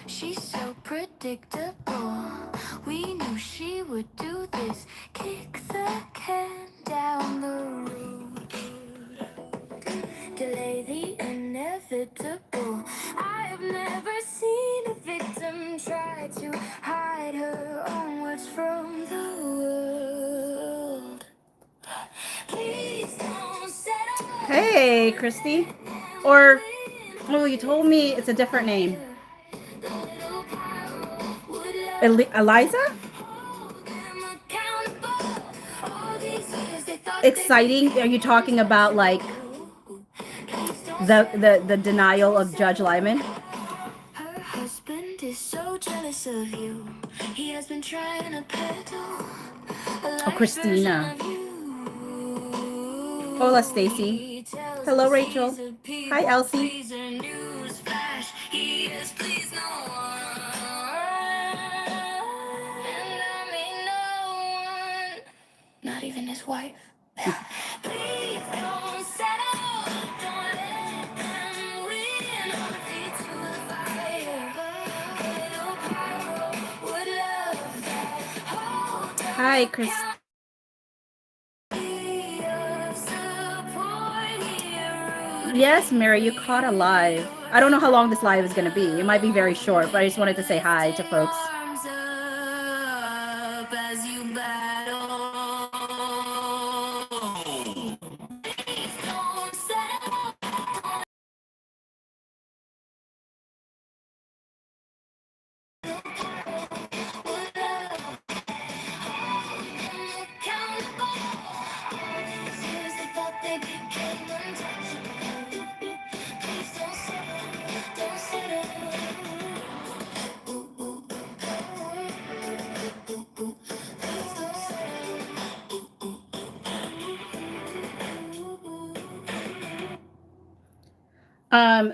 She's so predictable. We knew she would do this. Kick the can down the road. Delay the inevitable. I have never seen a victim try to hide her own words from the world. Please don't settle. Hey, Christy. Or, oh, you told me it's a different name. Eliza? Exciting? Are you talking about like the denial of Judge Liman? Her husband is so jealous of you. He has been trying to peddle. Oh, Christina. Hola, Stacy. Hello, Rachel. Hi, Elsie. Not even his wife. Please don't settle. Don't let them win. On the feet to the fire. Little pyro would love that. Hi, Chris. Yes, Mary, you caught a live. I don't know how long this live is going to be. It might be very short, but I just wanted to say hi to folks.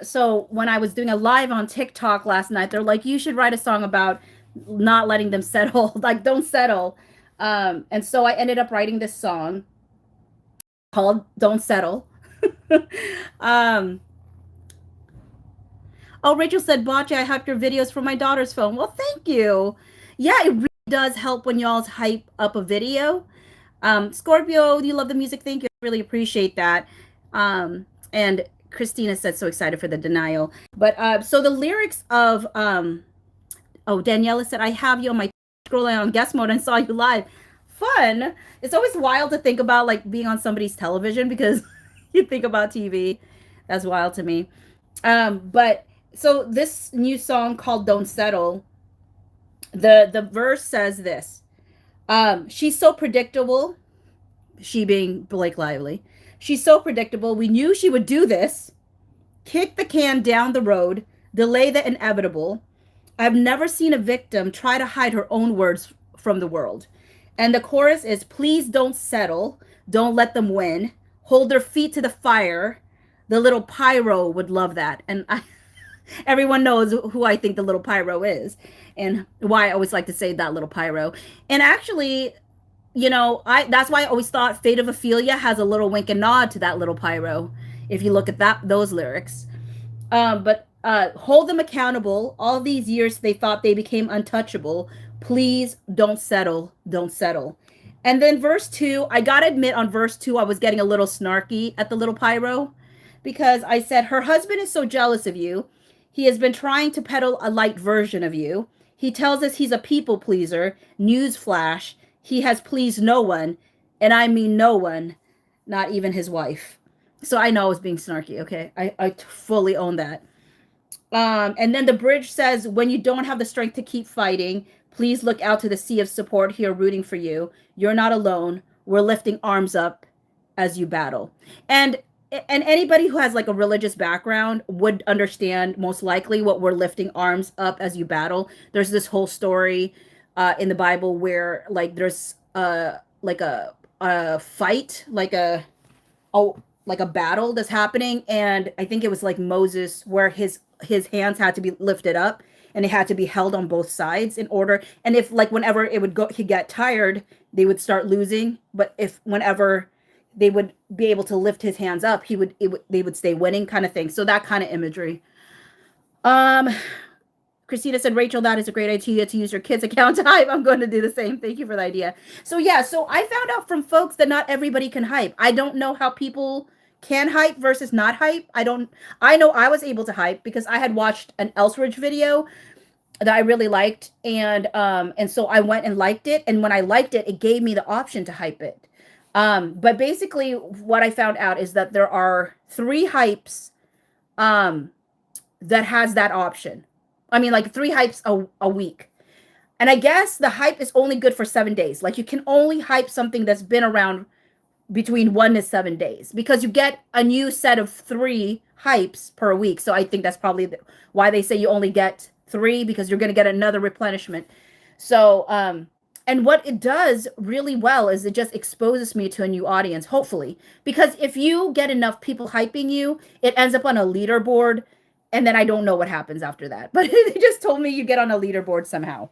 So when I was doing a live on TikTok last night, they're like, you should write a song about not letting them settle, like don't settle. And so I ended up writing this song called Don't Settle. Oh, Rachel said, Bocce, I hyped your videos for my daughter's phone. Well, thank you. Yeah, it really does help when y'all hype up a video. Scorpio, you love the music. Thank you. I really appreciate that. And Christina said, so excited for the denial. But so the lyrics of, oh, Daniela said, I have you on my scrolling on guest mode and saw you live. Fun. It's always wild to think about like being on somebody's television because you think about TV. That's wild to me. But so this new song called Don't Settle, the verse says this. She's so predictable. She being Blake Lively. She's so predictable. We knew she would do this. Kick the can down the road. Delay the inevitable. I've never seen a victim try to hide her own words from the world. And the chorus is, please don't settle. Don't let them win. Hold their feet to the fire. The little pyro would love that. And everyone knows who I think the little pyro is and why I always like to say that little pyro. And actually, you know, that's why I always thought Fate of Ophelia has a little wink and nod to that little pyro, if you look at those lyrics. But hold them accountable. All these years they thought they became untouchable. Please don't settle. Don't settle. And then verse 2, I gotta admit on verse 2, I was getting a little snarky at the little pyro because I said, her husband is so jealous of you. He has been trying to peddle a light version of you. He tells us he's a people pleaser. Newsflash. He has pleased no one, and I mean no one, not even his wife. So I know I was being snarky, okay? I fully own that. And then the bridge says, when you don't have the strength to keep fighting, please look out to the sea of support here rooting for you. You're not alone. We're lifting arms up as you battle. And anybody who has like a religious background would understand most likely what we're lifting arms up as you battle. There's this whole story in the Bible where like there's like a fight, like a battle that's happening, and I think it was like Moses where his hands had to be lifted up, and it had to be held on both sides in order. And if like whenever it would go, he'd get tired, they would start losing. But if whenever they would be able to lift his hands up, they would stay winning, kind of thing. So that kind of imagery. Um, Christina said, Rachel, that is a great idea to use your kids' account to hype. I'm going to do the same. Thank you for the idea. So yeah, so I found out from folks that not everybody can hype. I don't know how people can hype versus not hype. I know I was able to hype because I had watched an Elsridge video that I really liked, and so I went and liked it, and when I liked it, it gave me the option to hype it. But basically what I found out is that there are 3 hypes that has that option. I mean, like 3 hypes a week. And I guess the hype is only good for 7 days. Like you can only hype something that's been around between 1 to 7 days because you get a new set of 3 hypes per week. So I think that's probably why they say you only get 3, because you're going to get another replenishment. So, and what it does really well is it just exposes me to a new audience, hopefully. Because if you get enough people hyping you, it ends up on a leaderboard. And then I don't know what happens after that. But they just told me you get on a leaderboard somehow.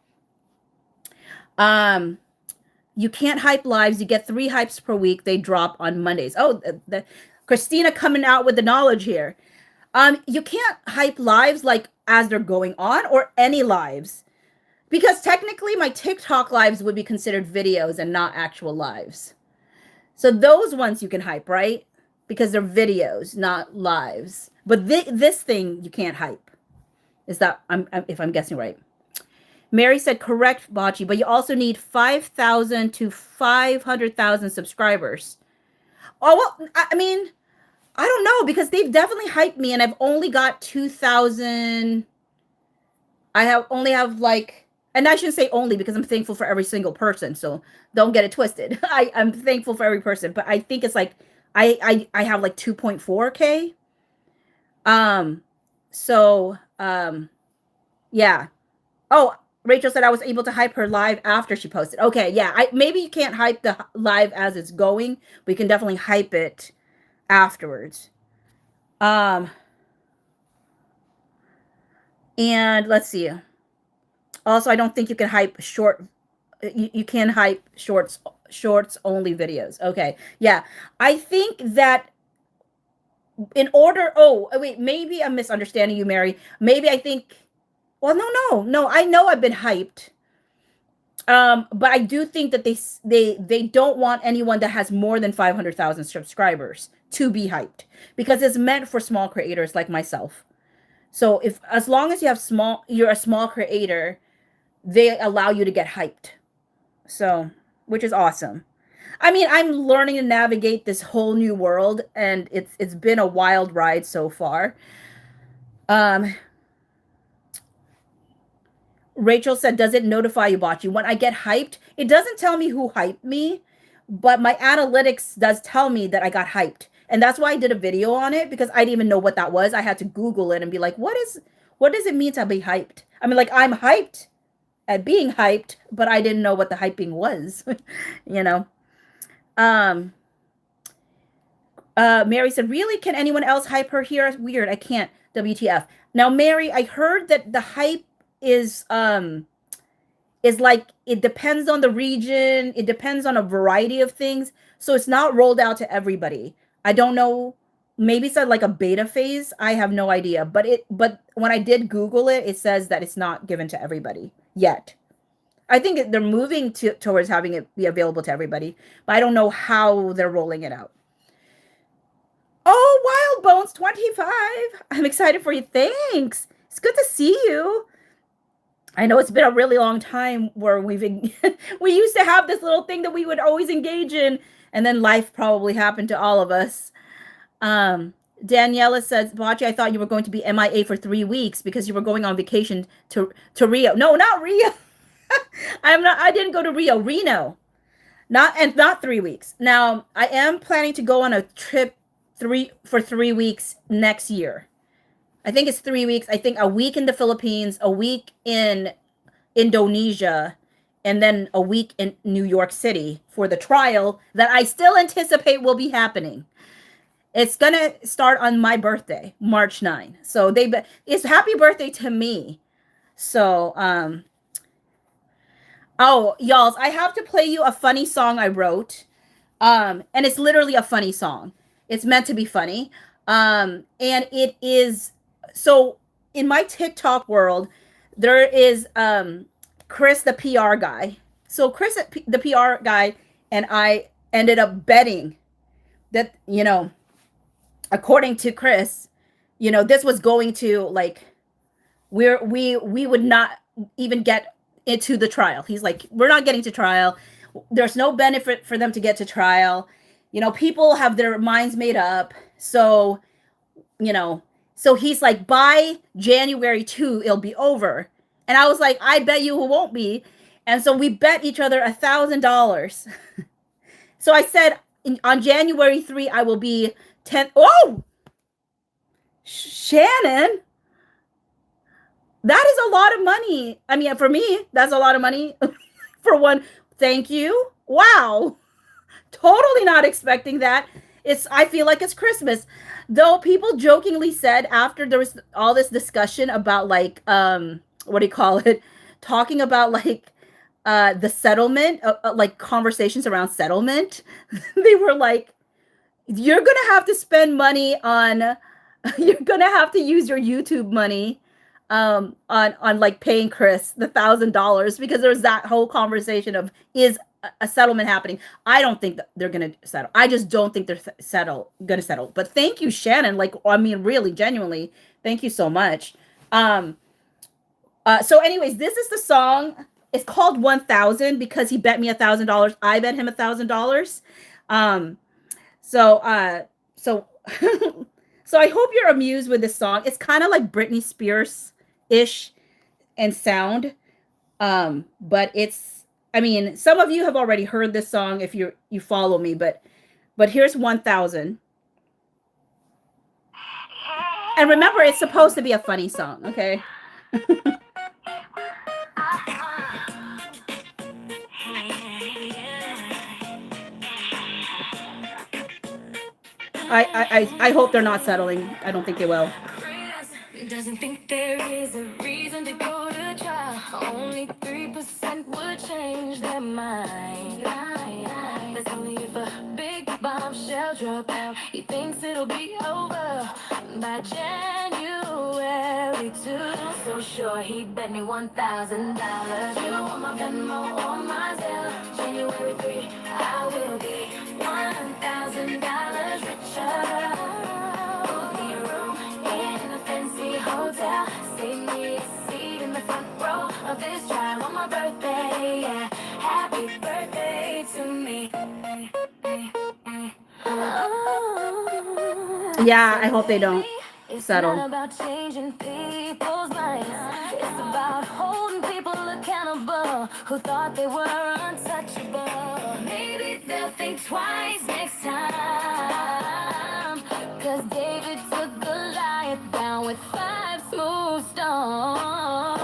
You can't hype lives. You get 3 hypes per week. They drop on Mondays. Oh, Christina coming out with the knowledge here. You can't hype lives like as they're going on or any lives. Because technically my TikTok lives would be considered videos and not actual lives. So those ones you can hype, right? Because they're videos, not lives. But this thing you can't hype. Is that, if I'm guessing right. Mary said, correct, Bocce, but you also need 5,000 to 500,000 subscribers. Oh, well, I mean, I don't know, because they've definitely hyped me, and I've only got 2,000. I only have like, and I shouldn't say only, because I'm thankful for every single person, so don't get it twisted. I'm thankful for every person, but I think it's like, I have like 2.4K. Yeah. Oh, Rachel said I was able to hype her live after she posted. Okay, yeah. Maybe you can't hype the live as it's going, but you can definitely hype it afterwards. And let's see. Also, I don't think you can hype short. You can hype shorts only videos. Okay, yeah. I think that in order. Oh, wait. Maybe I'm misunderstanding you, Mary. Maybe I think. Well, no. I know I've been hyped. But I do think that they don't want anyone that has more than 500,000 subscribers to be hyped, because it's meant for small creators like myself. So as long as you're a small creator, they allow you to get hyped. So, which is awesome. I mean, I'm learning to navigate this whole new world, and it's been a wild ride so far. Rachel said, does it notify you, Bocce? When I get hyped, it doesn't tell me who hyped me, but my analytics does tell me that I got hyped. And that's why I did a video on it, because I didn't even know what that was. I had to Google it and be like, what does it mean to be hyped? I mean, like, I'm hyped at being hyped, but I didn't know what the hyping was, you know? Mary said, really? Can anyone else hype her here? Weird. I can't. WTF. Now, Mary, I heard that the hype is like, it depends on the region. It depends on a variety of things. So it's not rolled out to everybody. I don't know. Maybe it's like a beta phase. I have no idea. But when I did Google it, it says that it's not given to everybody yet. I think they're moving towards having it be available to everybody, but I don't know how they're rolling it out. Oh, Wild Bones 25. I'm excited for you. Thanks. It's good to see you. I know it's been a really long time where we used to have this little thing that we would always engage in, and then life probably happened to all of us. Daniela says, Bocce, I thought you were going to be MIA for 3 weeks because you were going on vacation to Rio. No, not Rio. I didn't go to Rio, Reno. Not 3 weeks. Now, I am planning to go on a trip for 3 weeks next year. I think it's 3 weeks. I think a week in the Philippines, a week in Indonesia, and then a week in New York City for the trial that I still anticipate will be happening. It's going to start on my birthday, March 9. So it's happy birthday to me. So, oh, y'all, I have to play you a funny song I wrote. And it's literally a funny song. It's meant to be funny. And it is so in my TikTok world, there is Chris, the PR guy. So Chris, the PR guy, and I ended up betting that, according to Chris, this was going to like we would not even get into the trial. He's like, we're not getting to trial. There's no benefit for them to get to trial. People have their minds made up. So, you know, so he's like, by January 2, it'll be over. And I was like, I bet you it won't be. And so we bet each other $1,000. So I said, on January 3, I will be 10. Oh, Shannon, that is a lot of money. I mean, for me, that's a lot of money for one. Thank you. Wow. Totally not expecting that. I feel like it's Christmas. Though people jokingly said after there was all this discussion about like what do you call it? Talking about like the settlement, like conversations around settlement. They were like, you're going to have to spend money on you're going to have to use your YouTube money on like paying Chris the $1,000 because there's that whole conversation of is a settlement happening. I don't think that they're gonna settle. I just don't think they're gonna settle. But thank you, Shannon. Like, I mean, really, genuinely, thank you so much. So anyways, this is the song. It's called 1,000 because he bet me $1,000. I bet him $1,000. So so I hope you're amused with this song. It's kind of like Britney Spears ish and sound. But I mean, some of you have already heard this song if you follow me, but here's 1,000. And remember, it's supposed to be a funny song, okay? I hope they're not settling. I don't think they will. Doesn't think there is a reason to go to trial. Only 3% would change their mind. That's only if a big bombshell drop out. He thinks it'll be over by January 2. So sure he bet me $1,000. You want my Venmo or my Zelle? January 3, I will be $1,000 richer. Hotel, save me a seat in the front row of this trial on my birthday. Yeah, happy birthday to me. Yeah, I hope they don't settle. It's not about changing people's minds. It's about holding people accountable who thought they were untouchable. Maybe they'll think twice next time. Cause David took Goliath down with 5 smooth stones.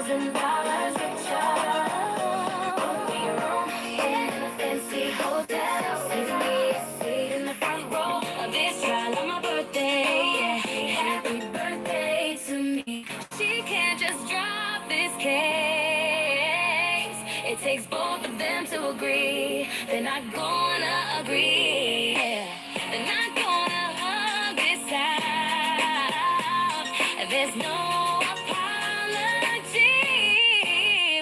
$1,000 richer. Book me a room in a fancy hotel. Save me a seat in the front row of this trial on my birthday. Yeah. Happy birthday to me. She can't just drop this case. It takes both of them to agree. They're not gonna agree. Yeah. They're not gonna hug this out. There's no apology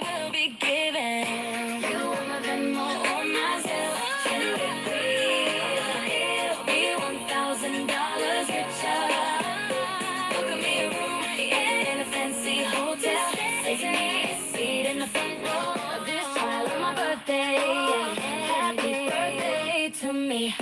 will be given. You want my Venmo or my Zelle? It'll be $1,000 richer. Book me a room in a fancy hotel. Save me a seat in the front row of this trial on my birthday. Happy birthday to me.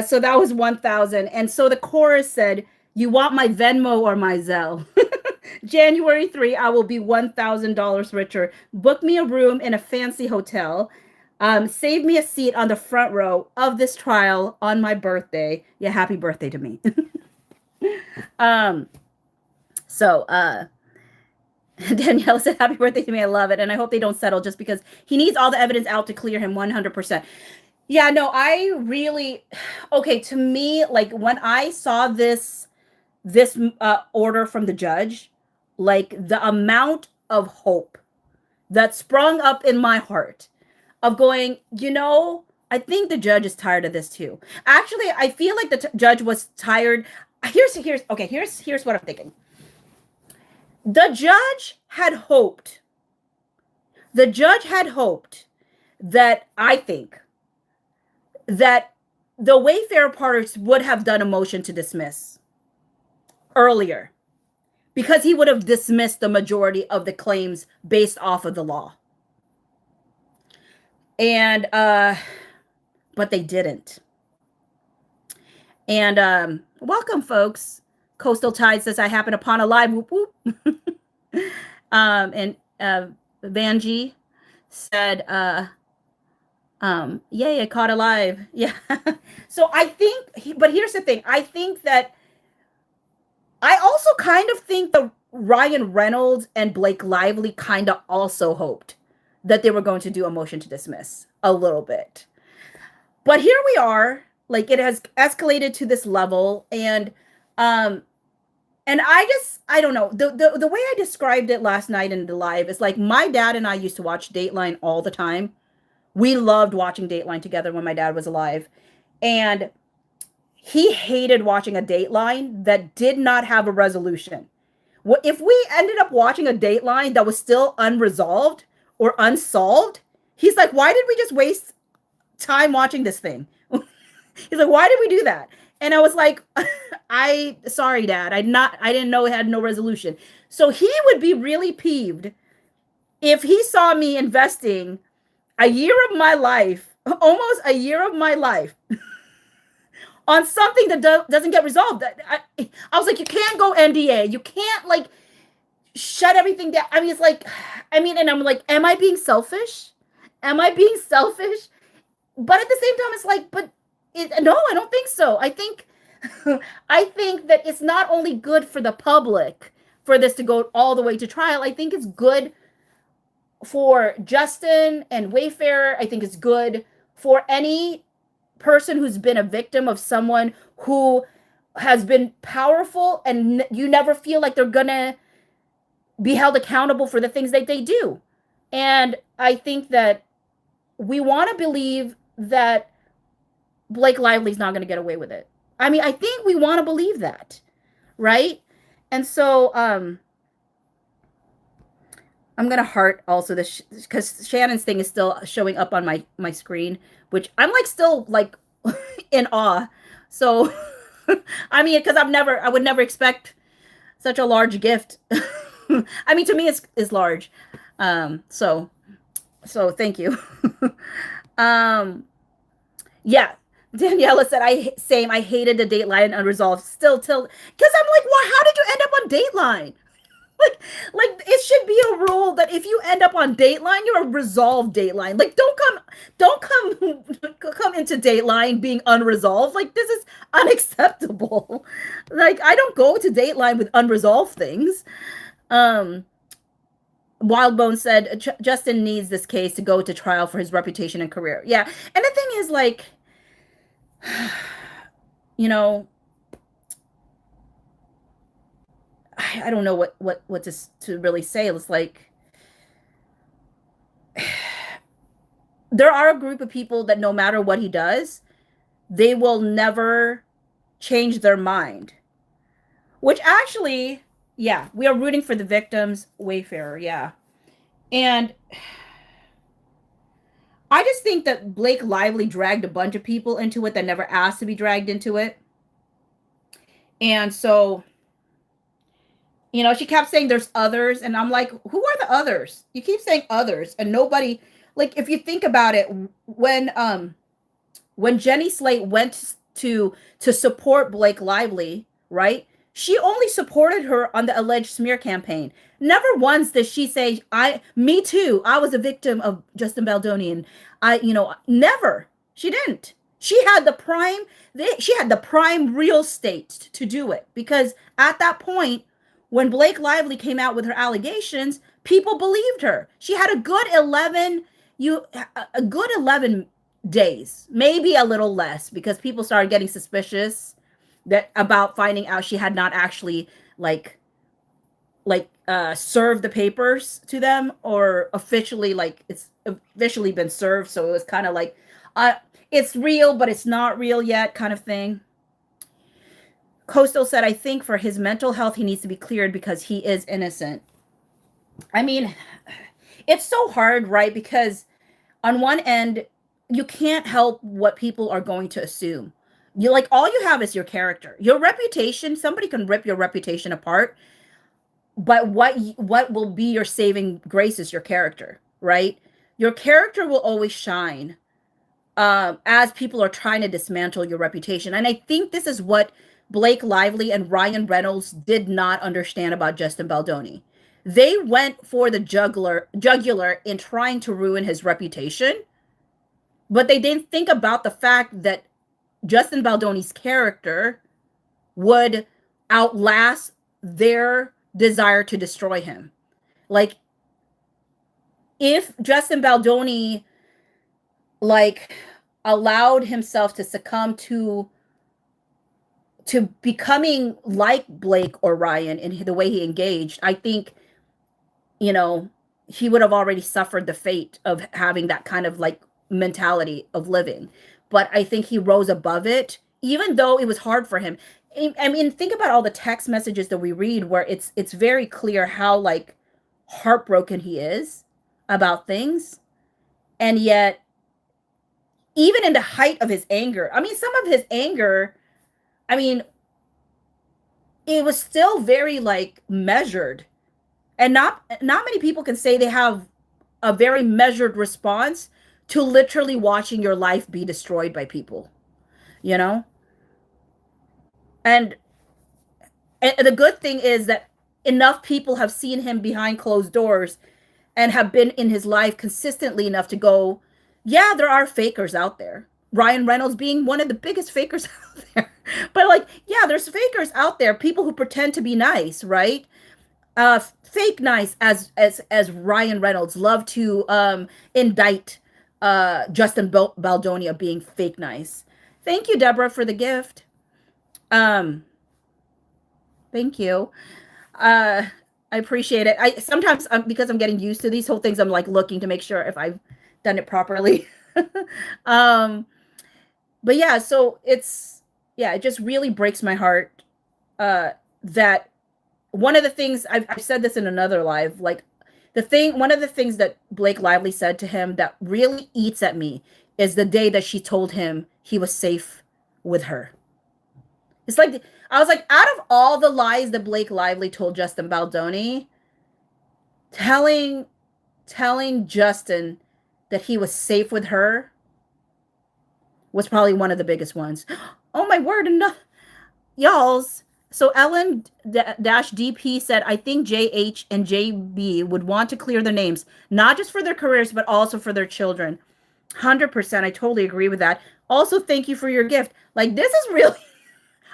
So that was 1,000. And so the chorus said, you want my Venmo or my Zelle? January 3, I will be $1,000 richer. Book me a room in a fancy hotel. Save me a seat on the front row of this trial on my birthday. Yeah, happy birthday to me. So, Danielle said, happy birthday to me. I love it. And I hope they don't settle just because he needs all the evidence out to clear him 100%. Yeah, no, I really, okay, to me, like when I saw this order from the judge, like the amount of hope that sprung up in my heart of going, I think the judge is tired of this too. Actually, I feel like the judge was tired. Here's what I'm thinking. The judge had hoped. The judge had hoped that I think that the Wayfair parties would have done a motion to dismiss earlier because he would have dismissed the majority of the claims based off of the law. And but they didn't. And welcome, folks. Coastal Tide says I happened upon a live whoop whoop. And Vanjie said yay, I caught alive. Yeah. So I think, but here's the thing. I think that I also kind of think that Ryan Reynolds and Blake Lively kind of also hoped that they were going to do a motion to dismiss a little bit. But here we are, like it has escalated to this level. And I don't know, the way I described it last night in the live is like my dad and I used to watch Dateline all the time. We loved watching Dateline together when my dad was alive. And he hated watching a Dateline that did not have a resolution. If we ended up watching a Dateline that was still unresolved or unsolved, he's like, why did we just waste time watching this thing? He's like, why did we do that? And I was like, sorry, Dad. I didn't know it had no resolution. So he would be really peeved if he saw me investing a year of my life, almost a year of my life, on something that doesn't get resolved. I was like, you can't go NDA. You can't like shut everything down. I mean, it's like, and I'm like, am I being selfish? Am I being selfish? But at the same time, it's like, no, I don't think so. I think that it's not only good for the public for this to go all the way to trial. I think it's good for Justin and Wayfair. I think it's good for any person who's been a victim of someone who has been powerful and you never feel like they're gonna be held accountable for the things that they do. And I think that we want to believe that Blake Lively's not going to get away with it. I mean, I think we want to believe that, right? And so I'm going to heart also this because Shannon's thing is still showing up on my screen, which I'm like still like in awe. So I mean, because I would never expect such a large gift. I mean, to me, it's large. So thank you. Yeah. Daniela said, I hated the Dateline Unresolved still till, because I'm like, well, how did you end up on Dateline? Like it should be a rule that if you end up on Dateline, you're a resolved Dateline. Like don't come into Dateline being unresolved. Like this is unacceptable. Like I don't go to Dateline with unresolved things. Wildbone said Justin needs this case to go to trial for his reputation and career. Yeah. And the thing is like, I don't know what to really say. It's like there are a group of people that no matter what he does, they will never change their mind. Which actually, yeah, we are rooting for the victims, Wayfarer, yeah. And I just think that Blake Lively dragged a bunch of people into it that never asked to be dragged into it. And so, she kept saying there's others. And I'm like, who are the others? You keep saying others and nobody, like, if you think about it, when Jenny Slate went to support Blake Lively, right? She only supported her on the alleged smear campaign. Never once did she say, me too, I was a victim of Justin Baldoni. And never. She didn't. She had the prime real estate to do it. Because at that point, when Blake Lively came out with her allegations, people believed her. She had a good 11 days, maybe a little less, because people started getting suspicious that about finding out she had not actually served the papers to them, or officially, like, it's officially been served. So it was kind of like, it's real, but it's not real yet, kind of thing. Coastal said, I think for his mental health, he needs to be cleared because he is innocent. I mean, it's so hard, right? Because on one end, you can't help what people are going to assume. You, like, all you have is your character, your reputation. Somebody can rip your reputation apart, but what will be your saving grace is your character, right? Your character will always shine as people are trying to dismantle your reputation. And I think this is what Blake Lively and Ryan Reynolds did not understand about Justin Baldoni. They went for the jugular in trying to ruin his reputation, but they didn't think about the fact that Justin Baldoni's character would outlast their desire to destroy him. Like, if Justin Baldoni, like, allowed himself to succumb to becoming like Blake or Ryan in the way he engaged, I think, you know, he would have already suffered the fate of having that kind of, like, mentality of living. But I think he rose above it, even though it was hard for him. I mean, think about all the text messages that we read where it's very clear how, like, heartbroken he is about things. And yet, even in the height of his anger, I mean, some of his anger, I mean, it was still very, like, measured. And not many people can say they have a very measured response to literally watching your life be destroyed by people, you know? And the good thing is that enough people have seen him behind closed doors and have been in his life consistently enough to go, yeah, there are fakers out there. Ryan Reynolds being one of the biggest fakers out there. But, like, yeah, there's fakers out there, people who pretend to be nice, right? Fake nice, as Ryan Reynolds loved to indict Justin Baldoni of being fake nice. Thank you, Deborah, for the gift. Thank you. I appreciate it. I sometimes, because I'm getting used to these whole things, I'm, like, looking to make sure if I've done it properly. But yeah, so it just really breaks my heart that one of the things I've said this in another live, like, one of the things that Blake Lively said to him that really eats at me is the day that she told him he was safe with her. It's like, I was like, out of all the lies that Blake Lively told Justin Baldoni, telling Justin that he was safe with her was probably one of the biggest ones. Oh my word, enough. Y'alls. So Ellen-DP said, I think JH and JB would want to clear their names, not just for their careers, but also for their children. 100%. I totally agree with that. Also, thank you for your gift. Like, this is really,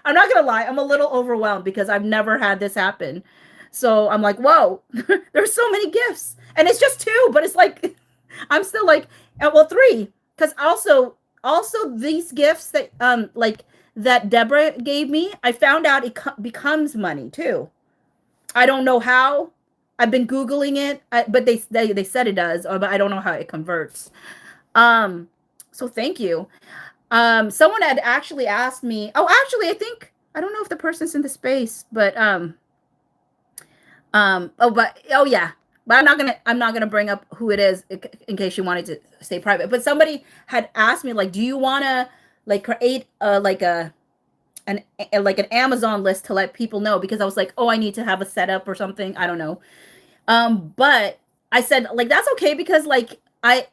I'm not going to lie, I'm a little overwhelmed because I've never had this happen. So I'm like, whoa, there's so many gifts. And it's just 2, but it's like, I'm still like, well, 3. Because also these gifts that, like, that Deborah gave me, I found out it becomes money too. I don't know how. I've been Googling it, but they said it does, but I don't know how it converts. So thank you. Someone had actually asked me, I think, I don't know if the person's in the space, but, yeah. But I'm not gonna bring up who it is in case you wanted to stay private. But somebody had asked me, like, do you want to, like, create an Amazon list to let people know? Because I was like, oh, I need to have a setup or something. I don't know. But I said, like, that's okay, because, like,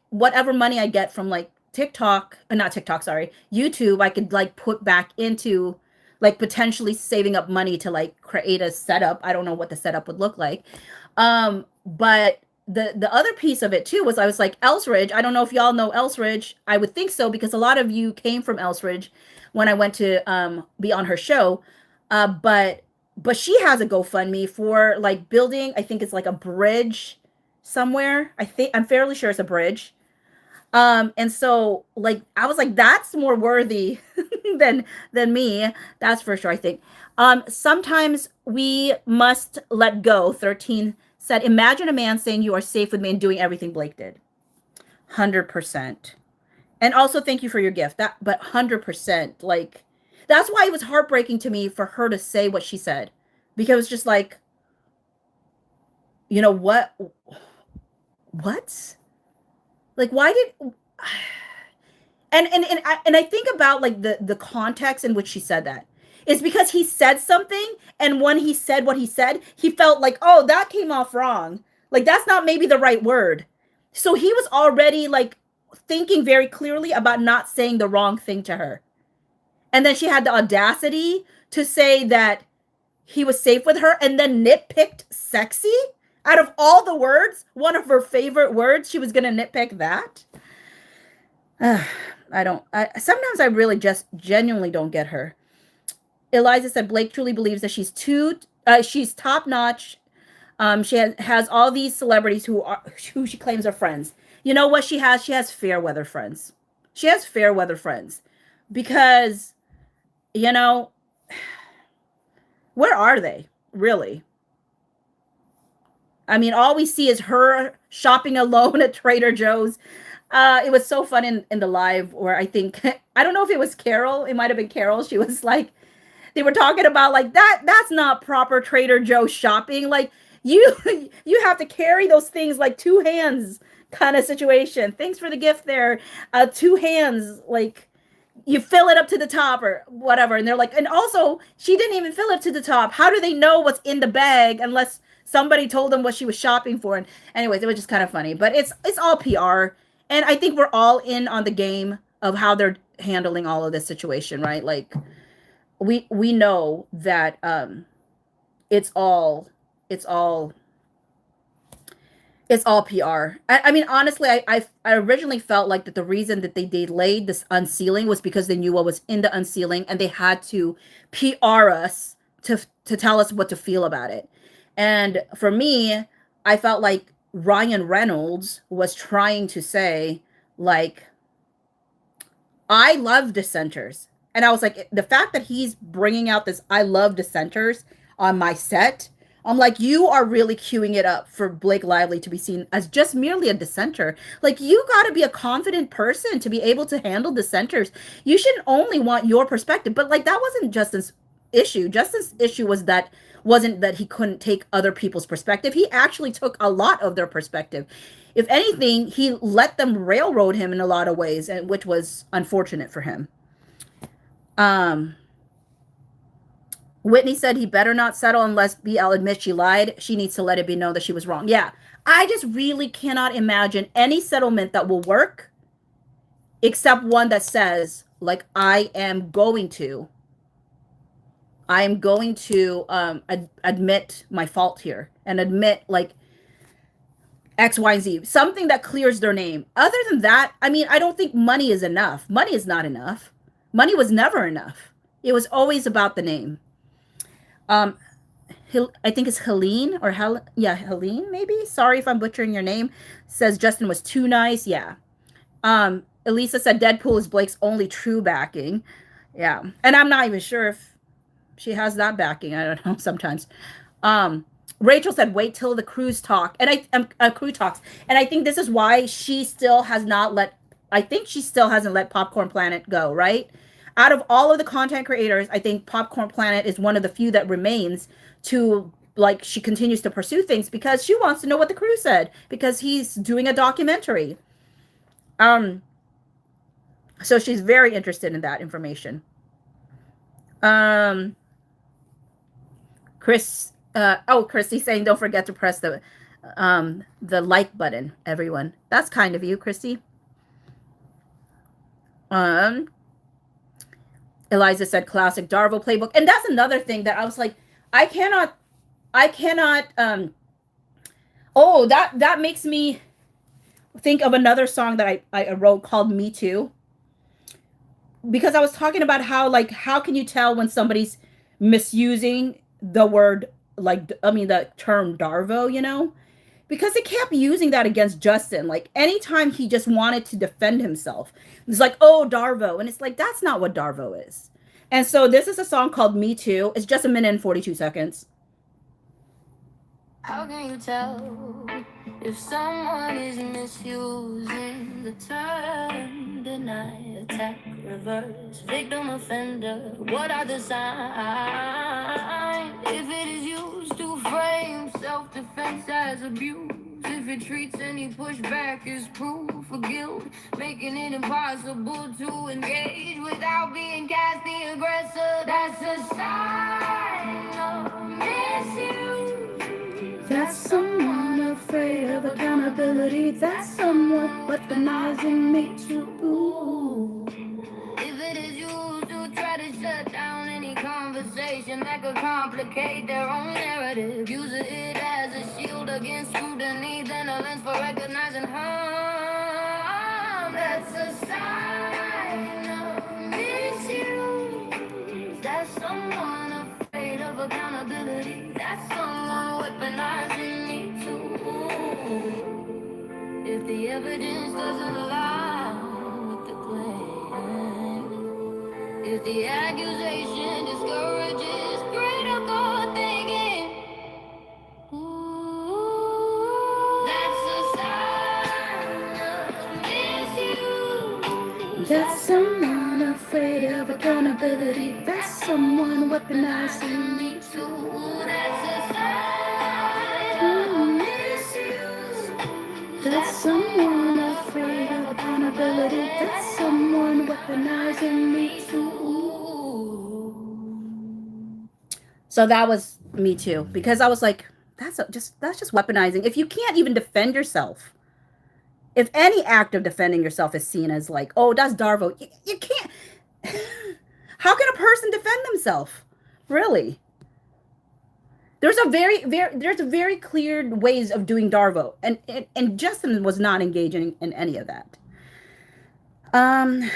whatever money I get from, like, YouTube, I could, like, put back into, like, potentially saving up money to, like, create a setup. I don't know what the setup would look like. But the other piece of it too was, I was like, Ellsridge, I don't know if y'all know Ellsridge. I would think so, because a lot of you came from Ellsridge when I went to be on her show. But but she has a GoFundMe for like building, I think it's like a bridge somewhere. I'm fairly sure it's a bridge. And so like I was like, that's more worthy than me. That's for sure, I think. Sometimes we must let go. 13 said, imagine a man saying you are safe with me and doing everything Blake did. 100%. And also thank you for your gift. That but 100%. Like that's why it was heartbreaking to me for her to say what she said. Because it's just like, you know what? What? Like why did and I think about like the context in which she said that. It's because he said something, and when he said what he said, he felt like, oh, that came off wrong. Like that's not maybe the right word. So he was already like thinking very clearly about not saying the wrong thing to her. And then she had the audacity to say that he was safe with her and then nitpicked sexy. Out of all the words, one of her favorite words, she was going to nitpick that. I sometimes I really just genuinely don't get her. Eliza said Blake truly believes that she's top notch. She has all these celebrities who she claims are friends. You know what she has? She has fair weather friends. She has fair weather friends because, you know, where are they really? I mean, all we see is her shopping alone at Trader Joe's. It was so fun in the live where I think, I don't know if it was Carol. It might have been Carol. She was like, they were talking about like that's not proper Trader Joe shopping. Like you you have to carry those things like two hands kind of situation. Thanks for the gift there. Two hands, like you fill it up to the top or whatever. And they're like, and also she didn't even fill it to the top. How do they know what's in the bag unless somebody told them what she was shopping for? And anyways, it was just kind of funny, but it's all PR. And I think we're all in on the game of how they're handling all of this situation, right? Like we know that it's all PR. I mean, honestly, I originally felt like that the reason that they delayed this unsealing was because they knew what was in the unsealing, and they had to PR us to tell us what to feel about it. And for me, I felt like Ryan Reynolds was trying to say, like, I love dissenters. And I was like, the fact that he's bringing out this I love dissenters on my set, I'm like, you are really queuing it up for Blake Lively to be seen as just merely a dissenter. Like, you got to be a confident person to be able to handle dissenters. You shouldn't only want your perspective. But, like, that wasn't Justin's issue. Justin's issue wasn't that he couldn't take other people's perspective. He actually took a lot of their perspective. If anything, he let them railroad him in a lot of ways, and which was unfortunate for him. Whitney said he better not settle unless BL admits she lied. She needs to let it be known that she was wrong. Yeah, I just really cannot imagine any settlement that will work except one that says, like, I am going to admit my fault here and admit, like, X, Y, and Z. Something that clears their name. Other than that, I mean, I don't think money is enough. Money is not enough. Money was never enough. It was always about the name. I think it's Helene or Helene, maybe. Sorry if I'm butchering your name. Says Justin was too nice. Yeah. Elisa said Deadpool is Blake's only true backing. Yeah. And I'm not even sure if she has that backing. I don't know sometimes. Rachel said wait till the cruise talk. And crew talks. And I think this is why she still hasn't let Popcorn Planet go, right? Out of all of the content creators, I think Popcorn Planet is one of the few that remains to, like, she continues to pursue things because she wants to know what the crew said because he's doing a documentary. So she's very interested in that information. Christy's saying don't forget to press the like button, everyone. That's kind of you, Christy. Eliza said classic DARVO playbook. And that's another thing that I was like, I cannot, that makes me think of another song that I wrote called Me Too. Because I was talking about how can you tell when somebody's misusing the word, like, I mean, the term DARVO, you know, because it kept using that against Justin. Like, anytime he just wanted to defend himself, it's like, oh, DARVO. And it's like, that's not what DARVO is. And so this is a song called Me Too. It's just a minute and 42 seconds. How can you tell if someone is misusing the term? Deny, attack, reverse, victim, offender. What are the signs? If it is used to frame self-defense as abuse, if it treats any pushback as proof of guilt, making it impossible to engage without being cast the aggressor, that's a sign of misuse. That's someone afraid of accountability. That's someone weaponizing me too. If it is used to try to shut down any conversation that could complicate their own narrative, use it as a shield against scrutiny, then a lens for recognizing harm. That's a sign of misuse. That's someone afraid of accountability. That's someone weaponizing me too. If the evidence doesn't align with the claim, if the accusation discourages critical thinking, that's a sign of misuse. That's someone afraid of accountability. That's someone weaponizing me too. That's a sign of misuse. That's someone afraid of accountability. That's someone weaponizing me too. So that was Me Too, because I was like, that's just weaponizing. If you can't even defend yourself, if any act of defending yourself is seen as like, oh, that's DARVO, you can't. How can a person defend themselves? Really? There's a very clear ways of doing DARVO, and Justin was not engaging in any of that. Um,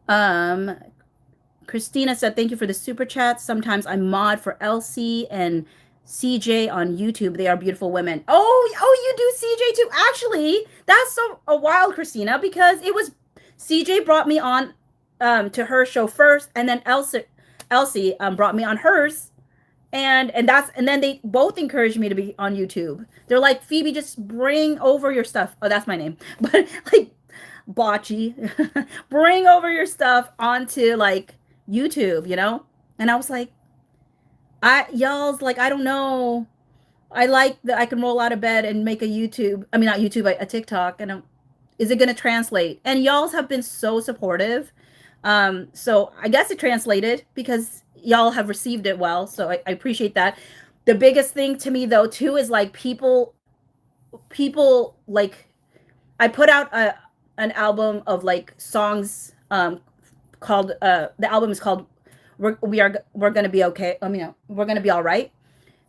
um, Christina said, thank you for the super chat. Sometimes I mod for Elsie and CJ on YouTube. They are beautiful women. Oh, you do CJ too. Actually, that's so a while, Christina, because it was CJ brought me on to her show first, and then Elsie brought me on hers. And then they both encouraged me to be on YouTube. They're like, Phoebe, just bring over your stuff. Oh, that's my name. But like Botchy, bring over your stuff onto like YouTube, you know? And I was like, y'all's like, I don't know. I like that I can roll out of bed and make a YouTube. I mean, not YouTube, a TikTok. And is it going to translate? And y'all's have been so supportive. So I guess it translated because y'all have received it well. So I appreciate that. The biggest thing to me though, too, is like people like, I put out an album of like songs, called, the album is called we're gonna be okay. I mean, we're gonna be all right.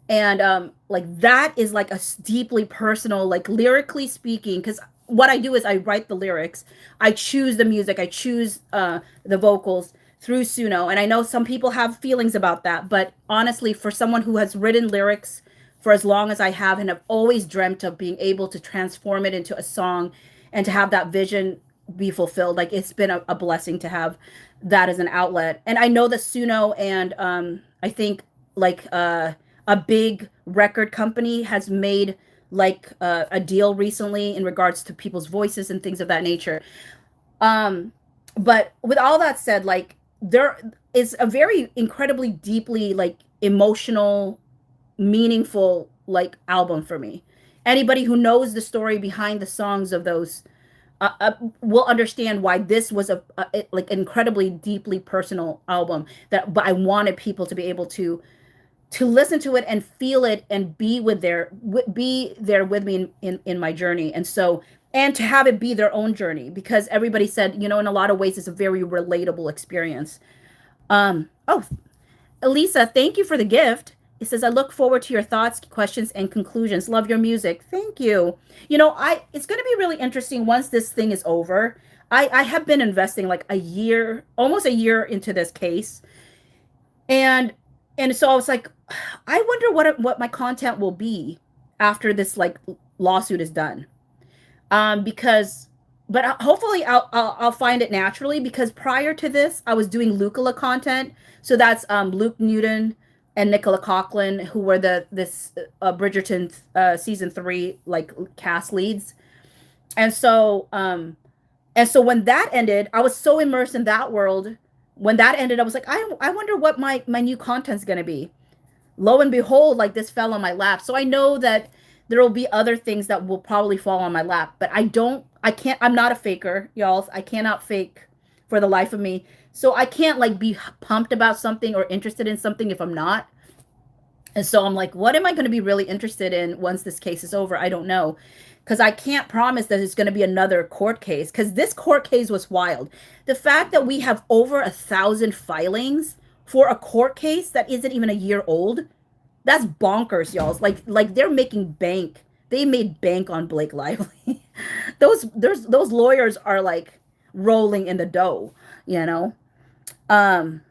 And like that is like a deeply personal, like lyrically speaking, because what I do is I write the lyrics, I choose the music, I choose the vocals through Suno. And I know some people have feelings about that, but honestly, for someone who has written lyrics for as long as I have, and have always dreamt of being able to transform it into a song and to have that vision be fulfilled, like it's been a blessing to have that as an outlet. And I know that Suno and I think like a big record company has made like a deal recently in regards to people's voices and things of that nature. But with all that said, like there is a very incredibly deeply like emotional, meaningful like album for me. Anybody who knows the story behind the songs of those will understand why this was a like incredibly deeply personal album, that but I wanted people to be able to listen to it and feel it and be there with me in my journey. And so, and to have it be their own journey, because everybody said, you know, in a lot of ways it's a very relatable experience. Oh, Elisa, thank you for the gift. It says, I look forward to your thoughts, questions, and conclusions. Love your music. Thank you. You know, it's going to be really interesting once this thing is over. I have been investing like a year, almost a year into this case, and so I was like, I wonder what my content will be after this like lawsuit is done. Because but hopefully I'll find it naturally, because prior to this I was doing Lucilla content. So that's Luke Newton and Nicola Coughlan, who were this Bridgerton season 3 like cast leads. And so when that ended, I was so immersed in that world. When that ended, I was like, I wonder what my new content's going to be. Lo and behold, like this fell on my lap. So I know that there will be other things that will probably fall on my lap, but I can't, I'm not a faker, y'all. I cannot fake for the life of me. So I can't like be pumped about something or interested in something if I'm not. And so I'm like, what am I going to be really interested in once this case is over? I don't know. Because I can't promise that it's going to be another court case. Because this court case was wild. The fact that we have over 1,000 filings for a court case that isn't even a year old, that's bonkers, y'all. Like they're making bank. They made bank on Blake Lively. Those lawyers are like rolling in the dough, you know. Um,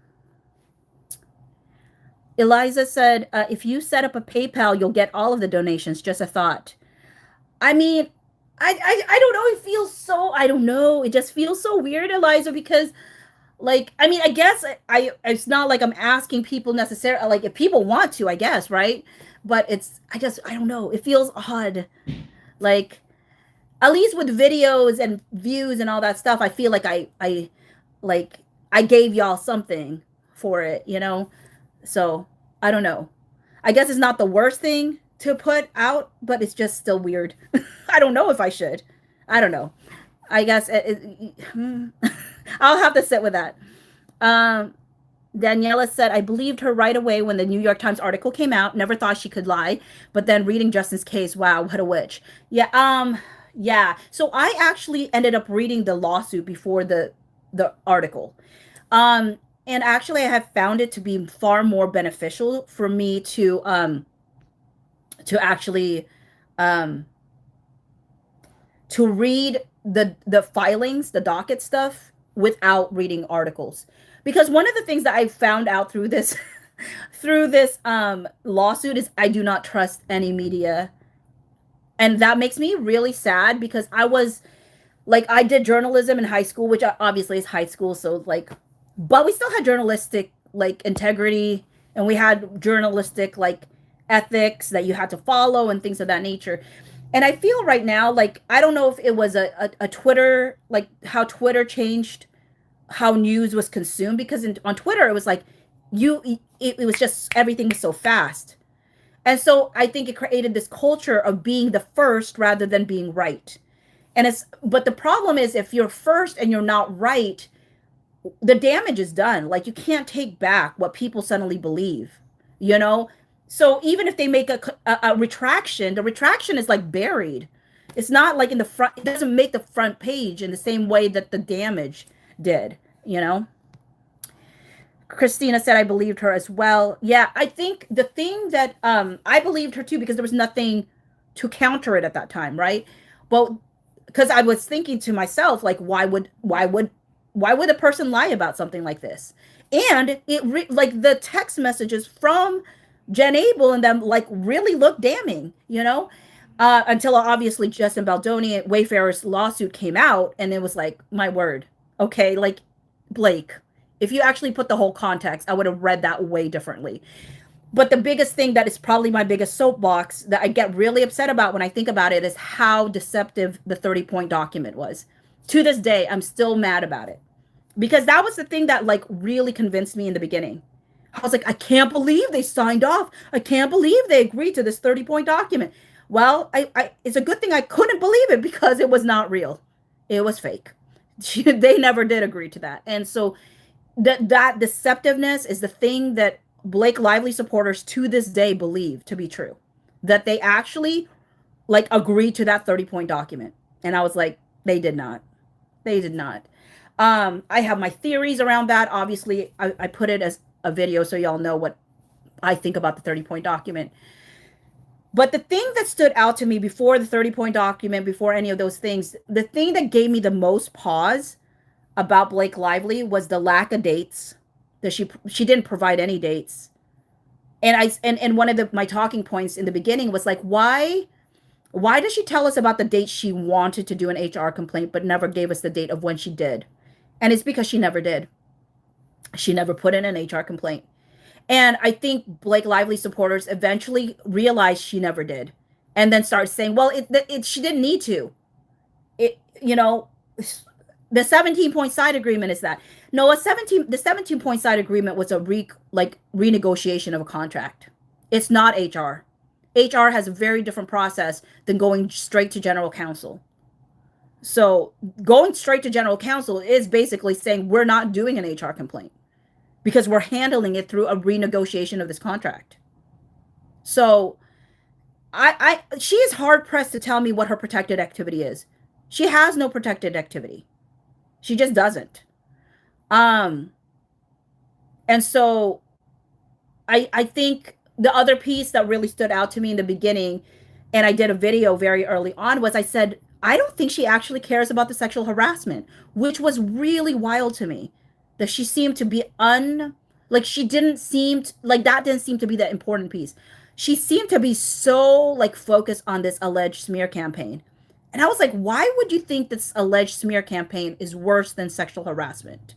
Eliza said, if you set up a PayPal, you'll get all of the donations. Just a thought. I mean, I don't know. It feels so, I don't know. It just feels so weird, Eliza, because like, I mean, I guess it's not like I'm asking people necessarily, like if people want to, I guess, right? But I don't know. It feels odd. Like, at least with videos and views and all that stuff, I feel like like I gave y'all something for it, you know? So I don't know. I guess it's not the worst thing to put out, but it's just still weird. I don't know if I should. I don't know. I guess I'll have to sit with that. Um, Daniela said, I believed her right away when the New York Times article came out. Never thought she could lie. But then reading Justin's case, wow, what a witch. Yeah, yeah. So I actually ended up reading the lawsuit before the article. Um, and actually I have found it to be far more beneficial for me to actually um to read the filings, the docket stuff without reading articles. Because one of the things that I found out through this through this lawsuit is I do not trust any media. And that makes me really sad, because I was like, I did journalism in high school, which obviously is high school, so like, but we still had journalistic like integrity, and we had journalistic like ethics that you had to follow and things of that nature. And I feel right now, like, I don't know if it was a Twitter, like how Twitter changed how news was consumed, because on Twitter it was like it was just everything was so fast. And so I think it created this culture of being the first rather than being right. And but the problem is, if you're first and you're not right, the damage is done. Like, you can't take back what people suddenly believe, you know? So even if they make a retraction, the retraction is like buried. It's not like in the front, it doesn't make the front page in the same way that the damage did, you know? Christina said, I believed her as well. Yeah, I think the thing that I believed her too, because there was nothing to counter it at that time, right? But because I was thinking to myself, like, why would a person lie about something like this? And like the text messages from Jen Abel and them like really look damning, you know? Until obviously Justin Baldoni Wayfarer's lawsuit came out, and it was like, my word, okay, like, Blake, if you actually put the whole context, I would have read that way differently. But the biggest thing that is probably my biggest soapbox that I get really upset about when I think about it is how deceptive the 30-point document was. To this day, I'm still mad about it, because that was the thing that like really convinced me in the beginning. I was like, I can't believe they signed off. I can't believe they agreed to this 30-point document. Well, it's a good thing I couldn't believe it, because it was not real. It was fake. They never did agree to that. And so that deceptiveness is the thing that Blake Lively supporters to this day believe to be true. That they actually like agreed to that 30-point document. And I was like, they did not. They did not. I have my theories around that. Obviously, I put it as a video so y'all know what I think about the 30-point document. But the thing that stood out to me before the 30-point document, before any of those things, the thing that gave me the most pause about Blake Lively was the lack of dates. That she didn't provide any dates. And one of my talking points in the beginning was like, why does she tell us about the date she wanted to do an HR complaint but never gave us the date of when she did? And it's because she never did. She never put in an HR complaint. And I think Blake Lively supporters eventually realized she never did, and then started saying, "Well, she didn't need to." It, the 17-point side agreement is that. No, the 17-point side agreement was a renegotiation of a contract. It's not HR. HR has a very different process than going straight to general counsel. So going straight to general counsel is basically saying we're not doing an HR complaint because we're handling it through a renegotiation of this contract. So she is hard pressed to tell me what her protected activity is. She has no protected activity. She just doesn't. And so I think the other piece that really stood out to me in the beginning, and I did a video very early on, was I said, I don't think she actually cares about the sexual harassment, which was really wild to me. That she seemed to be she didn't seem that didn't seem to be the important piece. She seemed to be so focused on this alleged smear campaign. And I was like, why would you think this alleged smear campaign is worse than sexual harassment?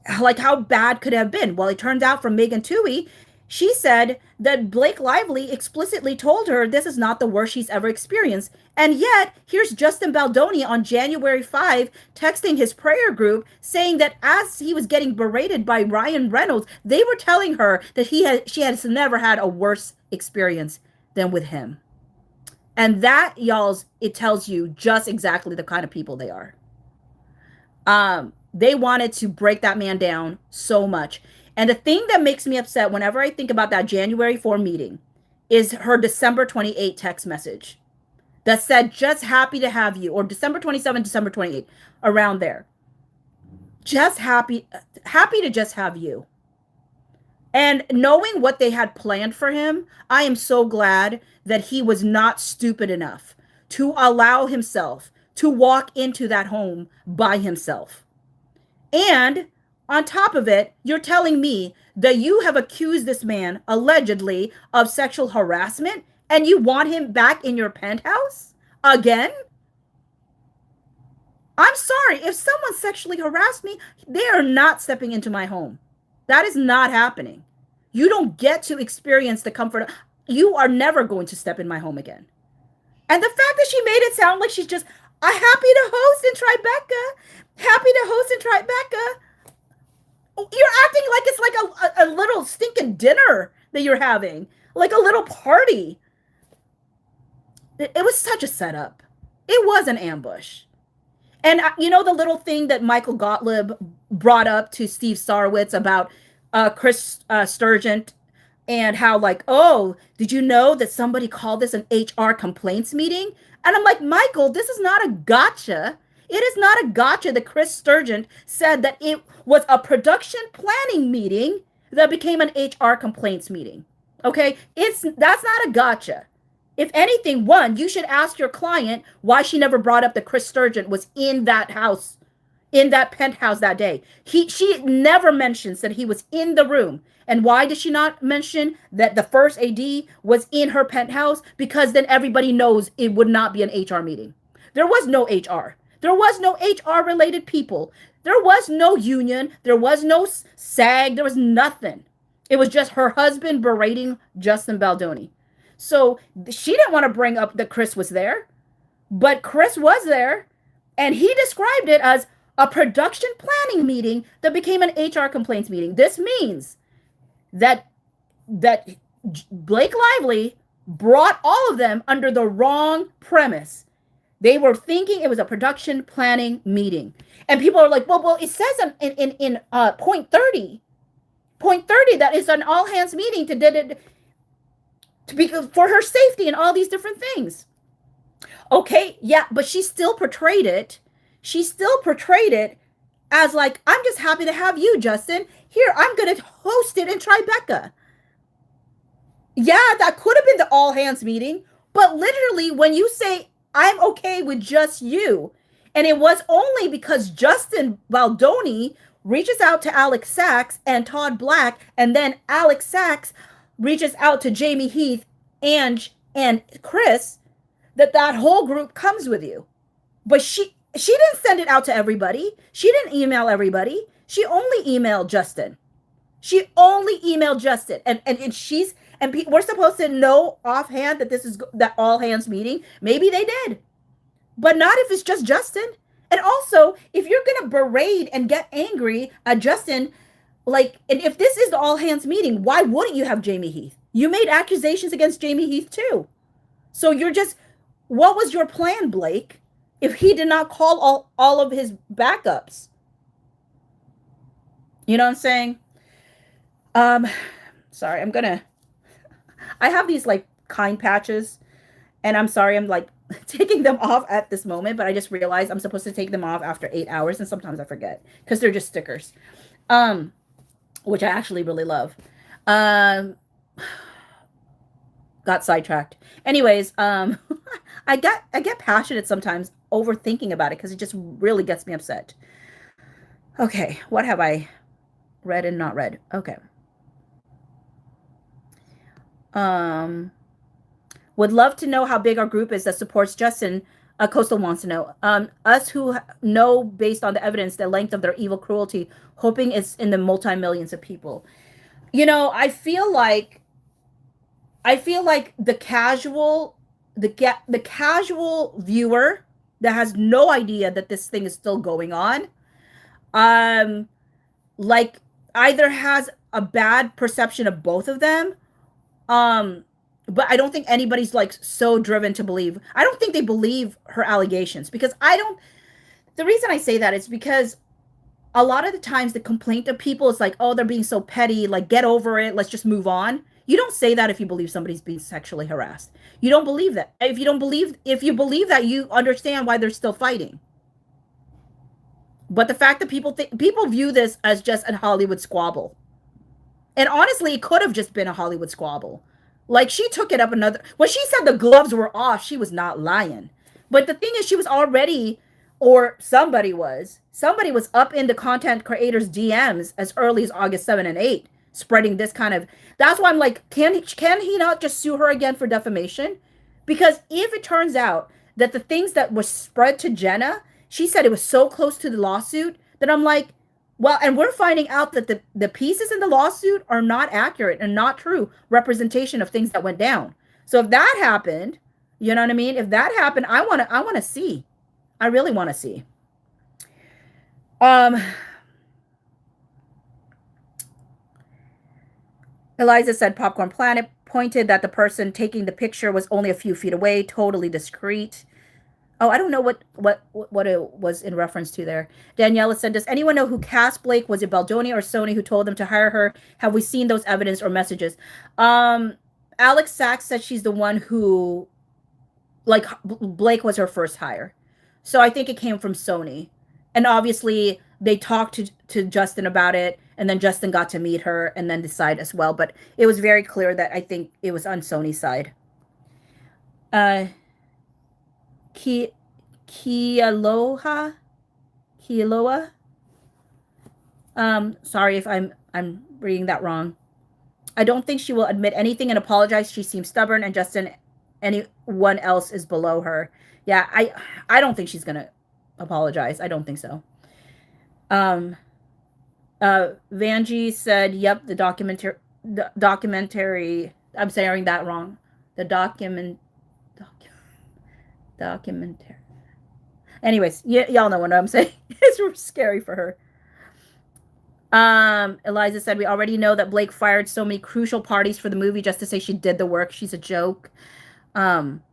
How bad could it have been? Well, it turns out from Megan Twohey, she said that Blake Lively explicitly told her this is not the worst she's ever experienced. And yet, here's Justin Baldoni on January 5 texting his prayer group saying that as he was getting berated by Ryan Reynolds, they were telling her that she has never had a worse experience than with him. And that, it tells you just exactly the kind of people they are. They wanted to break that man down so much. And the thing that makes me upset whenever I think about that January 4 meeting is her December 28 text message that said, just happy to have you, or December 27, December 28, around there. Just happy to just have you. And knowing what they had planned for him, I am so glad that he was not stupid enough to allow himself to walk into that home by himself. And on top of it, you're telling me that you have accused this man allegedly of sexual harassment and you want him back in your penthouse again? I'm sorry. If someone sexually harassed me, they are not stepping into my home. That is not happening. You don't get to experience the comfort. You are never going to step in my home again. And the fact that she made it sound like she's just happy to host in Tribeca. Happy to host in Tribeca. You're acting like it's like a little stinking dinner that you're having. Like a little party. It was such a setup. It was an ambush. And the little thing that Michael Gottlieb brought up to Steve Sarwitz about Chris Sturgeon and how oh, did you know that somebody called this an HR complaints meeting? And I'm like, Michael, this is not a gotcha. It is not a gotcha that Chris Sturgeon said that it was a production planning meeting that became an HR complaints meeting. Okay? That's not a gotcha. If anything, one, you should ask your client why she never brought up that Chris Sturgeon was in that house, in that penthouse that day. She never mentions that he was in the room. And why did she not mention that the first AD was in her penthouse? Because then everybody knows it would not be an HR meeting. There was no HR. There was no HR related people. There was no union. There was no SAG. There was nothing. It was just her husband berating Justin Baldoni. So she didn't want to bring up that Chris was there, but Chris was there, and he described it as a production planning meeting that became an HR complaints meeting. This means that Blake Lively brought all of them under the wrong premise. They were thinking it was a production planning meeting. And people are like, well, it says in point 30 that it's an all hands meeting to be for her safety and all these different things. Okay, yeah, but she still portrayed it. She still portrayed it as like, I'm just happy to have you, Justin. Here, I'm going to host it in Tribeca. Yeah, that could have been the all hands meeting. But literally, when you say, I'm okay with just you, and it was only because Justin Baldoni reaches out to Alex Sachs and Todd Black, and then Alex Sachs reaches out to Jamie Heath, Ange, and Chris, that whole group comes with you. But she didn't send it out to everybody. She didn't email everybody. She only emailed Justin. She only emailed Justin, and she's and we're supposed to know offhand that this is that all hands meeting. Maybe they did, but not if it's just Justin. And also, if you're gonna berate and get angry at Justin, like, and if this is the all hands meeting, why wouldn't you have Jamie Heath? You made accusations against Jamie Heath too. So you're just, what was your plan, Blake? If he did not call all of his backups, you know what I'm saying? Um, sorry, I have these like kind patches, and I'm sorry, I'm like taking them off at this moment, but I just realized I'm supposed to take them off after 8 hours, and sometimes I forget because they're just stickers, um, which I actually really love. Um, got sidetracked. Anyways, I get passionate sometimes overthinking about it because it just really gets me upset. Okay, what have I read and not read? Okay. Um, would love to know how big our group is that supports Justin. Coastal wants to know. Us who know based on the evidence the length of their evil cruelty, hoping it's in the multi-millions of people. You know, I feel like the casual viewer that has no idea that this thing is still going on, um, like either has a bad perception of both of them, um, but I don't think anybody's like so driven to believe. I don't think they believe her allegations because I don't. The reason I say that is because a lot of the times the complaint of people is like, oh, they're being so petty, like get over it, let's just move on. You don't say that if you believe somebody's being sexually harassed. You don't believe that. If you believe that, you understand why they're still fighting. But the fact that people view this as just a Hollywood squabble. And honestly, it could have just been a Hollywood squabble. Like she took it up another. When she said the gloves were off, she was not lying. But the thing is, she was already, or somebody was up in the content creators' DMs as early as August 7 and 8, spreading this kind of. That's why I'm like, can he not just sue her again for defamation? Because if it turns out that the things that was spread to Jenna, she said it was so close to the lawsuit that I'm like, well, and we're finding out that the pieces in the lawsuit are not accurate and not true representation of things that went down. So if that happened, you know what I mean? If that happened, I want to see. I really want to see. Um Eliza said Popcorn Planet pointed that the person taking the picture was only a few feet away, totally discreet. Oh, I don't know what it was in reference to there. Daniela said, "Does anyone know who cast Blake? Was it Baldoni or Sony who told them to hire her? Have we seen those evidence or messages?" Um, Alex Sachs said she's the one who, like, Blake was her first hire, so I think it came from Sony, and obviously they talked to Justin about it, and then Justin got to meet her and then decide as well. But it was very clear that I think it was on Sony's side. Uh, Ki Kialoha Kialoa. Sorry if I'm reading that wrong. I don't think she will admit anything and apologize. She seems stubborn, and Justin, anyone else is below her. Yeah, I don't think she's gonna apologize. I don't think so. Um, Vanjie said, "Yep, the documentary. I'm saying that wrong. The docu, documentary. Anyways, y'all know what I'm saying. It's scary for her." Eliza said, "We already know that Blake fired so many crucial parties for the movie just to say she did the work. She's a joke." Um,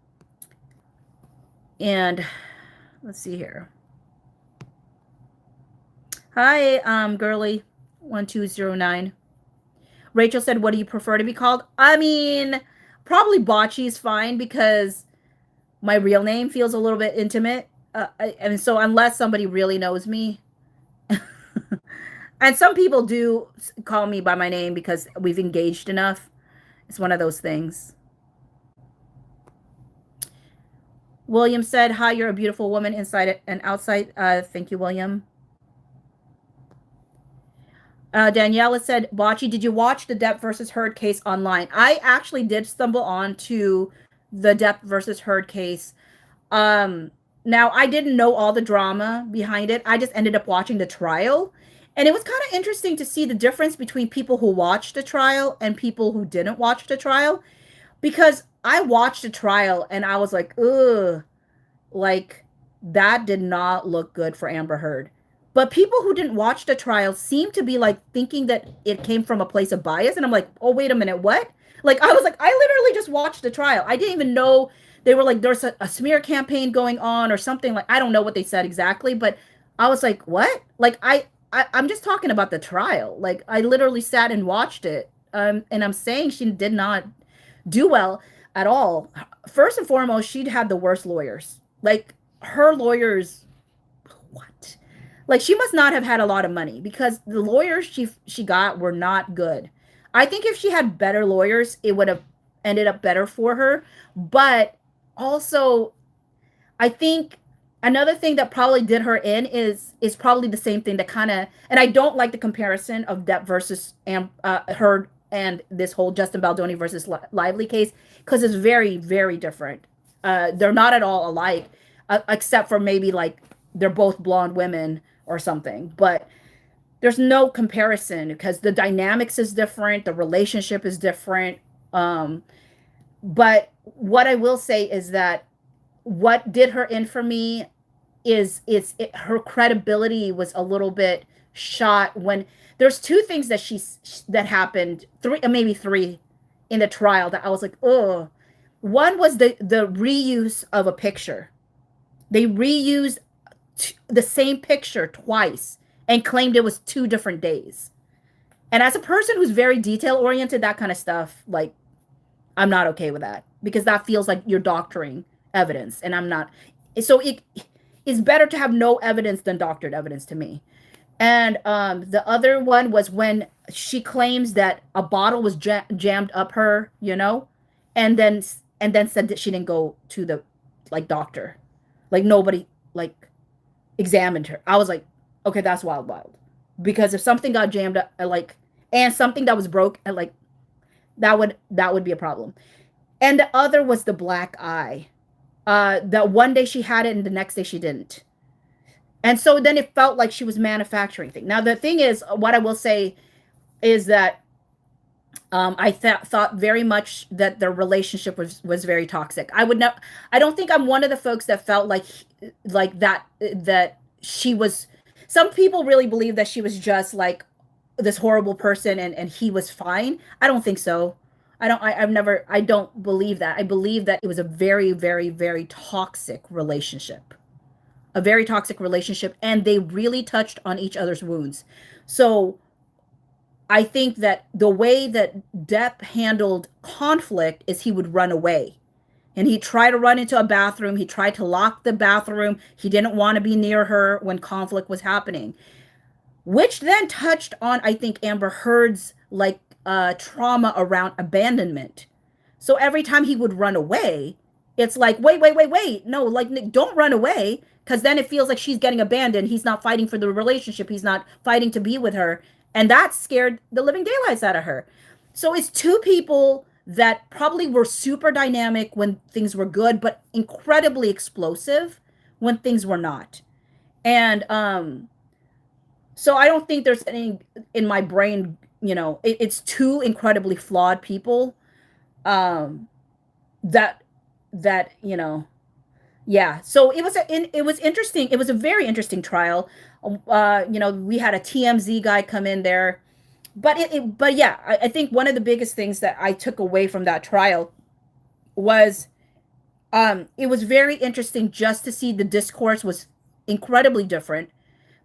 and let's see here. Hi, girly 1209. Rachel said, "What do you prefer to be called?" I mean, probably Bocce is fine because my real name feels a little bit intimate. And so unless somebody really knows me, and some people do call me by my name because we've engaged enough, It's one of those things. William said, "Hi, you're a beautiful woman inside and outside." Thank you, William. Daniela said, "Bachi, did you watch the Depp versus Heard case online?" I actually did stumble onto the Depp versus Heard case. Um, Now I didn't know all the drama behind it. I just ended up watching the trial, and it was kind of interesting to see the difference between people who watched the trial and people who didn't watch the trial. Because I watched the trial and I was like, ugh, like that did not look good for Amber Heard. But people who didn't watch the trial seem to be like thinking that it came from a place of bias. And I'm like, oh, wait a minute, what? Like, I was like, I literally just watched the trial. I didn't even know they were like, there's a smear campaign going on or something. Like, I don't know what they said exactly, but I was like, what? Like, I'm just talking about the trial. Like, I literally sat and watched it. And I'm saying she did not do well at all. First and foremost, she'd had the worst lawyers. Like her lawyers, what? Like she must not have had a lot of money because the lawyers she got were not good. I think if she had better lawyers, it would have ended up better for her. But also, I think another thing that probably did her in is probably the same thing that kind of, and I don't like the comparison of Depp versus Heard and this whole Justin Baldoni versus Lively case because it's very very different. They're not at all alike, except for maybe like they're both blonde women or something, but there's no comparison because the dynamics is different, the relationship is different. um but what I will say is that what did her in for me her credibility was a little bit shot when there's two things that happened, three, maybe three, in the trial that I was like, oh. One was the reuse of a picture. They reused the same picture twice and claimed it was 2 different days. And as a person who's very detail oriented, that kind of stuff, like, I'm not okay with that because that feels like you're doctoring evidence, and I'm not. So it is better to have no evidence than doctored evidence to me. And the other one was when she claims that a bottle was jammed up her, and then said that she didn't go to the like doctor, like nobody like examined her. I was like, okay, that's wild, wild. Because if something got jammed up, like, and something that was broke, like that would be a problem. And the other was the black eye. That one day she had it and the next day she didn't. And so then it felt like she was manufacturing things. Now the thing is, what I will say is that I thought very much that their relationship was very toxic. I don't think I'm one of the folks that felt like that she was. Some people really believe that she was just like this horrible person and he was fine. I don't think so. I don't believe that. I believe that it was a very, very, very toxic relationship. A very toxic relationship, and they really touched on each other's wounds. So I think that the way that Depp handled conflict is he would run away. And he tried to run into a bathroom. He tried to lock the bathroom. He didn't want to be near her when conflict was happening, which then touched on, I think, Amber Heard's like trauma around abandonment. So every time he would run away, it's like, wait, wait, wait, wait. No, like, don't run away. Because then it feels like she's getting abandoned. He's not fighting for the relationship. He's not fighting to be with her. And that scared the living daylights out of her. So it's two people that probably were super dynamic when things were good, but incredibly explosive when things were not. And so I don't think there's any in my brain, it's two incredibly flawed people um that yeah. So it was interesting. It was a very interesting trial. We had a TMZ guy come in there, but yeah, I think one of the biggest things that I took away from that trial was it was very interesting just to see the discourse was incredibly different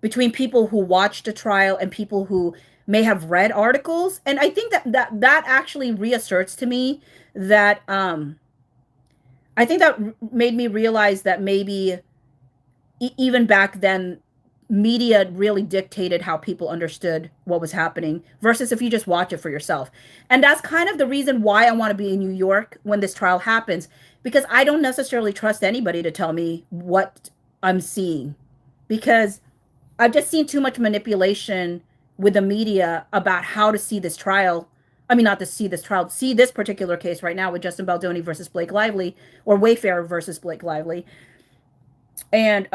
between people who watched the trial and people who may have read articles. And I think that actually reasserts to me that I think that made me realize that maybe even back then media really dictated how people understood what was happening versus if you just watch it for yourself. And that's kind of the reason why I want to be in New York when this trial happens, because I don't necessarily trust anybody to tell me what I'm seeing, because I've just seen too much manipulation with the media about how to see this trial. I mean, not to see this trial, see this particular case right now with Justin Baldoni versus Blake Lively, or Wayfarer versus Blake Lively. And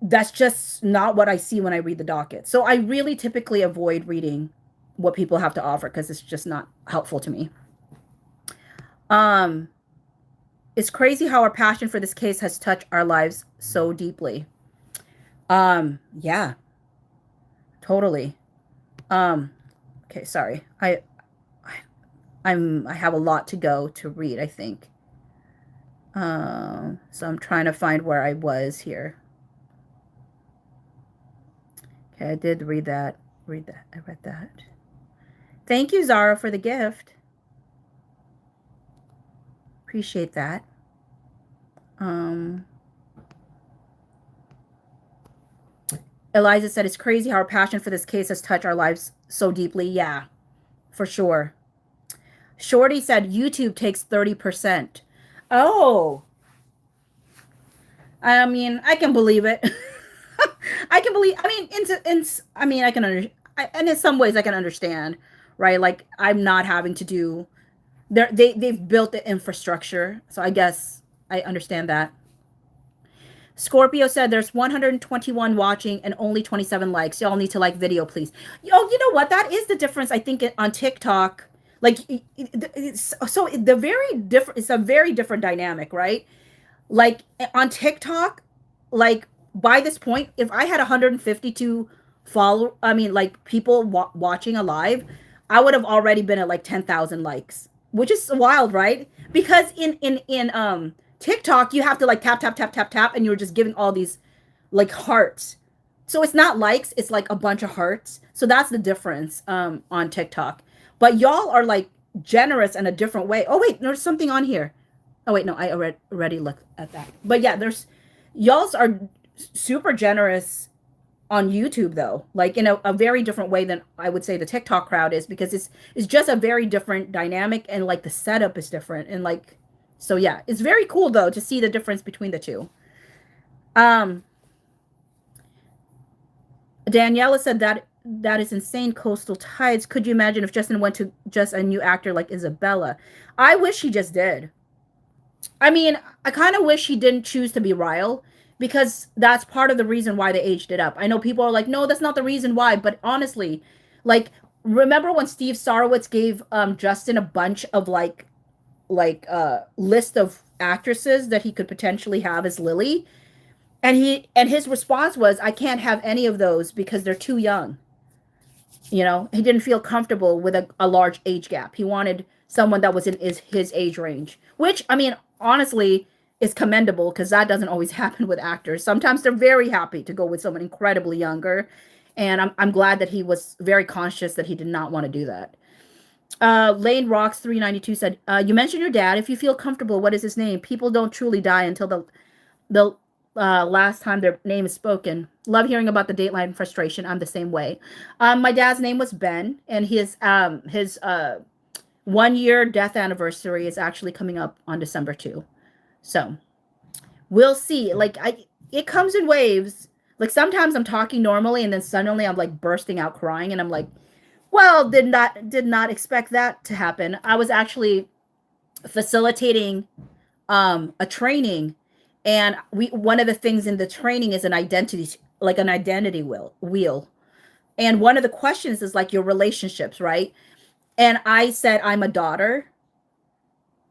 that's just not what I see when I read the docket. So I really typically avoid reading what people have to offer because it's just not helpful to me. It's crazy how our passion for this case has touched our lives so deeply. Yeah, totally. Okay, sorry. I have a lot to go to read, I think. So I'm trying to find where I was here. Okay, I did read that. I read that. Thank you, Zara, for the gift. Appreciate that. Eliza said, it's crazy how our passion for this case has touched our lives so deeply. Yeah, for sure. Shorty said, YouTube takes 30%. Oh, I mean, I can believe it. I can believe, I mean, I mean, I can and in some ways I can understand, right? Like, I'm not having to do, they've built the infrastructure. So I guess I understand that. Scorpio said there's 121 watching and only 27 likes. Y'all need to like video, please. Oh, you know what? That is the difference, I think, on TikTok. Like, it's the very different, it's a very different dynamic, right? Like on TikTok, like by this point, if I had 152 like people watching a live, I would have already been at like 10,000 likes, which is wild, right? Because in TikTok, you have to like tap tap tap tap tap, and you're just giving all these like hearts. So it's not likes, it's like a bunch of hearts. So that's the difference on TikTok. But y'all are like generous in a different way. Oh wait, there's something on here. Oh wait, no, I already looked at that. But yeah, there's y'all's are super generous on YouTube though, like in a very different way than I would say the TikTok crowd is, because it's just a very different dynamic, and like the setup is different, and like, so yeah, it's very cool though to see the difference between the two. Daniela said that is insane. Coastal Tides. Could you imagine if Justin went to just a new actor like Isabella? I wish he just did. I mean, I kind of wish he didn't choose to be Ryle, because that's part of the reason why they aged it up. I know people are like, no, that's not the reason why. But honestly, like, remember when Steve Sarowitz gave Justin a bunch of like list of actresses that he could potentially have as Lily? And his response was, I can't have any of those because they're too young. You know, he didn't feel comfortable with a large age gap. He wanted someone that was in his age range, which, I mean, honestly, is commendable, because that doesn't always happen with actors. Sometimes they're very happy to go with someone incredibly younger. And I'm glad that he was very conscious that he did not want to do that. Lane Rocks 392 said, you mentioned your dad. If you feel comfortable, what is his name? People don't truly die until the last time their name is spoken. Love hearing about the Dateline frustration. I'm the same way. My dad's name was Ben, and his 1 year death anniversary is actually coming up on December 2. So we'll see. Like, it comes in waves. Like, sometimes I'm talking normally, and then suddenly I'm like bursting out crying, and I'm like, well, did not expect that to happen. I was actually facilitating a training, and one of the things in the training is an identity wheel. And one of the questions is like your relationships, right? And I said I'm a daughter,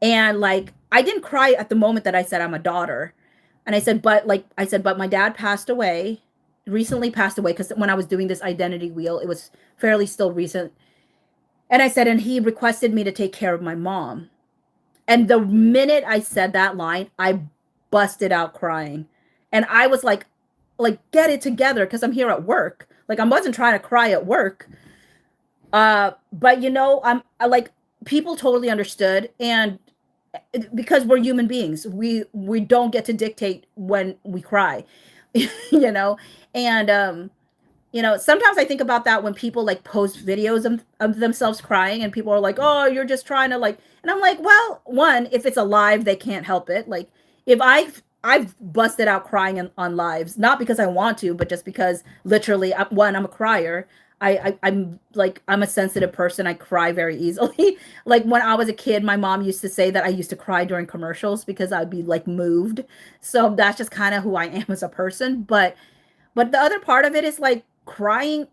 and like, I didn't cry at the moment that I said I'm a daughter. And I said, but my dad recently passed away, because when I was doing this identity wheel, it was fairly still recent. And I said, and he requested me to take care of my mom. And the minute I said that line, I busted out crying. And I was like, get it together, because I'm here at work. Like, I wasn't trying to cry at work. But you know, I like, people totally understood. And because we're human beings, we don't get to dictate when we cry. you know, and sometimes I think about that when people like post videos of themselves crying and people are like, oh, you're just trying to like, and I'm like, well, one, if it's a live, they can't help it. Like if I've busted out crying on lives, not because I want to, but just because literally, one, I'm a crier. I'm like, I'm a sensitive person. I cry very easily. Like when I was a kid, my mom used to say that I used to cry during commercials because I'd be like moved. So that's just kind of who I am as a person. But the other part of it is like crying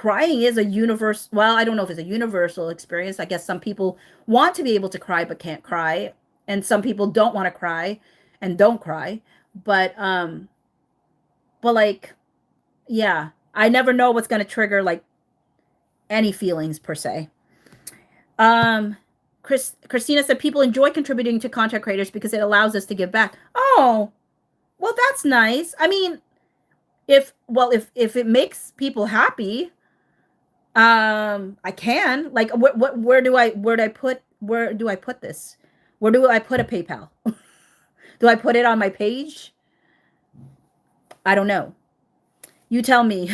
is a universe, well, I don't know if it's a universal experience. I guess some people want to be able to cry but can't cry, and some people don't want to cry and don't cry. But like, yeah, I never know what's going to trigger like any feelings per se. um Christina said people enjoy contributing to content creators because it allows us to give back. Oh, well, that's nice. I mean, if it makes people happy, I can. Like, where do I put this? Where do I put a PayPal? Do I put it on my page? I don't know. You tell me.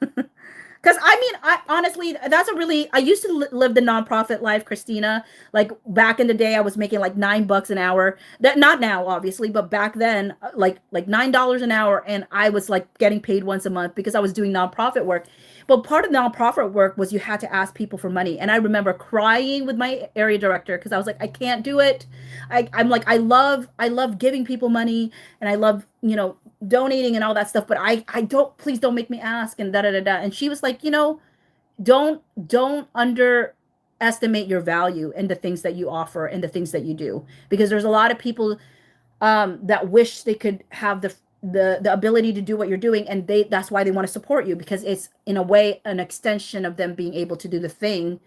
Because I mean, I honestly, that's a really. I used to live the nonprofit life, Christina. Like back in the day, I was making like $9 an hour. That not now, obviously, but back then, like $9 an hour, and I was like getting paid once a month because I was doing nonprofit work. But part of nonprofit work was you had to ask people for money, and I remember crying with my area director because I was like, I can't do it. I'm like, I love giving people money, and I love donating and all that stuff, but I don't, please don't make me ask, and da da da da. And she was like, don't underestimate your value and the things that you offer and the things that you do, because there's a lot of people that wish they could have the ability to do what you're doing, and that's why they want to support you, because it's in a way an extension of them being able to do the thing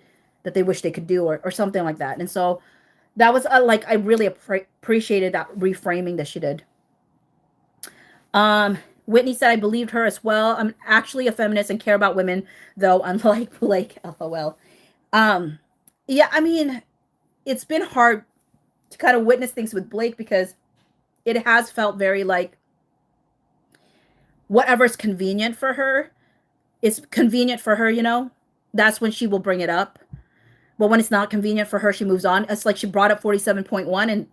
that they wish they could do, or something like that. And so that was like, I really appreciated that reframing that she did. Whitney said, I believed her as well. I'm actually a feminist and care about women, though, unlike Blake. LOL. Um, yeah, I mean, it's been hard to kind of witness things with Blake because it has felt very like whatever's convenient for her is convenient for her, that's when she will bring it up. But when it's not convenient for her, she moves on. It's like she brought up 47.1 and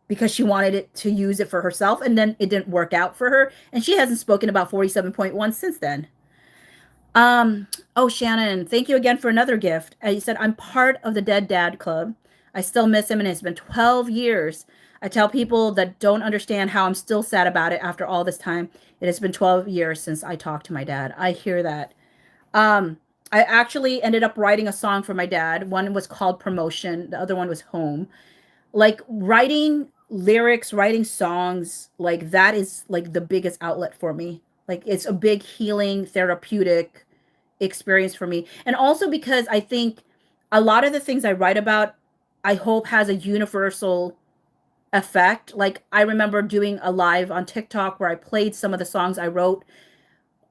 because she wanted it to use it for herself, and then it didn't work out for her. And she hasn't spoken about 47.1 since then. Oh, Shannon, thank you again for another gift. You said, I'm part of the Dead Dad Club. I still miss him, and it's been 12 years. I tell people that don't understand how I'm still sad about it after all this time. It has been 12 years since I talked to my dad. I hear that. Um, I actually ended up writing a song for my dad. One was called Promotion, the other one was Home. Like writing lyrics, writing songs, like that is like the biggest outlet for me. Like it's a big healing, therapeutic experience for me. And also because I think a lot of the things I write about, I hope has a universal effect. Like I remember doing a live on TikTok where I played some of the songs I wrote,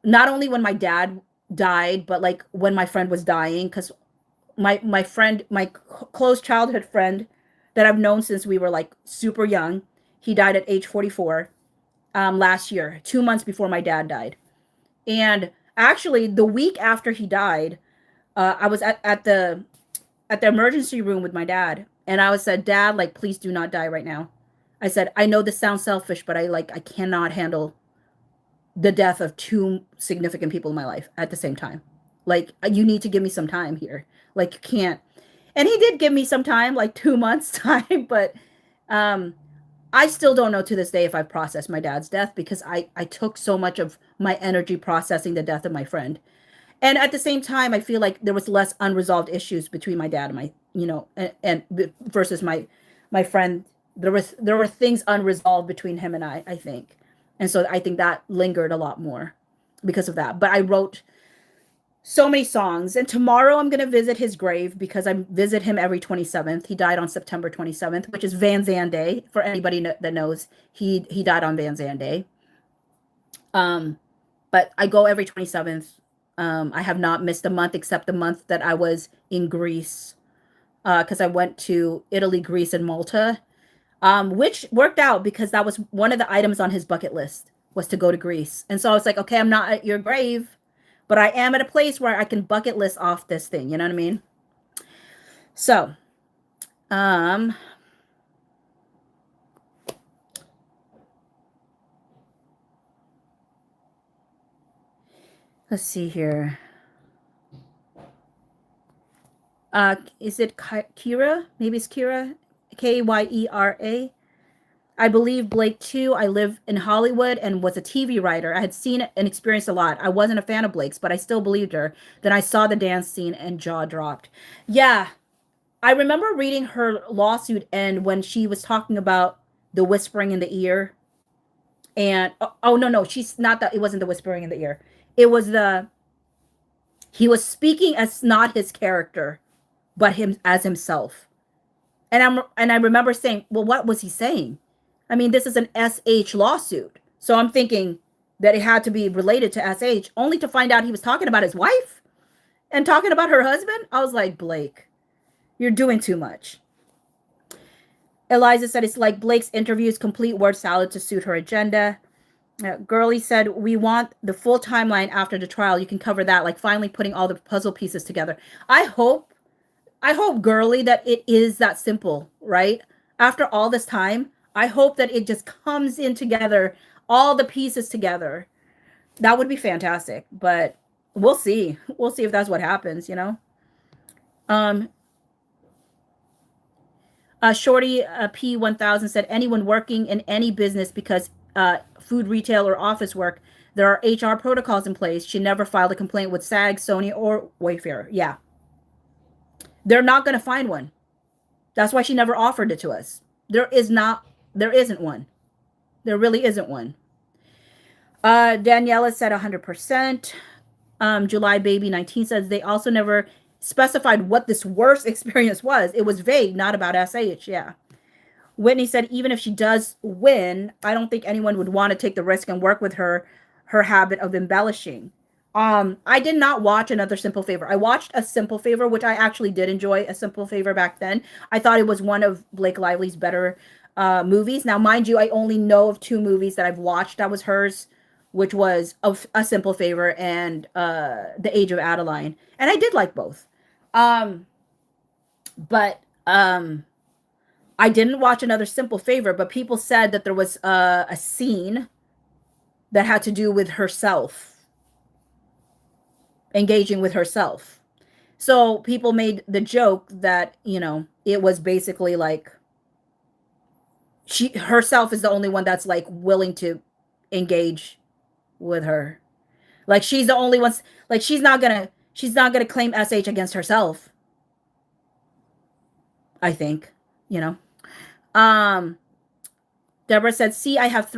not only when my dad died, but like when my friend was dying. Because my friend, my close childhood friend that I've known since we were like super young, he died at age 44 last year, 2 months before my dad died. And actually, the week after he died, I was at the emergency room with my dad, and I was said, Dad, like, please do not die right now. I said, I know this sounds selfish, but I cannot handle the death of two significant people in my life at the same time. Like, you need to give me some time here. Like, you can't. And he did give me some time, like 2 months time, but um I still don't know to this day if I've processed my dad's death, because I took so much of my energy processing the death of my friend. And at the same time, I feel like there was less unresolved issues between my dad and my, and versus my friend. There were things unresolved between him and I think. And so I think that lingered a lot more because of that. But I wrote so many songs, and tomorrow I'm going to visit his grave because I visit him every 27th. He died on September 27th, which is Van Zandt Day. For anybody that knows, he died on Van Zandt Day. But I go every 27th. I have not missed a month except the month that I was in Greece, because I went to Italy, Greece, and Malta, which worked out because that was one of the items on his bucket list was to go to Greece. And so I was like, okay, I'm not at your grave, but I am at a place where I can bucket list off this thing. You know what I mean? So, let's see here. Is it Kira? Maybe it's Kira. Kyera. I believe Blake too. I live in Hollywood and was a TV writer. I had seen it and experienced a lot. I wasn't a fan of Blake's, but I still believed her. Then I saw the dance scene and jaw dropped. Yeah, I remember reading her lawsuit and when she was talking about the whispering in the ear. And oh no, she's not that. It wasn't the whispering in the ear. It was he was speaking as not his character, but him as himself. And I remember saying, well, what was he saying? I mean, this is an SH lawsuit. So I'm thinking that it had to be related to SH, only to find out he was talking about his wife and talking about her husband. I was like, Blake, you're doing too much. Eliza said it's like Blake's interviews, complete word salad to suit her agenda. Girlie said, we want the full timeline after the trial. You can cover that, like finally putting all the puzzle pieces together. I hope, Girlie, that it is that simple, right? After all this time, I hope that it just comes in together, all the pieces together. That would be fantastic, but we'll see. We'll see if that's what happens, you know? Shorty P1000 said, anyone working in any business, because food retail or office work, there are HR protocols in place. She never filed a complaint with SAG, Sony, or Wayfair. Yeah. They're not going to find one. That's why she never offered it to us. There isn't one. There really isn't one. Daniela said 100%. July Baby 19 says they also never specified what this worst experience was. It was vague, not about SH. Yeah. Whitney said, even if she does win, I don't think anyone would want to take the risk and work with her habit of embellishing. I did not watch Another Simple Favor. I watched A Simple Favor, which I actually did enjoy. A Simple Favor back then. I thought it was one of Blake Lively's better movies. Now, mind you, I only know of 2 movies that I've watched that was hers, which was A Simple Favor and The Age of Adeline. And I did like both. But I didn't watch Another Simple Favor, but people said that there was a scene that had to do with herself, engaging with herself. So people made the joke that, you know, it was basically like she herself is the only one that's like willing to engage with her. Like she's the only one, like she's not gonna claim SH against herself. I think, you know. Deborah said, see, I have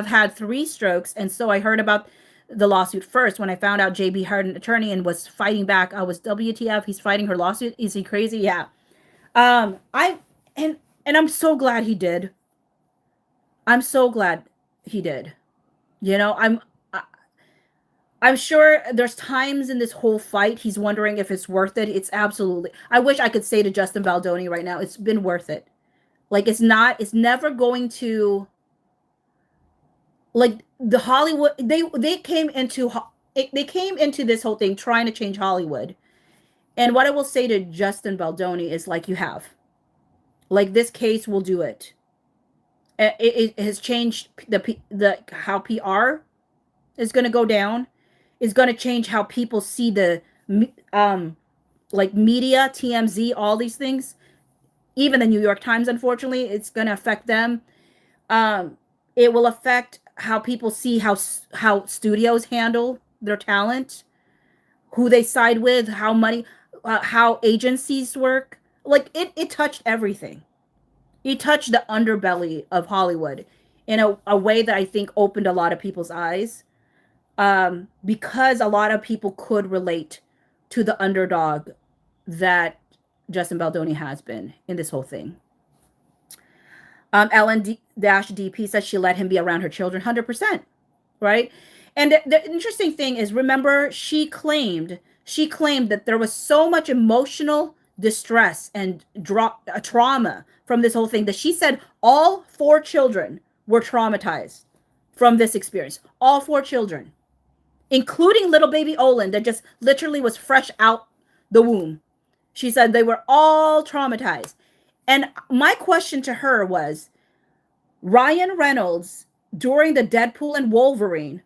had 3 strokes, and so I heard about the lawsuit first. When I found out JB hired an attorney and was fighting back, I was WTF, he's fighting her lawsuit. Is he crazy? Yeah. And I'm so glad he did. I'm so glad he did. You know, I'm sure there's times in this whole fight he's wondering if it's worth it. It's absolutely. I wish I could say to Justin Baldoni right now, it's been worth it. Like it's never going to, like the Hollywood, they came into this whole thing trying to change Hollywood. And what I will say to Justin Baldoni is like, you have, like this case will do it. It has changed the how PR is going to go down. Is going to change how people see the like media, TMZ, all these things. Even the New York Times, unfortunately, it's going to affect them. It will affect how people see how studios handle their talent, who they side with, how money, how agencies work. Like it touched everything. It touched the underbelly of Hollywood in a way that I think opened a lot of people's eyes, because a lot of people could relate to the underdog that Justin Baldoni has been in this whole thing. Ellen-DP says she let him be around her children 100%, right? And the interesting thing is, remember, she claimed that there was so much emotional distress and trauma from this whole thing that she said all 4 children were traumatized from this experience. All 4 children, including little baby Olin that just literally was fresh out the womb. She said they were all traumatized. And my question to her was, Ryan Reynolds, during the Deadpool and Wolverine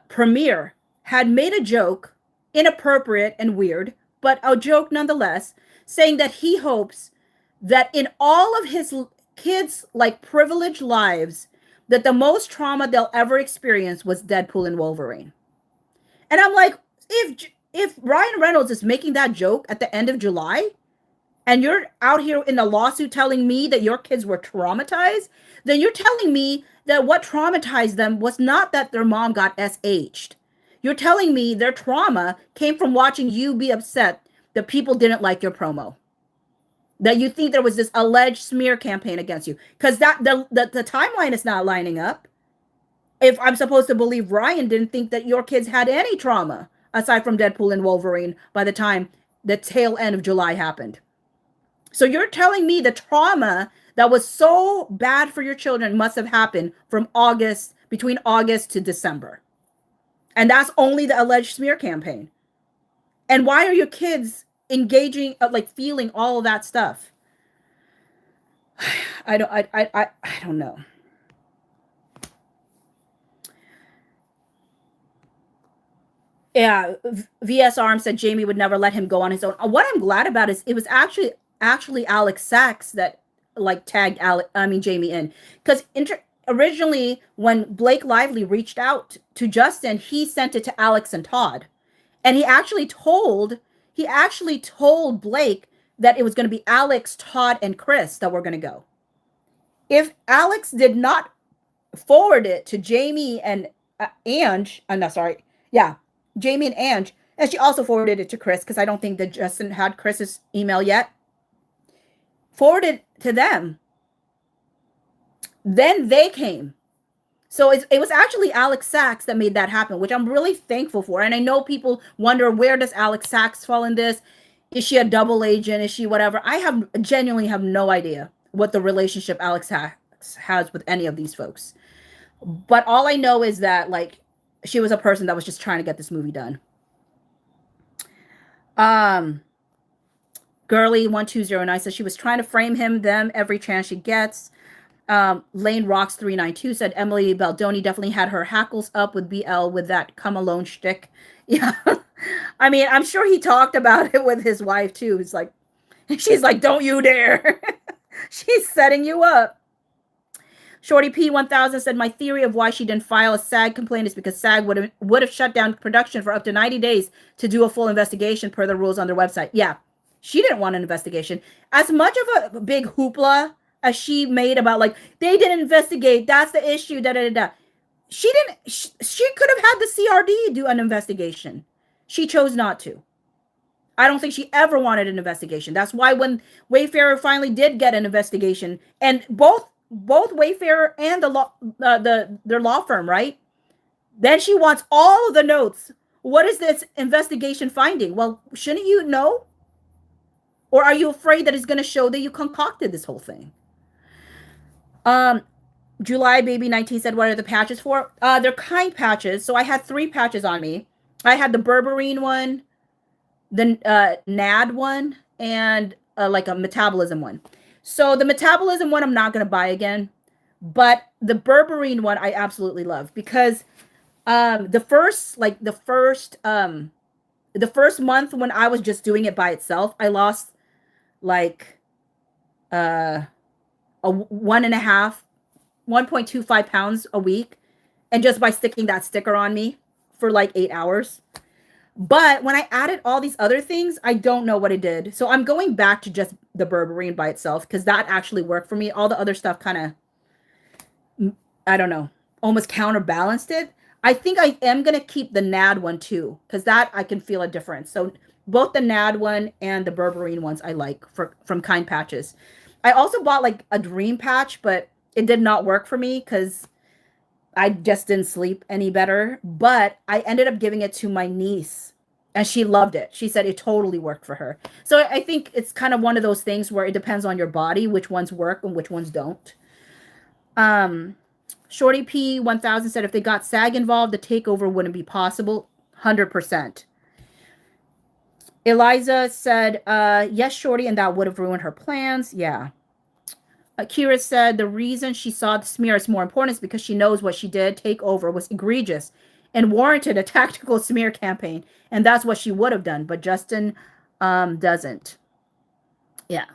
premiere, had made a joke, inappropriate and weird, but a joke nonetheless, saying that he hopes that in all of his kids' like privileged lives, that the most trauma they'll ever experience was Deadpool and Wolverine. And I'm like, if Ryan Reynolds is making that joke at the end of July, and you're out here in a lawsuit telling me that your kids were traumatized, then you're telling me that what traumatized them was not that their mom got SH'd. You're telling me their trauma came from watching you be upset that people didn't like your promo. That you think there was this alleged smear campaign against you. Because that the timeline is not lining up. If I'm supposed to believe Ryan didn't think that your kids had any trauma, aside from Deadpool and Wolverine, by the time the tail end of July happened. So you're telling me the trauma that was so bad for your children must have happened from between August to December. And that's only the alleged smear campaign. And why are your kids engaging, like feeling all of that stuff? I don't know. Yeah, VS Arm said Jamie would never let him go on his own. What I'm glad about is it was actually Alex Sachs that like tagged Jamie in, because originally when Blake Lively reached out to Justin, he sent it to Alex and Todd, and he actually told Blake that it was going to be Alex, Todd, and Chris that were going to go. If Alex did not forward it to Jamie and Ange, Jamie and Ange, and she also forwarded it to Chris because I don't think that Justin had Chris's email yet. Forwarded to them. Then they came. So it was actually Alex Sachs that made that happen, which I'm really thankful for. And I know people wonder, where does Alex Sachs fall in this? Is she a double agent? Is she whatever? I genuinely have no idea what the relationship Alex Sachs has with any of these folks. But all I know is that, like, she was a person that was just trying to get this movie done. Girly 1209 says she was trying to frame them every chance she gets. Lane Rocks 392 said Emily Baldoni definitely had her hackles up with BL with that come alone shtick. Yeah. I mean, I'm sure he talked about it with his wife too. She's like, don't you dare. She's setting you up. Shorty P1000 said my theory of why she didn't file a SAG complaint is because SAG would have shut down production for up to 90 days to do a full investigation per the rules on their website. Yeah, she didn't want an investigation. As much of a big hoopla as she made about, like, they didn't investigate, that's the issue, she could have had the CRD do an investigation. She chose not to. I don't think she ever wanted an investigation. That's why when Wayfarer finally did get an investigation, and both Wayfarer and their law firm, right? Then she wants all of the notes. What is this investigation finding? Well, shouldn't you know? Or are you afraid that it's going to show that you concocted this whole thing? July Baby 19 said, what are the patches for? They're kind patches. So I had 3 patches on me. I had the berberine one, the NAD one, and like a metabolism one. So the metabolism one I'm not going to buy again, but the berberine one I absolutely love, because the first month when I was just doing it by itself, I lost like a 1.25 pounds a week, and just by sticking that sticker on me for like 8 hours. But when I added all these other things, I don't know what it did. So I'm going back to just the berberine by itself, because that actually worked for me. All the other stuff kind of, I don't know, almost counterbalanced it. I think I am going to keep the NAD one too, because that I can feel a difference. So both the NAD one and the berberine ones I like from Kind Patches. I also bought like a dream patch, but it did not work for me because I just didn't sleep any better. But I ended up giving it to my niece, and she loved it. She said it totally worked for her. So I think it's kind of one of those things where it depends on your body, which ones work and which ones don't. Shorty P 1000 said if they got SAG involved, the takeover wouldn't be possible. 100%. Eliza said, yes, Shorty, and that would have ruined her plans. Yeah. Kira said the reason she saw the smear as more important is because she knows what she did. Takeover was egregious and warranted a tactical smear campaign. And that's what she would have done. But Justin doesn't. Yeah.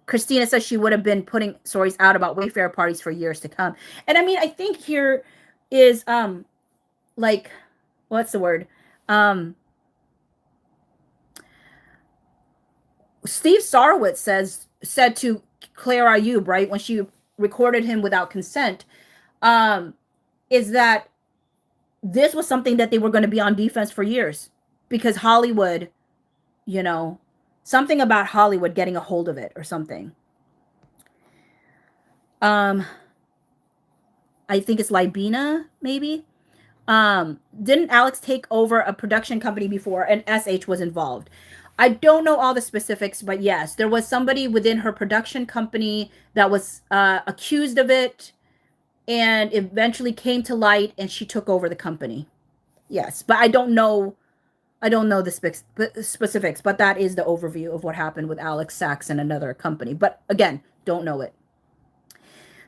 Christina says she would have been putting stories out about Wayfair parties for years to come. And I mean, I think here is like, what's the word? Steve Sarowitz said to Claire Ayub, right, when she recorded him without consent, is that this was something that they were going to be on defense for years because Hollywood, you know, something about Hollywood getting a hold of it or something. I think it's Libina, maybe. Didn't Alex take over a production company before and SH was involved? I don't know all the specifics, but yes, there was somebody within her production company that was accused of it and eventually came to light and she took over the company. Yes, but I don't know the specifics, but that is the overview of what happened with Alex Sachs and another company. But again, don't know it.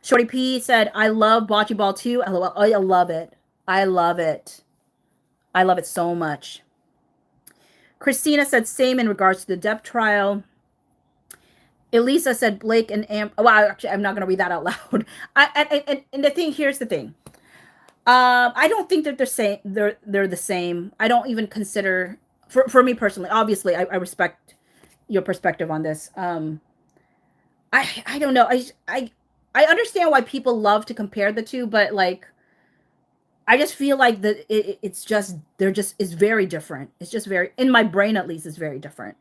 Shorty P said, I love Bocce Ball 2. I love it. I love it. I love it so much. Christina said same in regards to the Depp trial. Elisa said Blake and well, actually, I'm not going to read that out loud. And the thing, here's the thing. I don't think that they're the same. I don't even consider, for me personally, obviously, I respect your perspective on this. I don't know. I understand why people love to compare the two, but like, I just feel like it's just it's very different. It's just very, in my brain at least, it's very different.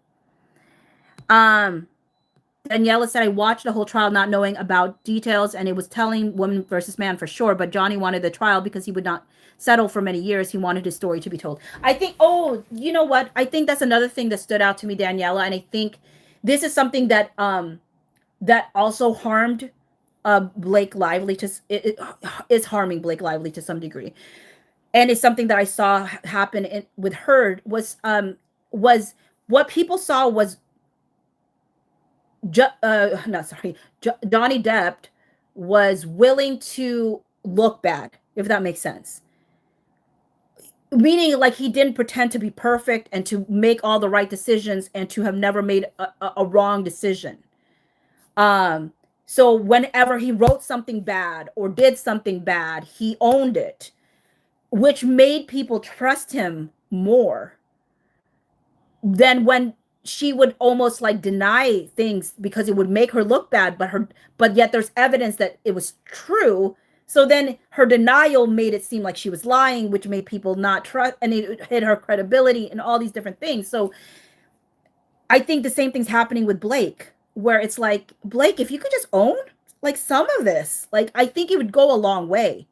Daniela said, I watched the whole trial not knowing about details, and it was telling woman versus man for sure, but Johnny wanted the trial because he would not settle for many years. He wanted his story to be told. I think, you know what? I think that's another thing that stood out to me, Daniela, and I think this is something that that also harmed Blake Lively it is harming Blake Lively to some degree, and it's something that I saw happen with her was what people saw was Johnny Depp was willing to look bad, if that makes sense. Meaning, like, he didn't pretend to be perfect and to make all the right decisions and to have never made a wrong decision. So whenever he wrote something bad or did something bad, he owned it, which made people trust him more than when she would almost like deny things because it would make her look bad, but yet there's evidence that it was true. So then her denial made it seem like she was lying, which made people not trust, and it hit her credibility and all these different things. So I think the same thing's happening with Blake, where it's like, Blake, if you could just own like some of this, like, I think it would go a long way.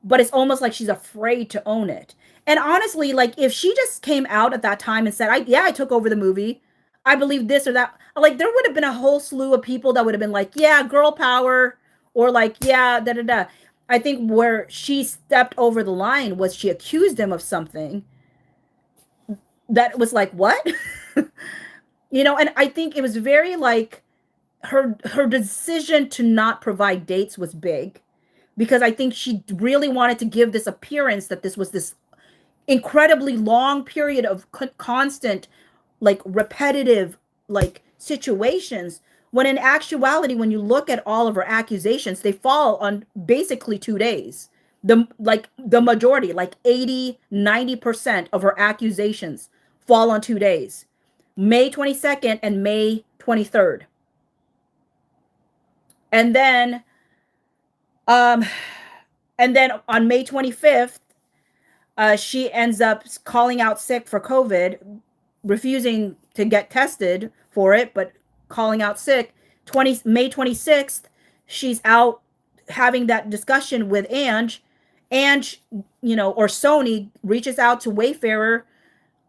But it's almost like she's afraid to own it. And honestly, like, if she just came out at that time and said, I took over the movie, I believe this or that, like, there would have been a whole slew of people that would have been like, yeah, girl power, or like, yeah, da da da. I think where she stepped over the line was she accused him of something that was like, what? And I think it was very like her decision to not provide dates was big, because I think she really wanted to give this appearance that this was this incredibly long period of constant, like, repetitive, like, situations, when in actuality, when you look at all of her accusations, they fall on basically 2 days. The majority, like 80-90% of her accusations fall on 2 days, May 22nd and May 23rd. And then on May 25th, she ends up calling out sick for COVID, refusing to get tested for it, but calling out sick. May 26th, she's out having that discussion with Ange. Ange, or Sony, reaches out to Wayfarer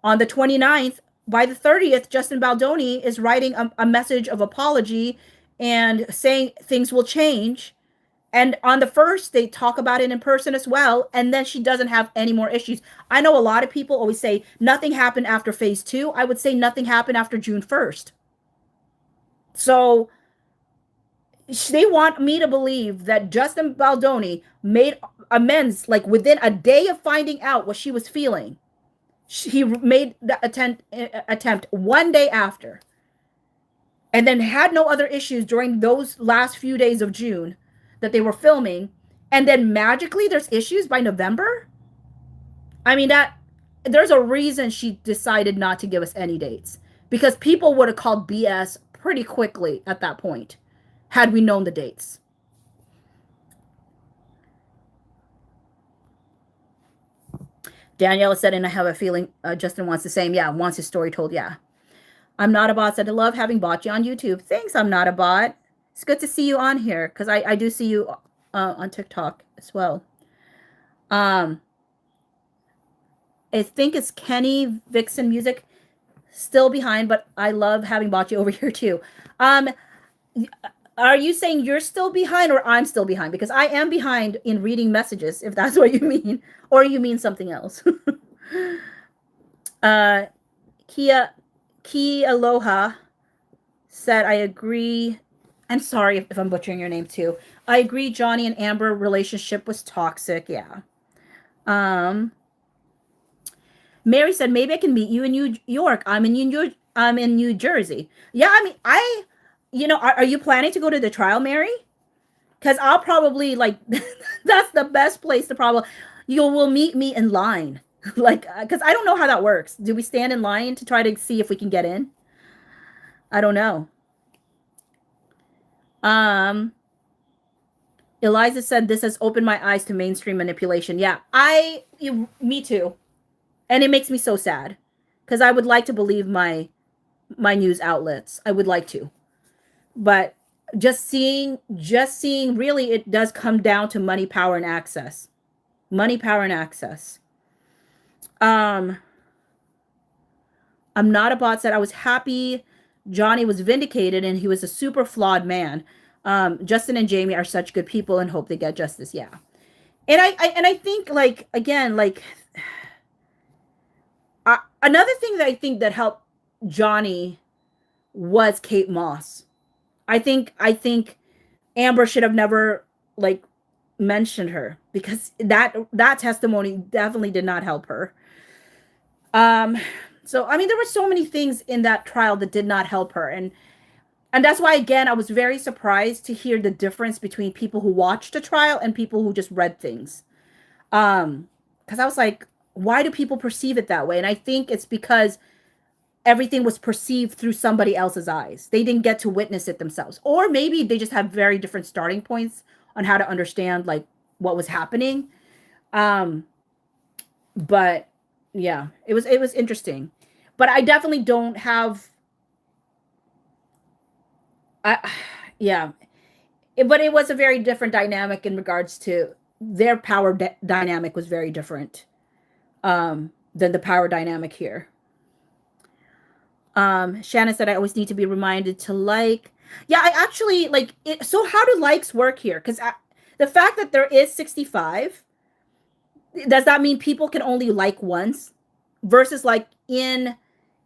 on the 29th. By the 30th, Justin Baldoni is writing a message of apology and saying things will change. And on the first, they talk about it in person as well. And then she doesn't have any more issues. I know a lot of people always say nothing happened after phase 2. I would say nothing happened after June 1st. So they want me to believe that Justin Baldoni made amends like within a day of finding out what she was feeling. He made the attempt 1 day after, and then had no other issues during those last few days of June that they were filming, and then magically there's issues by November. I mean, that there's a reason she decided not to give us any dates, because people would have called BS pretty quickly at that point had we known the dates. Daniela said, and I have a feeling Justin wants the same. Yeah, wants his story told. Yeah. I'm not a bot said, I love having bought you on YouTube. Thanks, I'm not a bot. It's good to see you on here, because I do see you on TikTok as well. I think it's Kenny Vixen Music, still behind, but I love having bought you over here too. Are you saying you're still behind or I'm still behind? Because I am behind in reading messages, if that's what you mean, or you mean something else. Ki Aloha said, I agree. I'm sorry if I'm butchering your name too. I agree Johnny and Amber relationship was toxic. Yeah. Mary said, maybe I can meet you in New York. I'm in New Jersey. Yeah, I mean, are you planning to go to the trial, Mary? Because I'll probably that's the best place to probably you will meet me in line. Because I don't know how that works. Do we stand in line to try to see if we can get in? I don't know. Eliza said, this has opened my eyes to mainstream manipulation. Yeah, me too. And it makes me so sad, because I would like to believe my news outlets. I would like to. But just seeing really, it does come down to money, power, and access. Money, power, and access. I'm not a bot said, I was happy Johnny was vindicated and he was a super flawed man. Justin and Jamie are such good people and hope they get justice. Yeah. And I think another thing that I think that helped Johnny was Kate Moss. I think Amber should have never mentioned her, because that testimony definitely did not help her. So I mean, there were so many things in that trial that did not help her, and that's why, again, I was very surprised to hear the difference between people who watched the trial and people who just read things. Because I was like, why do people perceive it that way? And I think it's because everything was perceived through somebody else's eyes. They didn't get to witness it themselves. Or maybe they just have very different starting points on how to understand what was happening. But yeah, it was interesting. But I definitely don't have yeah. But it was a very different dynamic in regards to their power dynamic was very different than the power dynamic here. Shannon said, I always need to be reminded to like. Yeah, I actually it. So how do likes work here? Because the fact that there is 65, does that mean people can only like once? Versus in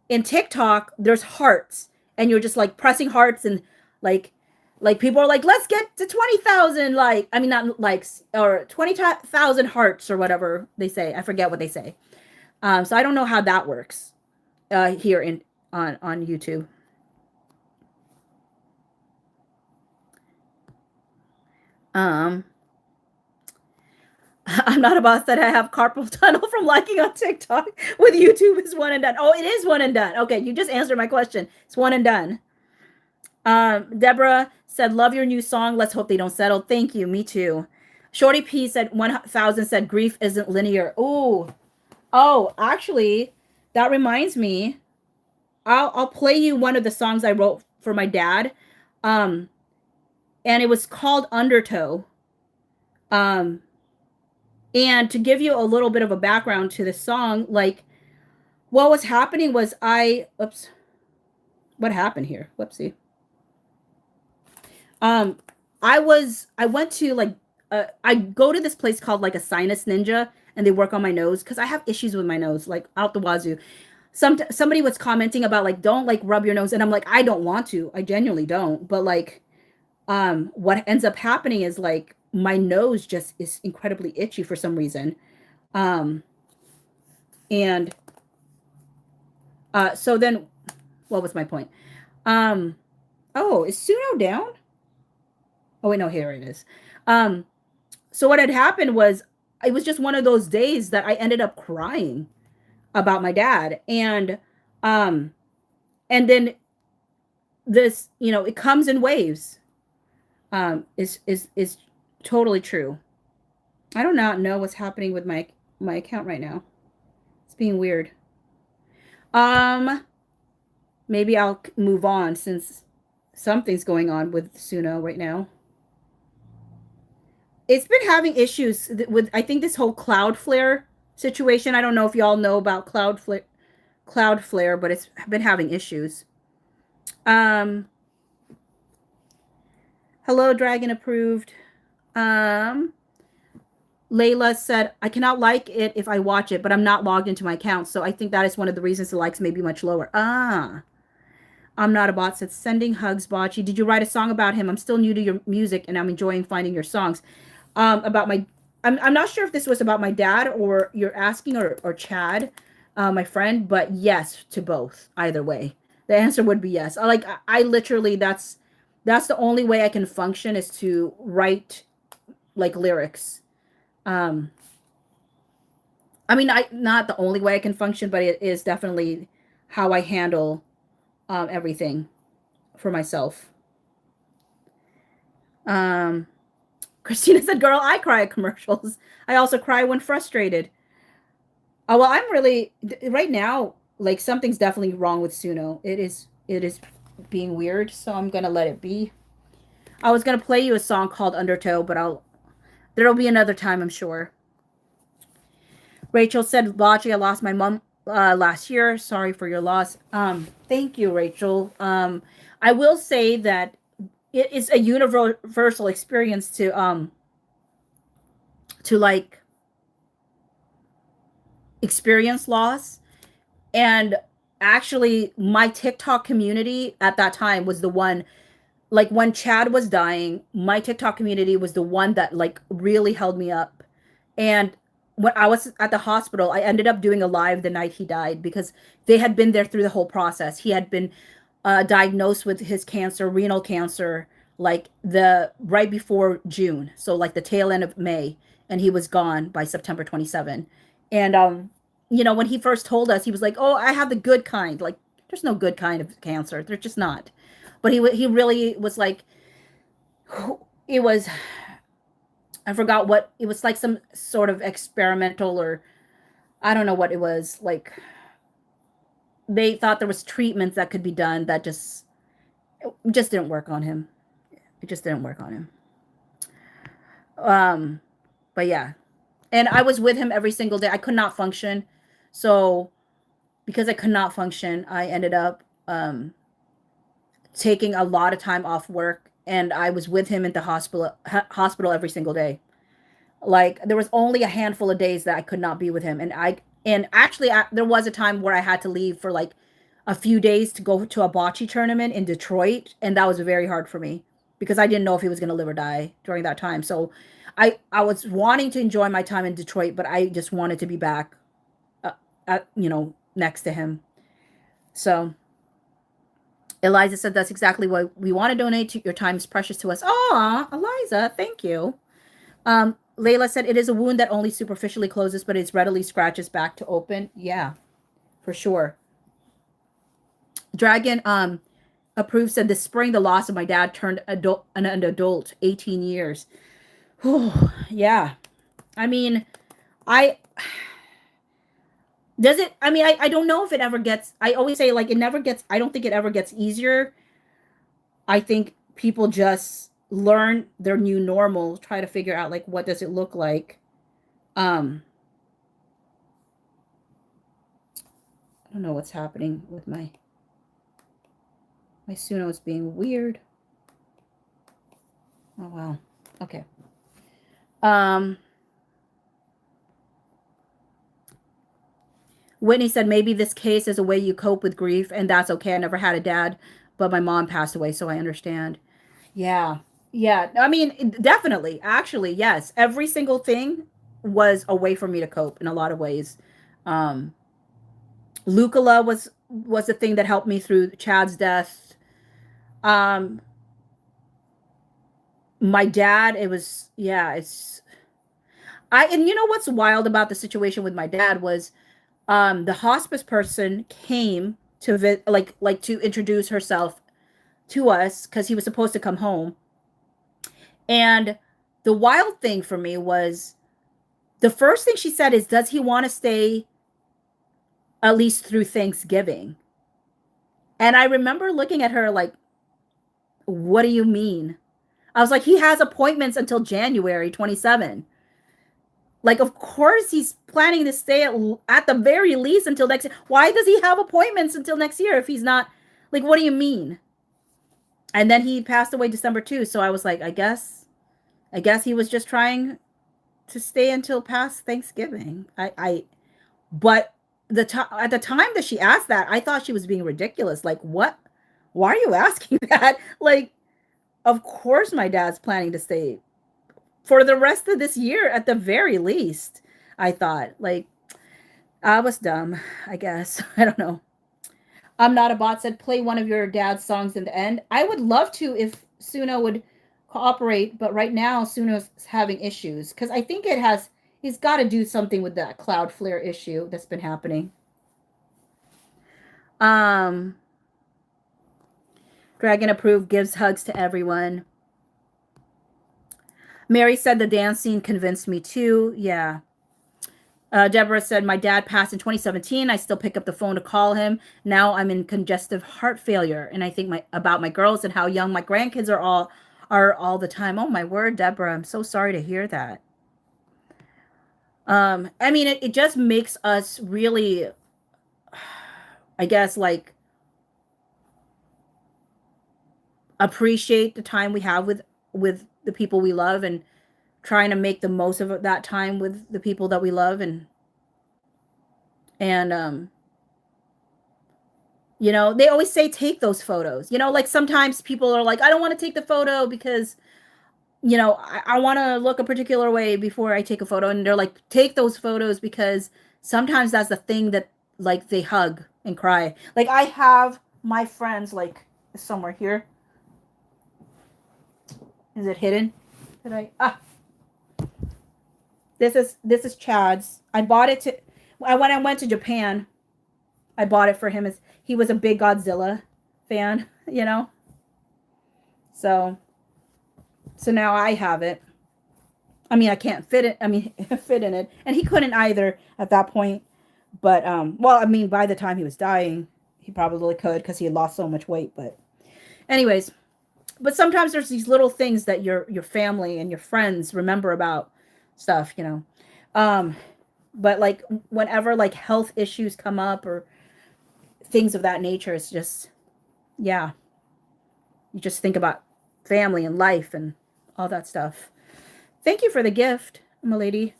TikTok, there's hearts, and you're just pressing hearts, and people are like, let's get to 20,000 I mean, not likes, or 20,000 hearts or whatever they say. I forget what they say. So I don't know how that works here on YouTube. I'm not a boss that I have carpal tunnel from liking on TikTok. With YouTube is one and done. Oh, it is one and done. Okay, you just answered my question. It's one and done. Deborah said, love your new song. Let's hope they don't settle. Thank you. Me too. Shorty P said 1,000 said grief isn't linear. Oh, actually, that reminds me. I'll play you one of the songs I wrote for my dad. And it was called Undertow. And to give you a little bit of a background to the song, what was happening was what happened here? Whoopsie. I went to like I go to this place called like a sinus ninja, and they work on my nose because I have issues with my nose, like out the wazoo. Somebody was commenting about like don't like rub your nose, and I'm like I don't want to. I genuinely don't. But like what ends up happening is like my nose just is incredibly itchy for some reason. Um and so then what was my point? Um oh, is Suno down? Oh wait, no, here it is. Um so what had happened was it was just one of those days that I ended up crying about my dad. Um and then this, it comes in waves. Is totally true. I do not know what's happening with my account right now. It's being weird. Um Maybe I'll move on since something's going on with Suno right now. It's been having issues with I think this whole Cloudflare situation. I don't know if y'all know about Cloudflare, but it's been having issues. Um Hello Dragon approved. Um Layla said, I cannot like it if I watch it, but I'm not logged into my account. So I think that is one of the reasons the likes may be much lower. I'm not a bot. Said, sending hugs, Bocce. Did you write a song about him? I'm still new to your music and I'm enjoying finding your songs. About my, I'm not sure if this was about my dad or you're asking or Chad, my friend, but yes to both. Either way, the answer would be yes. I literally, that's the only way I can function is to write like lyrics. I mean, not the only way I can function, but it is definitely how I handle everything for myself. Christina said, girl, I cry at commercials. I also cry when frustrated. Oh, well, I'm really, right now, like, something's definitely wrong with Suno. It is being weird, so I'm going to let it be. I was going to play you a song called Undertow, but there'll be another time, I'm sure. Rachel said, Bocce, I lost my mom last year. Sorry for your loss. Thank you, Rachel. I will say that it is a universal experience to like experience loss. And actually my TikTok community at that time was the one, like when Chad was dying, my TikTok community was the one that like really held me up. And when I was at the hospital, I ended up doing a live the night he died because they had been there through the whole process. He had been diagnosed with his cancer, renal cancer, like the right before June, so like the tail end of May, and he was gone by September 27. And when he first told us, he was like, "Oh, I have the good kind." Like, there's no good kind of cancer. There's just not. But he really was like, it was. I forgot what it was, like some sort of experimental, or I don't know what it was. Like they thought there was treatments that could be done that just didn't work on him. It just didn't work on him. But yeah. And I was with him every single day. I could not function. So because I could not function, I ended up taking a lot of time off work, and I was with him at the hospital every single day. Like there was only a handful of days that I could not be with him, and actually there was a time where I had to leave for like a few days to go to a bocce tournament in Detroit, and that was very hard for me because I didn't know if he was going to live or die during that time. So I was wanting to enjoy my time in Detroit, but I just wanted to be back next to him. So Eliza said that's exactly what we want to donate to. Your time is precious to us. Oh, Eliza, thank you. Layla said it is a wound that only superficially closes, but it's readily scratches back to open. Yeah, for sure. Dragon approved said this spring the loss of my dad turned an adult 18 years. Yeah. I mean, I does it I mean I don't know if it ever gets, I always say like it never gets, I don't think it ever gets easier. I think people just learn their new normal, try to figure out like what does it look like. I don't know what's happening with my Suno is being weird. Oh, wow. Okay. Um, Whitney said maybe this case is a way you cope with grief, and that's okay. I never had a dad, but my mom passed away, so I understand. Yeah. Yeah. I mean, definitely. Actually, yes. Every single thing was a way for me to cope in a lot of ways. Um, Lucula was the thing that helped me through Chad's death. Um, my dad, it was yeah, it's I and you know what's wild about the situation with my dad was the hospice person came to like to introduce herself to us because he was supposed to come home. And the wild thing for me was the first thing she said is, does he want to stay at least through Thanksgiving? And I remember looking at her like, what do you mean? I was like, he has appointments until January 27. Like, of course he's planning to stay at the very least until next year. Why does he have appointments until next year if he's not, like, what do you mean? And then he passed away December 2. So I was like, I guess he was just trying to stay until past Thanksgiving. But at the time that she asked that, I thought she was being ridiculous. Like, what? Why are you asking that? Like, of course my dad's planning to stay for the rest of this year at the very least. I thought, like, I was dumb, I guess. I don't know. I'm not a bot said play one of your dad's songs in the end. I would love to if Suno would cooperate, but right now Suno's having issues because I think he's got to do something with that Cloudflare issue that's been happening. Um Dragon approved gives hugs to everyone. Mary said the dance scene convinced me too. Yeah. Deborah said, my dad passed in 2017. I still pick up the phone to call him. Now I'm in congestive heart failure. And I think about my girls and how young my grandkids are all the time. Oh, my word, Deborah. I'm so sorry to hear that. I mean, it just makes us really, I guess, like, appreciate the time we have with the people we love and trying to make the most of that time with the people that we love and you know, they always say take those photos. You know, like sometimes people are like, I don't want to take the photo because, you know, I want to look a particular way before I take a photo. And they're like, take those photos because sometimes that's the thing that like they hug and cry. Like I have my friends like somewhere here. Is it hidden? Did I? This is Chad's. I bought it to when I went to Japan. I bought it for him as he was a big Godzilla fan, you know. So now I have it. I mean, I can't fit it. I mean, fit in it, and he couldn't either at that point. But well, I mean, by the time he was dying, he probably could because he had lost so much weight. But anyways, but sometimes there's these little things that your family and your friends remember about stuff, you know. But like whenever like health issues come up or things of that nature, it's just, yeah, you just think about family and life and all that stuff. Thank you for the gift, my lady.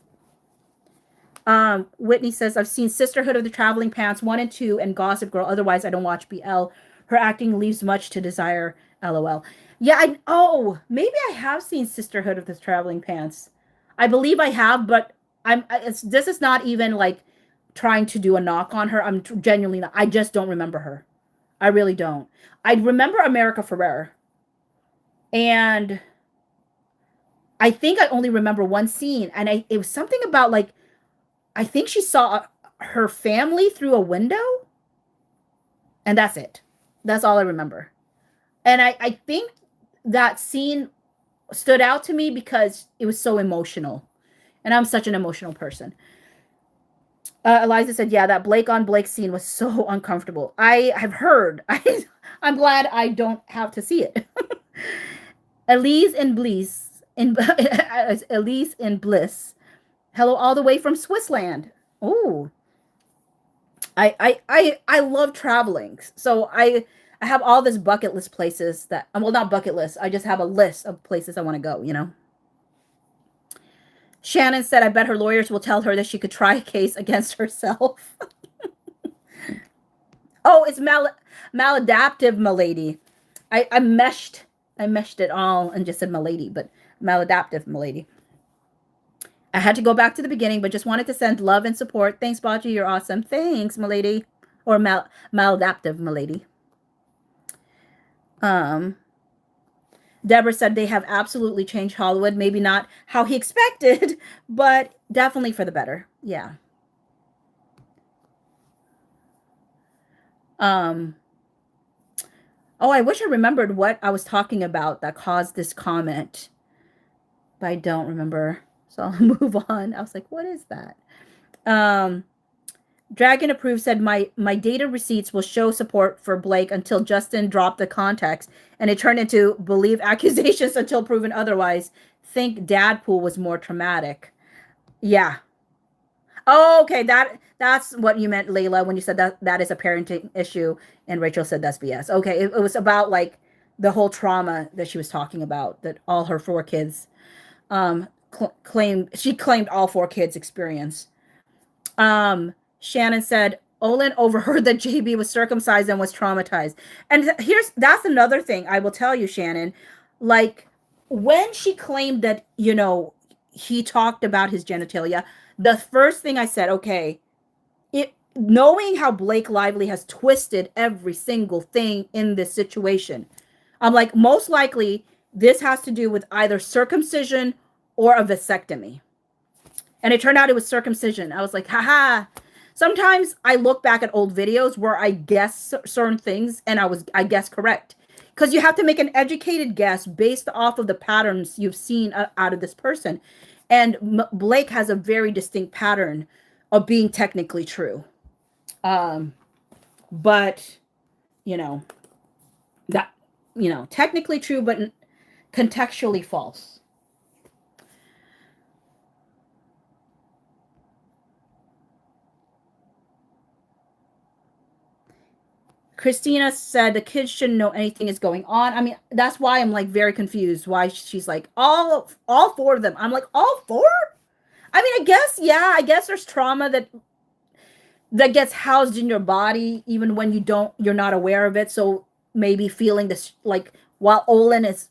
Whitney says, I've seen Sisterhood of the Traveling Pants 1 and 2 and Gossip Girl. Otherwise, I don't watch BL. Her acting leaves much to desire. LOL. Yeah, maybe I have seen Sisterhood of the Traveling Pants. I believe I have, but this is not even like trying to do a knock on her. I'm genuinely not. I just don't remember her. I really don't. I remember America Ferrera. And I think I only remember one scene. And it was something about like, I think she saw her family through a window. And that's it. That's all I remember. And I think that scene stood out to me because it was so emotional. And I'm such an emotional person. Eliza said, yeah, that Blake on Blake scene was so uncomfortable. I have heard. I'm glad I don't have to see it. Elise in Bliss. Elise in Bliss. Hello, all the way from Swissland. Oh, I love traveling. So I have all this bucket list places that, well, not bucket list. I just have a list of places I want to go, you know. Shannon said, I bet her lawyers will tell her that she could try a case against herself. Oh, it's maladaptive, milady. I meshed it all and just said milady, but maladaptive, milady. I had to go back to the beginning, but just wanted to send love and support. Thanks, Baji. You're awesome. Thanks, milady. Or maladaptive, milady. Deborah said they have absolutely changed Hollywood. Maybe not how he expected, but definitely for the better. Yeah. Oh, I wish I remembered what I was talking about that caused this comment, but I don't remember. So I'll move on. I was like, what is that? Dragon Approved said, my data receipts will show support for Blake until Justin dropped the context, and it turned into believe accusations until proven otherwise. Think Dadpool was more traumatic. Yeah. Oh, okay. That's what you meant, Layla, when you said that is a parenting issue, and Rachel said that's BS. Okay, it was about like the whole trauma that she was talking about, that all her 4 kids claimed all 4 kids experience. Shannon said Olin overheard that JB was circumcised and was traumatized. And that's another thing I will tell you, Shannon. Like, when she claimed that, you know, he talked about his genitalia, the first thing I said, okay, knowing how Blake Lively has twisted every single thing in this situation, I'm like, most likely this has to do with either circumcision or a vasectomy. And it turned out it was circumcision. I was like, haha. Sometimes I look back at old videos where I guess certain things and I guess correct. Because you have to make an educated guess based off of the patterns you've seen out of this person. And Blake has a very distinct pattern of being technically true. But, you know, technically true, but contextually false. Christina said the kids shouldn't know anything is going on. I mean, that's why I'm like very confused. Why she's like all 4 of them. I'm like, all 4? I mean, I guess there's trauma that gets housed in your body even when you're not aware of it. So maybe feeling this, like, while Olin is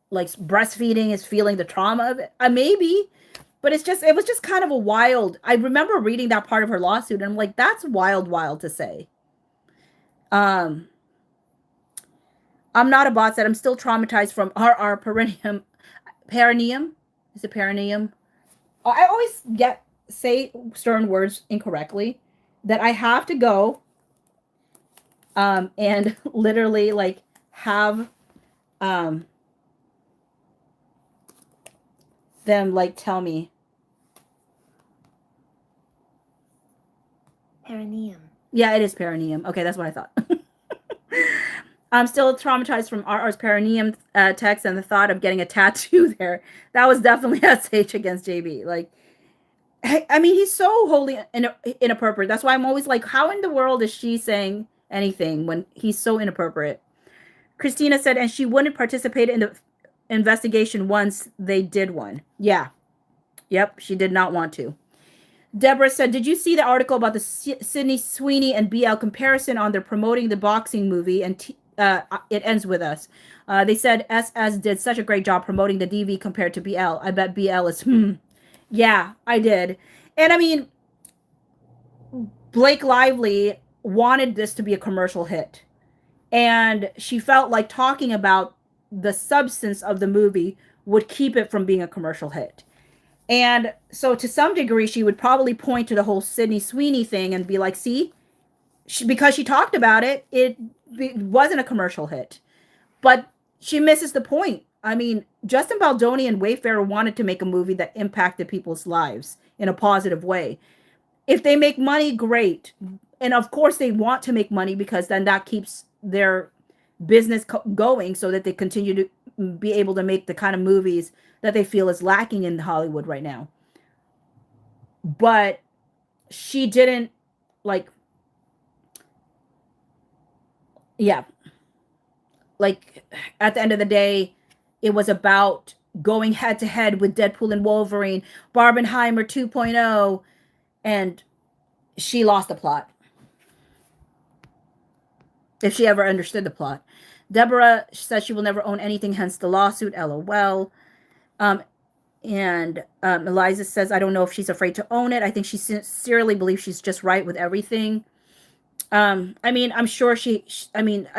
like breastfeeding, is feeling the trauma of it. Maybe, but it was just kind of a wild. I remember reading that part of her lawsuit, and I'm like, that's wild to say. I'm not a bot said I'm still traumatized from our perineum. Is it perineum? I always say certain words incorrectly, that I have to go and literally like have them like tell me. Perineum. Yeah, it is perineum. Okay, that's what I thought. I'm still traumatized from RR's perineum text and the thought of getting a tattoo there. That was definitely SH against JB. Like, I mean, he's so wholly inappropriate. That's why I'm always like, how in the world is she saying anything when he's so inappropriate? Christina said, and she wouldn't participate in the investigation once they did one. Yeah. Yep, she did not want to. Deborah said, did you see the article about the Sydney Sweeney and BL comparison on their promoting the boxing movie? And it ends with us. They said SS did such a great job promoting the DV compared to BL. I bet BL is, Yeah, I did. And I mean, Blake Lively wanted this to be a commercial hit. And she felt like talking about the substance of the movie would keep it from being a commercial hit. And so to some degree, she would probably point to the whole Sydney Sweeney thing and be like, see, because she talked about it, it wasn't a commercial hit. But she misses the point. I mean, Justin Baldoni and Wayfarer wanted to make a movie that impacted people's lives in a positive way. If they make money, great. And of course they want to make money because then that keeps their business going so that they continue to be able to make the kind of movies that they feel is lacking in Hollywood right now. But she didn't, like, yeah. like at the end of the day, it was about going head to head with Deadpool and Wolverine, Barbenheimer 2.0, and she lost the plot. If she ever understood the plot. Deborah says she will never own anything, hence the lawsuit, LOL. And Eliza says, I don't know if she's afraid to own it. I think she sincerely believes she's just right with everything. I mean, I'm sure I mean,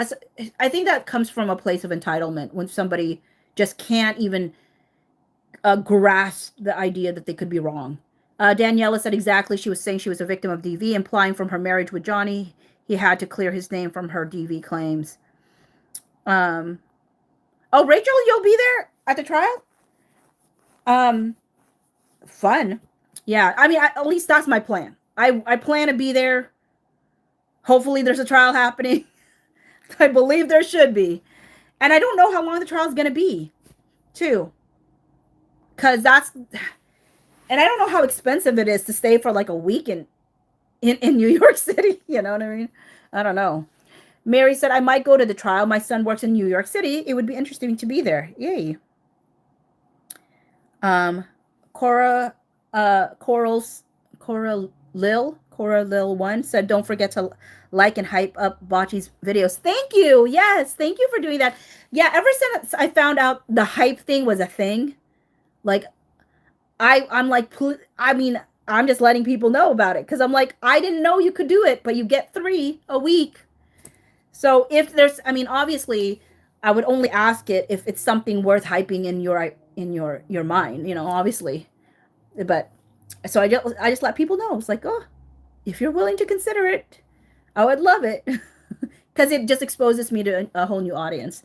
I think that comes from a place of entitlement when somebody just can't even grasp the idea that they could be wrong. Daniela said exactly. She was saying she was a victim of DV, implying from her marriage with Johnny, he had to clear his name from her DV claims. Oh, Rachel, you'll be there at the trial? Fun. Yeah, I mean, at least that's my plan. I plan to be there. Hopefully there's a trial happening. I believe there should be. And I don't know how long the trial is going to be, too. Because that's... And I don't know how expensive it is to stay for like a week in New York City. You know what I mean? I don't know. Mary said, I might go to the trial. My son works in New York City. It would be interesting to be there. Yay. Cora Lil 1 said, don't forget to like and hype up Bocce's videos. Thank you. Yes, thank you for doing that. Yeah, ever since I found out the hype thing was a thing, like I'm like, I mean, I'm just letting people know about it because I'm like, I didn't know you could do it, but you get 3 a week. So if there's, I mean, obviously, I would only ask it if it's something worth hyping in your mind, you know, obviously. But so I just let people know. It's like, oh, if you're willing to consider it, I would love it because it just exposes me to a whole new audience.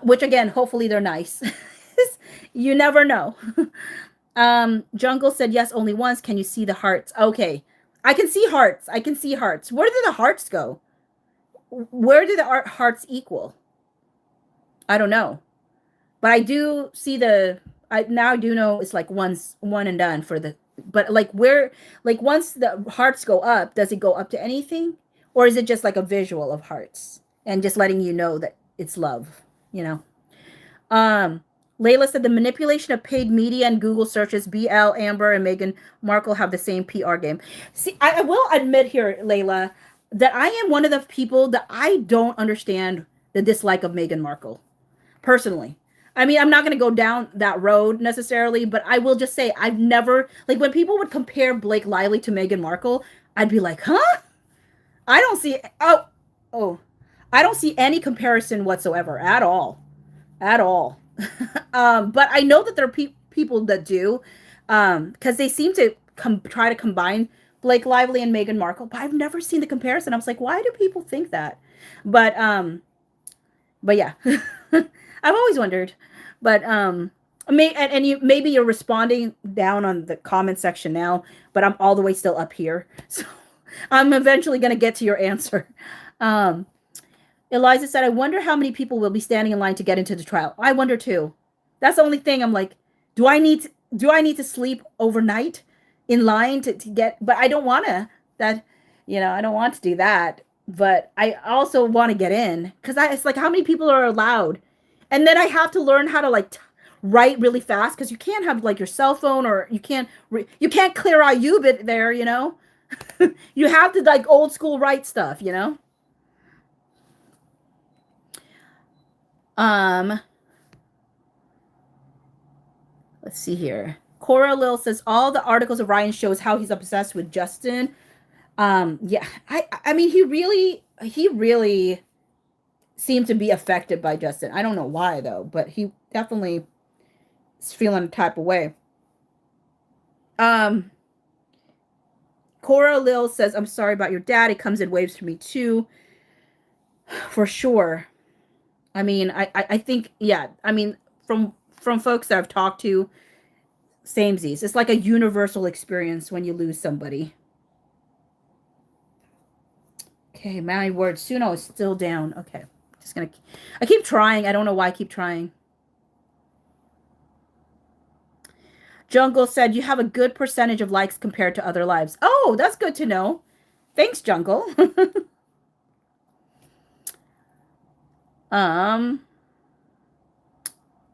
Which again, hopefully they're nice. You never know. Jungle said yes only once. Can you see the hearts? Okay, I can see hearts. I can see hearts. Where did the hearts go? Where do the hearts equal? I don't know, but I do see I now do know it's like one and done for the. But like where, like once the hearts go up, does it go up to anything, or is it just like a visual of hearts and just letting you know that it's love? You know. Layla said the manipulation of paid media and Google searches, BL, Amber, and Meghan Markle have the same PR game. See, I will admit here, Layla, that I am one of the people that I don't understand the dislike of Meghan Markle, personally. I mean, I'm not going to go down that road necessarily, but I will just say I've never, like when people would compare Blake Lively to Meghan Markle, I'd be like, huh? I don't see, I don't see any comparison whatsoever at all. At all. But I know that there are people that do, because they seem to try to combine Blake Lively and Meghan Markle, but I've never seen the comparison. I was like, why do people think that? But yeah, I've always wondered. But maybe you're responding down on the comment section now, but I'm all the way still up here, so I'm eventually gonna get to your answer. Eliza said, I wonder how many people will be standing in line to get into the trial. I wonder too. That's the only thing. I'm like, do I need to sleep overnight in line to get, but I don't want to, that, you know, I don't want to do that. But I also want to get in because it's like, how many people are allowed? And then I have to learn how to like write really fast because you can't have like your cell phone, or you can't clear out Ubit there, you know. You have to like old school write stuff, you know. Let's see here. Cora Lil says all the articles of Ryan shows how he's obsessed with Justin. Yeah, I mean he really seemed to be affected by Justin. I don't know why though, but he definitely is feeling a type of way. Cora Lil says, I'm sorry about your dad. It comes in waves for me too. For sure. I mean, I think, yeah, I mean, from folks that I've talked to, samesies. It's like a universal experience when you lose somebody. Okay, my word. Suno is still down. Okay, just gonna, I keep trying. I don't know why I keep trying. Jungle said, you have a good percentage of likes compared to other lives. Oh, that's good to know. Thanks, Jungle. Um,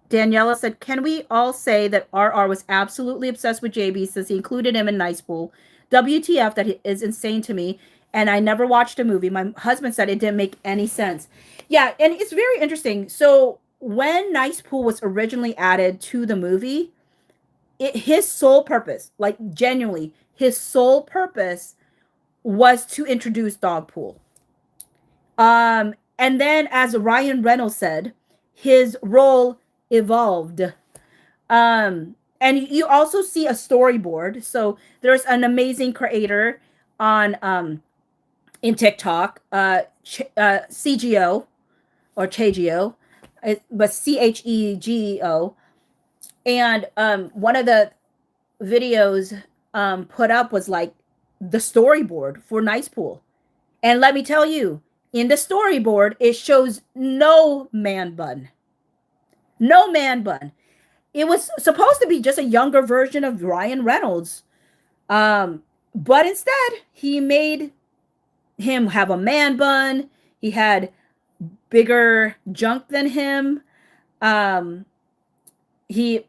Daniela said, "Can we all say that RR was absolutely obsessed with JB since he included him in Nicepool? WTF, that is insane to me. And I never watched a movie. My husband said it didn't make any sense." Yeah, and it's very interesting. So when Nicepool was originally added to the movie, his sole purpose, like genuinely, his sole purpose was to introduce Dogpool. And then, as Ryan Reynolds said, his role evolved. And you also see a storyboard. So there's an amazing creator on in TikTok, CGO or Chageo, but CHEGO, and one of the videos put up was like the storyboard for Nicepool. And let me tell you, in the storyboard, it shows no man bun. No man bun. It was supposed to be just a younger version of Ryan Reynolds. But instead, he made him have a man bun. He had bigger junk than him. He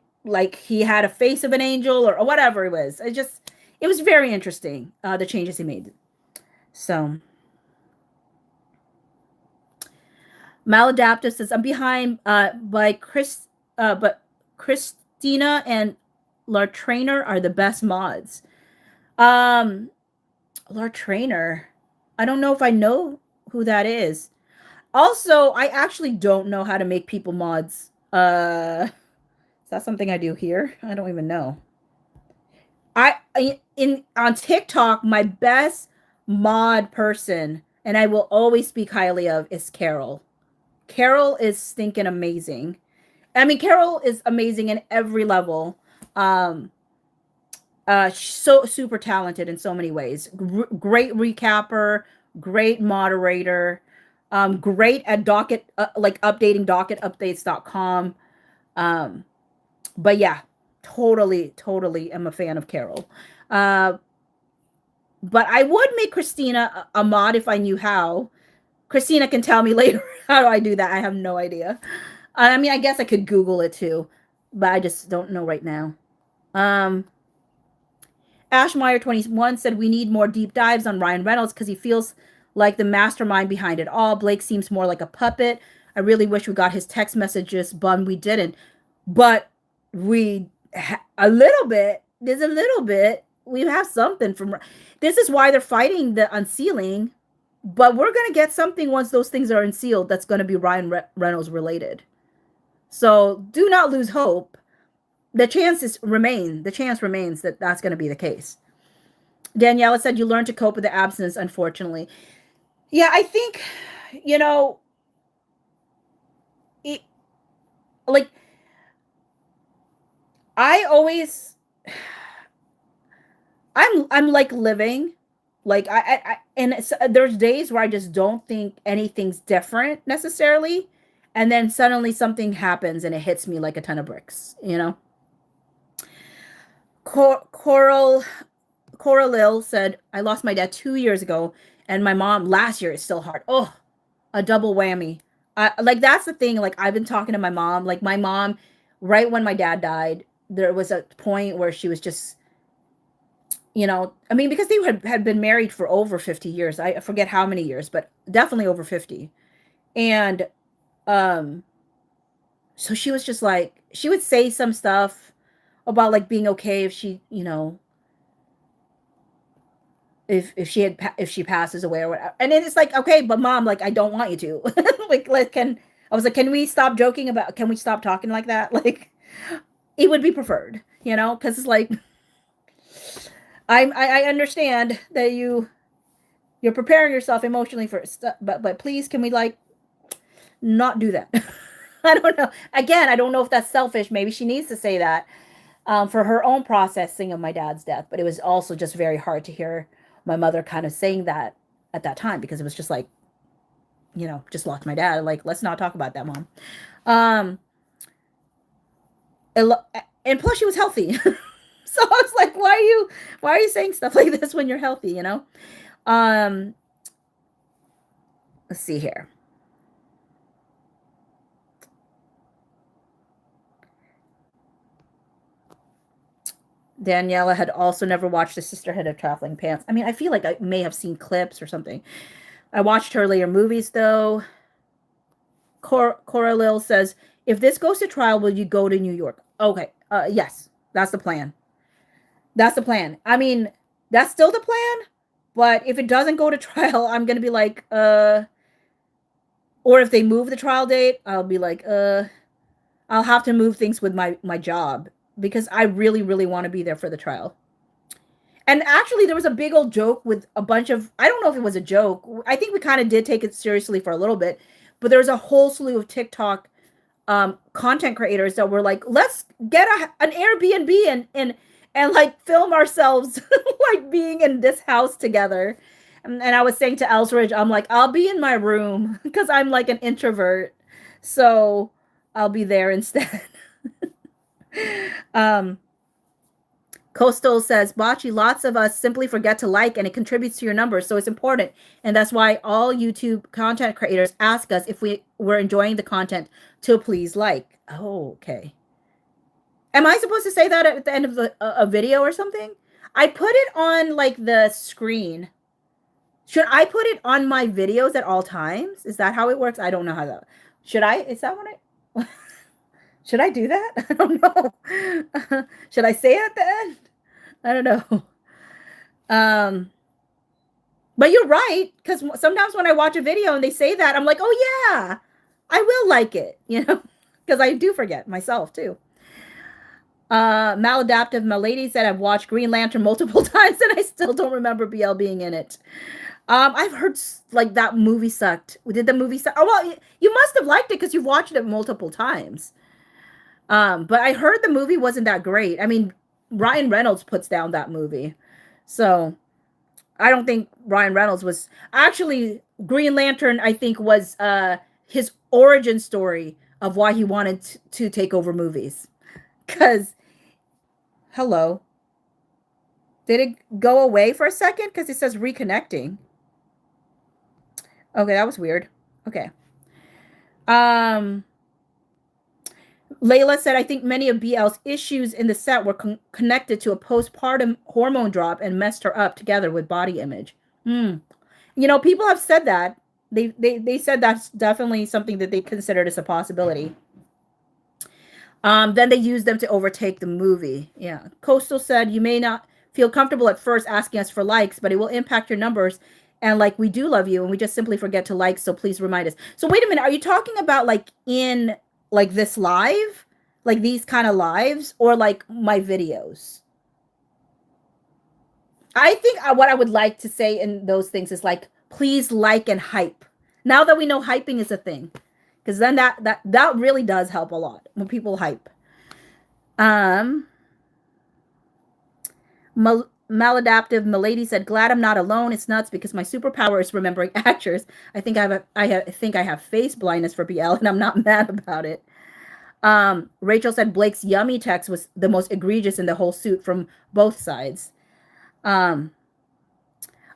had a face of an angel or whatever it was. It was very interesting, the changes he made. So Maladaptive says, "I'm behind by Chris, but Christina and Lar Trainer are the best mods." Um, Lar Trainer, I don't know if I know who that is. Also, I actually don't know how to make people mods. Is that something I do here? I don't even know. In on TikTok, my best mod person, and I will always speak highly of, is Carol. Carol is stinking amazing. I mean, Carol is amazing in every level. So super talented in so many ways. Great recapper, great moderator, great at docket, like updating docketupdates.com. But yeah, totally am a fan of Carol. Uh, but I would make Christina a mod if I knew how. Christina can tell me later how do I do that. I have no idea. I mean, I guess I could Google it too, but I just don't know right now. Um, Ashmeyer21 said, "We need more deep dives on Ryan Reynolds because he feels like the mastermind behind it all. Blake seems more like a puppet. I really wish we got his text messages, but we didn't. But a little bit, there's a little bit. We have something from, this is why they're fighting the unsealing, but we're going to get something once those things are unsealed that's going to be Ryan Reynolds related. So do not lose hope. The chance remains that that's going to be the case." Daniela said, "You learn to cope with the absence, unfortunately." Yeah, I think, you know, it, like, I always, I'm like living, like and there's days where I just don't think anything's different necessarily, and then suddenly something happens and it hits me like a ton of bricks, you know. Coral Lil said, "I lost my dad 2 years ago, and my mom last year is still hard." Oh, a double whammy. Like, that's the thing. Like, I've been talking to my mom. Like, my mom, right when my dad died, there was a point where she was just, I mean, because they had been married for over 50 years. I forget how many years, but definitely over 50. And um, so she was just like, she would say some stuff about like being okay if she, if she passes away or whatever. And then it's like, okay, but mom, like, I don't want you to. I was like, can we stop joking about, can we stop talking like that? Like, it would be preferred, because it's like, I understand that you're preparing yourself emotionally for stuff, but please, can we like not do that? I don't know. Again, I don't know if that's selfish. Maybe she needs to say that for her own processing of my dad's death. But it was also just very hard to hear my mother kind of saying that at that time, because it was just like, just lost my dad. Like, let's not talk about that, mom. Um, and plus she was healthy. So I was like, why are you saying stuff like this when you're healthy, let's see here. Daniela had also never watched The Sisterhood of Traveling Pants. I mean, I feel like I may have seen clips or something. I watched her later movies, though. Cora Lil says, if this goes to trial, will you go to New York? Okay. Yes. That's the plan. That's the plan. I mean, that's still the plan. But if it doesn't go to trial, I'm going to be like, or if they move the trial date, I'll be like, I'll have to move things with my job because I really, really want to be there for the trial. And actually, there was a big old joke with a bunch of, I don't know if it was a joke. I think we kind of did take it seriously for a little bit, but there was a whole slew of TikTok content creators that were like, let's get an Airbnb and like film ourselves like being in this house together. And I was saying to Ellsridge, I'm like, I'll be in my room because I'm like an introvert. So I'll be there instead. Coastal says, Bocce, lots of us simply forget to like, and it contributes to your numbers, so it's important. And that's why all YouTube content creators ask us if we're enjoying the content to please like. Oh, okay. Am I supposed to say that at the end of a video or something? I put it on like the screen. Should I put it on my videos at all times? Is that how it works? I don't know how that. Should I? Is that what I? Should I do that? I don't know. Should I say it at the end? I don't know. But you're right, because sometimes when I watch a video and they say that, I'm like, oh yeah, I will like it, you know, because I do forget myself too. Maladaptive Malady said, I've watched Green Lantern multiple times and I still don't remember BL being in it. I've heard like that movie sucked. Did the movie suck? Oh, well, you must have liked it because you've watched it multiple times. But I heard the movie wasn't that great. I mean, Ryan Reynolds puts down that movie. So I don't think Ryan Reynolds was actually Green Lantern, I think was his origin story of why he wanted to take over movies. Cause hello. Did it go away for a second? Because it says reconnecting. Okay, that was weird. Okay. Layla said, I think many of BL's issues in the set were connected to a postpartum hormone drop and messed her up together with body image. You know, people have said that. They said that's definitely something that they considered as a possibility. Then they used them to overtake the movie. Yeah. Coastal said, you may not feel comfortable at first asking us for likes, but it will impact your numbers. And like, we do love you and we just simply forget to like. So please remind us. So wait a minute. Are you talking about like in like this live, like these kind of lives, or like my videos? I think what I would like to say in those things is like, please like and hype. Now that we know hyping is a thing, because then that really does help a lot when people hype. Maladaptive Milady said, glad I'm not alone. It's nuts because my superpower is remembering actors. I think I have face blindness for BL and I'm not mad about it. Rachel said Blake's yummy text was the most egregious in the whole suit from both sides.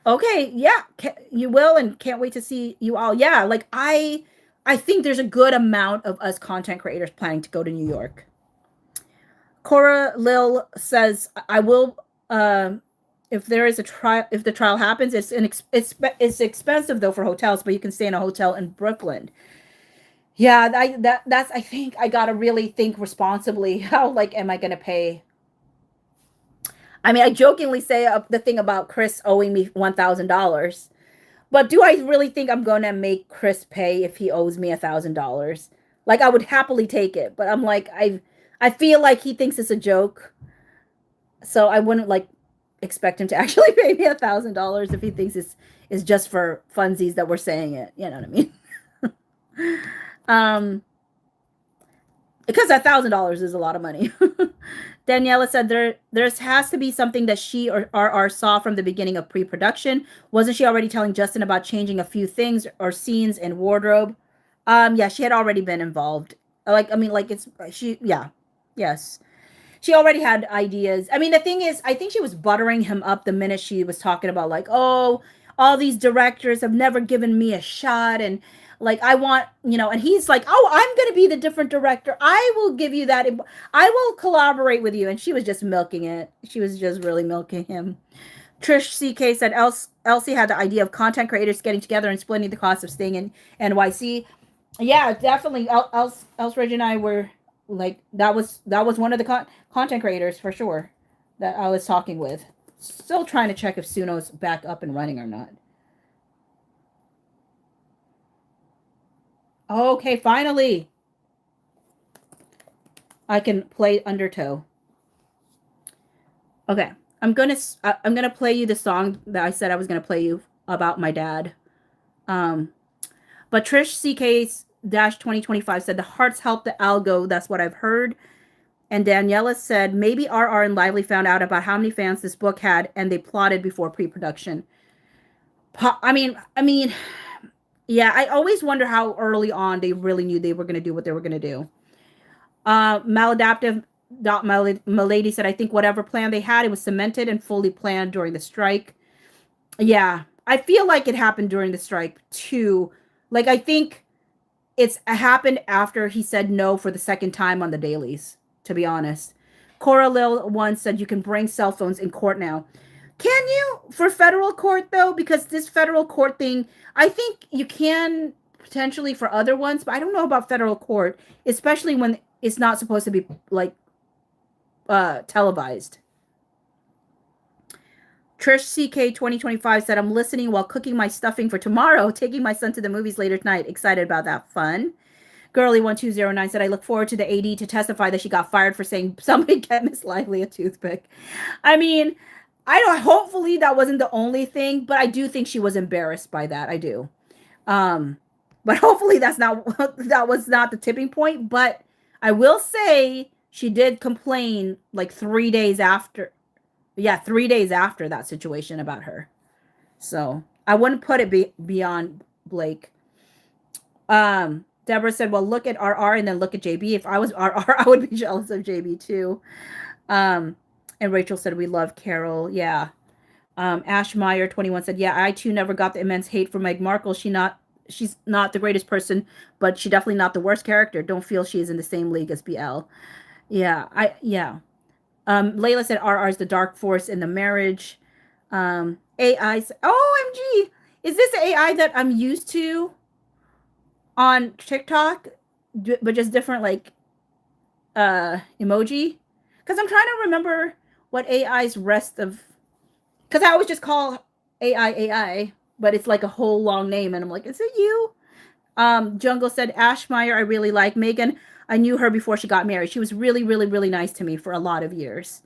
Okay, yeah, you will, and can't wait to see you all. Yeah, like I think there's a good amount of us content creators planning to go to New York. Cora Lil says, I will, if there is a trial, if the trial happens, it's expensive though for hotels, but you can stay in a hotel in Brooklyn. Yeah, that's I think I gotta really think responsibly. How like am I gonna pay? I mean, I jokingly say the thing about Chris owing me $1,000, but do I really think I'm gonna make Chris pay if he owes me $1,000? Like I would happily take it, but I'm like I feel like he thinks it's a joke, so I wouldn't like expect him to actually pay me $1,000 if he thinks it's just for funsies that we're saying it. You know what I mean? Because $1,000 is a lot of money. Daniela said there has to be something that she or RR saw from the beginning of pre-production. Wasn't she already telling Justin about changing a few things or scenes in wardrobe? Yeah, she had already been involved. Like, I mean, like yes. She already had ideas. I mean, the thing is, I think she was buttering him up the minute she was talking about like, oh, all these directors have never given me a shot and Like I want, and he's like, "Oh, I'm going to be the different director. I will give you that. I will collaborate with you." And she was just milking it. She was just really milking him. Trish CK said Elsie had the idea of content creators getting together and splitting the cost of staying in NYC. Yeah, definitely. Else Reggie and I were like, that was one of the content creators for sure that I was talking with. Still trying to check if Suno's back up and running or not. Okay, finally I can play Undertow. Okay, I'm gonna play you the song that I said I was gonna play you about my dad. Um, but Trish CK's dash 2025 said the hearts help the algo. That's what I've heard. And Daniela said maybe RR and Lively found out about how many fans this book had, and they plotted before pre-production. I mean, yeah. I always wonder how early on they really knew they were going to do what they were going to do. Maladaptive Milady said, I think whatever plan they had, it was cemented and fully planned during the strike. Yeah, I feel like it happened during the strike too. Like I think it's happened after he said no for the second time on the dailies, to be honest. Cora Lil once said you can bring cell phones in court now. Can you for federal court though? Because this federal court thing, I think you can potentially for other ones, but I don't know about federal court, especially when it's not supposed to be like televised. Trish CK 2025 said, I'm listening while cooking my stuffing for tomorrow, taking my son to the movies later tonight. Excited about that. Fun. Girly1209 said, I look forward to the AD to testify that she got fired for saying somebody get Miss Lively a toothpick. I mean, I don't, hopefully that wasn't the only thing, but I do think she was embarrassed by that. I do. But hopefully that was not the tipping point. But I will say she did complain like 3 days after. Yeah, 3 days after that situation about her. So I wouldn't put it beyond Blake. Deborah said, well, look at RR and then look at JB. If I was RR, I would be jealous of JB too. And Rachel said, we love Carol. Yeah. Ash Meyer 21 said, yeah, I too never got the immense hate from Meg Markle. She's not the greatest person, but she's definitely not the worst character. Don't feel she is in the same league as BL. Yeah. Layla said RR is the dark force in the marriage. AI said, OMG, is this the AI that I'm used to on TikTok, but just different like emoji? Because I'm trying to remember what AI's rest of, because I always just call AI, but it's like a whole long name, and I'm like, is it you? Jungle said, Ash Meyer, I really like. Megan, I knew her before she got married. She was really, really, really nice to me for a lot of years.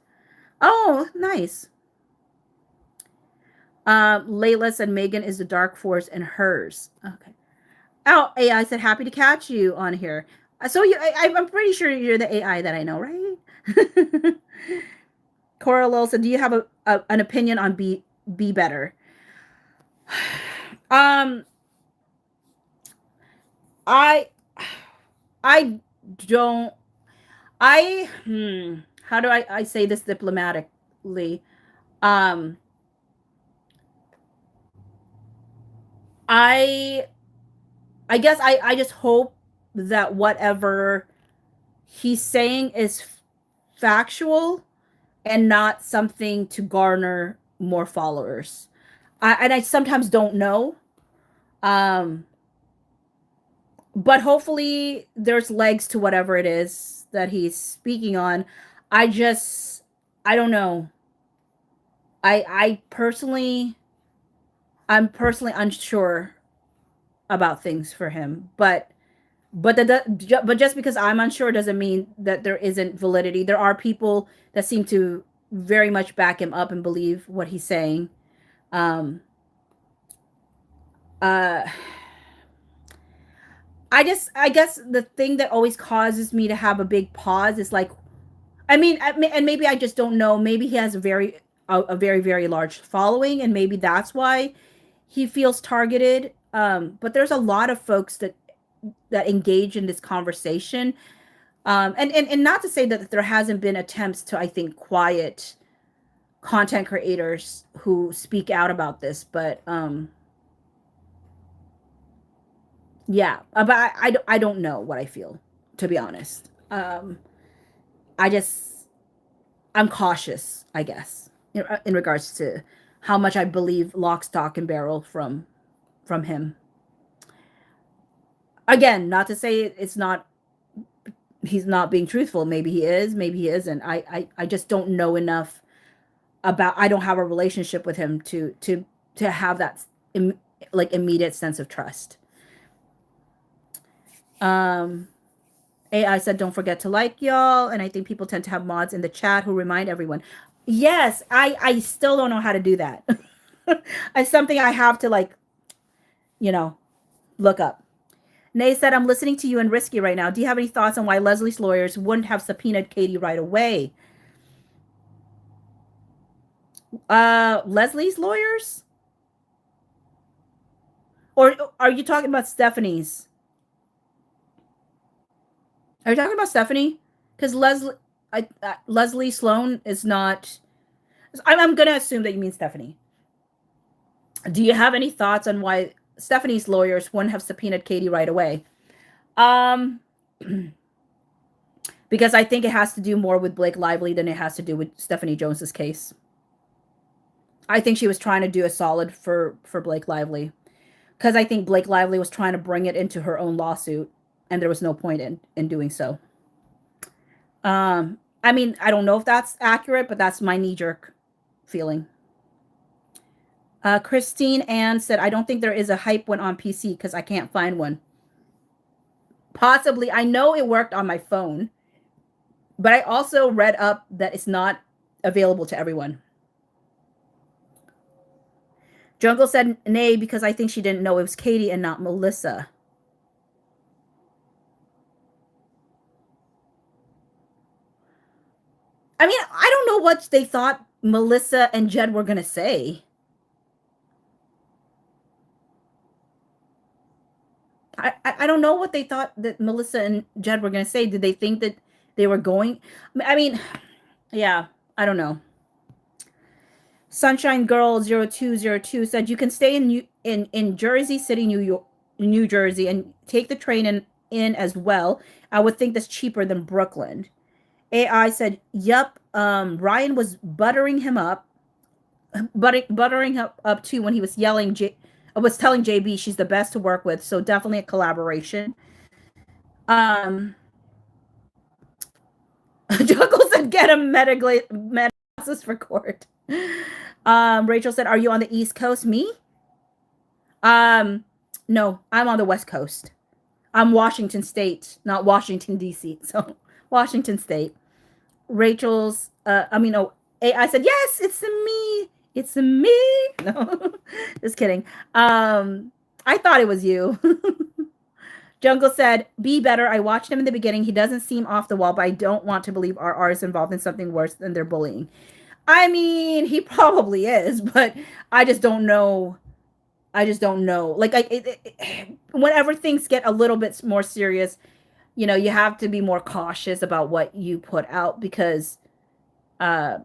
Oh, nice. Layla said Megan is the dark force and hers. Okay. Oh, AI said happy to catch you on here. So I'm pretty sure you're the AI that I know, right? Cora Lowell said, do you have an opinion on be better? I I don't I how do I say this diplomatically? Um I guess I just hope that whatever he's saying is factual and not something to garner more followers. And I sometimes don't know. Um but hopefully there's legs to whatever it is that he's speaking on. I don't know. I'm personally unsure about things for him, but just because I'm unsure doesn't mean that there isn't validity. There are people that seem to very much back him up and believe what he's saying. Um uh I guess the thing that always causes me to have a big pause is like, and maybe I just don't know. Maybe he has a very very large following, and maybe that's why he feels targeted. But there's a lot of folks that engage in this conversation, and not to say that there hasn't been attempts to, I think, quiet content creators who speak out about this, but Yeah, but I don't know what I feel, to be honest. I just, I'm cautious, I guess, in regards to how much I believe lock, stock, and barrel from him. Again, not to say it's not, he's not being truthful. Maybe he is, maybe he isn't. I just don't know enough about. I don't have a relationship with him to have that like immediate sense of trust. Um, AI said, don't forget to like y'all. And I think people tend to have mods in the chat who remind everyone. Yes, I still don't know how to do that. It's something I have to like, you know, look up. Nay said, I'm listening to you and Risky right now. Do you have any thoughts on why Leslie's lawyers wouldn't have subpoenaed Katie right away? Leslie's lawyers? Or are you talking about Stephanie's? Are you talking about Stephanie? Because Leslie Sloan is not. I'm going to assume that you mean Stephanie. Do you have any thoughts on why Stephanie's lawyers wouldn't have subpoenaed Katie right away? Um, because I think it has to do more with Blake Lively than it has to do with Stephanie Jones's case. I think she was trying to do a solid for Blake Lively, because I think Blake Lively was trying to bring it into her own lawsuit, and there was no point in doing so. I mean, I don't know if that's accurate, but that's my knee-jerk feeling. Christine Ann said, I don't think there is a hype one on PC because I can't find one. Possibly. I know it worked on my phone, but I also read up that it's not available to everyone. Jungle said nay because I think she didn't know it was Katie and not Melissa. I mean, I don't know what they thought Melissa and Jed were going to say. I don't know what they thought that Melissa and Jed were going to say. Did they think that they were going? I mean, yeah, I don't know. Sunshine Girl 0202 said you can stay in Jersey City, New Jersey, and take the train in as well. I would think that's cheaper than Brooklyn. AI said, "Yup." Ryan was buttering him up, buttering up too when he was yelling. Was telling JB she's the best to work with, so definitely a collaboration. Jungle said, "Get a meta glasses for court." Rachel said, "Are you on the East Coast?" Me? No, I'm on the West Coast. I'm Washington State, not Washington D.C. So Washington State. Rachel's. I said yes. It's me. It's me. No, just kidding. I thought it was you. Jungle said, be better. I watched him in the beginning. He doesn't seem off the wall, but I don't want to believe our artist involved in something worse than their bullying. I mean, he probably is, but I just don't know. I just don't know. Like, whenever things get a little bit more serious, you have to be more cautious about what you put out because uh,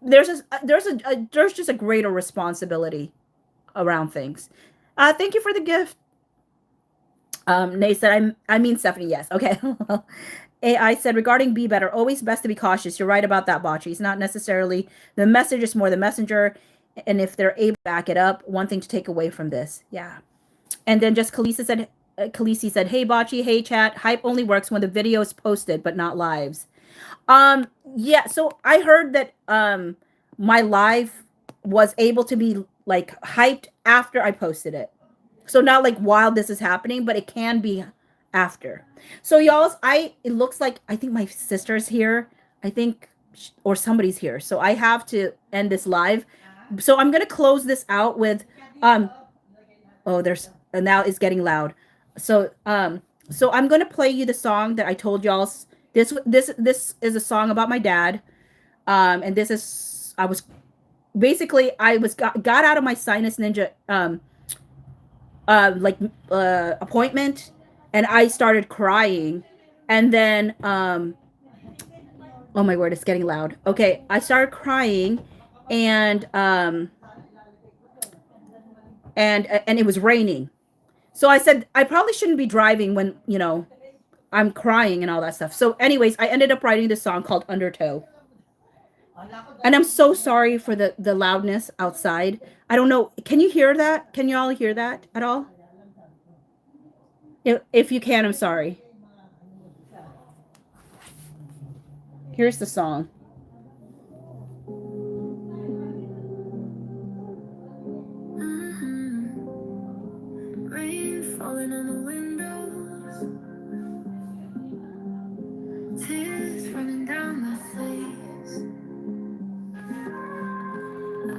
there's just a greater responsibility around things. Thank you for the gift. Nay said, I mean Stephanie, yes. Okay. AI said, regarding be better, always best to be cautious. You're right about that, Bocce. It's not necessarily the message, it's more the messenger. And if they're able to back it up, one thing to take away from this. Yeah. And then just Khaleesi said, hey, Bocce, hey, chat. Hype only works when the video is posted, but not lives. Yeah, so I heard that my live was able to be like hyped after I posted it. So not like while this is happening, but it can be after. So y'all, it looks like I think my sister's here. I think or somebody's here. So I have to end this live. So I'm going to close this out with oh, there's now it's getting loud. So so I'm going to play you the song that I told y'all. This is a song about my dad. And this is I was got out of my Sinus Ninja appointment, and I started crying, and then oh my word, it's getting loud. Okay, I started crying, and and it was raining. So I said I probably shouldn't be driving when, I'm crying and all that stuff. So anyways, I ended up writing this song called Undertow. And I'm so sorry for the loudness outside. I don't know. Can you hear that? Can you all hear that at all? If you can, I'm sorry. Here's the song. Rain falling on the windows, tears running down my face.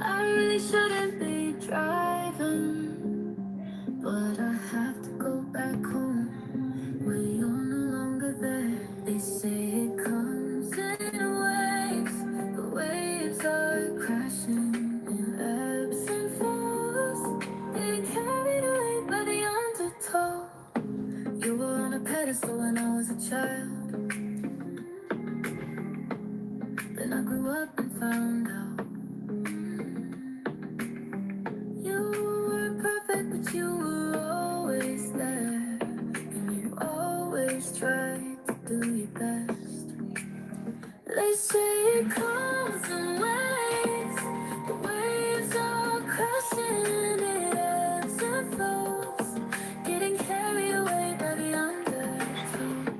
I really shouldn't be driving, but I have to go back home when you're no longer there. They say it comes in waves, the waves are crashing in ebbs and flows, getting carried away by the undertow. You were on a pedestal when I was a child, then I grew up and found out you were perfect, but you were always there, and you always tried to do your best. They say it comes in waves, the waves are crashing, it ebbs and flows, getting carried away by the undertow.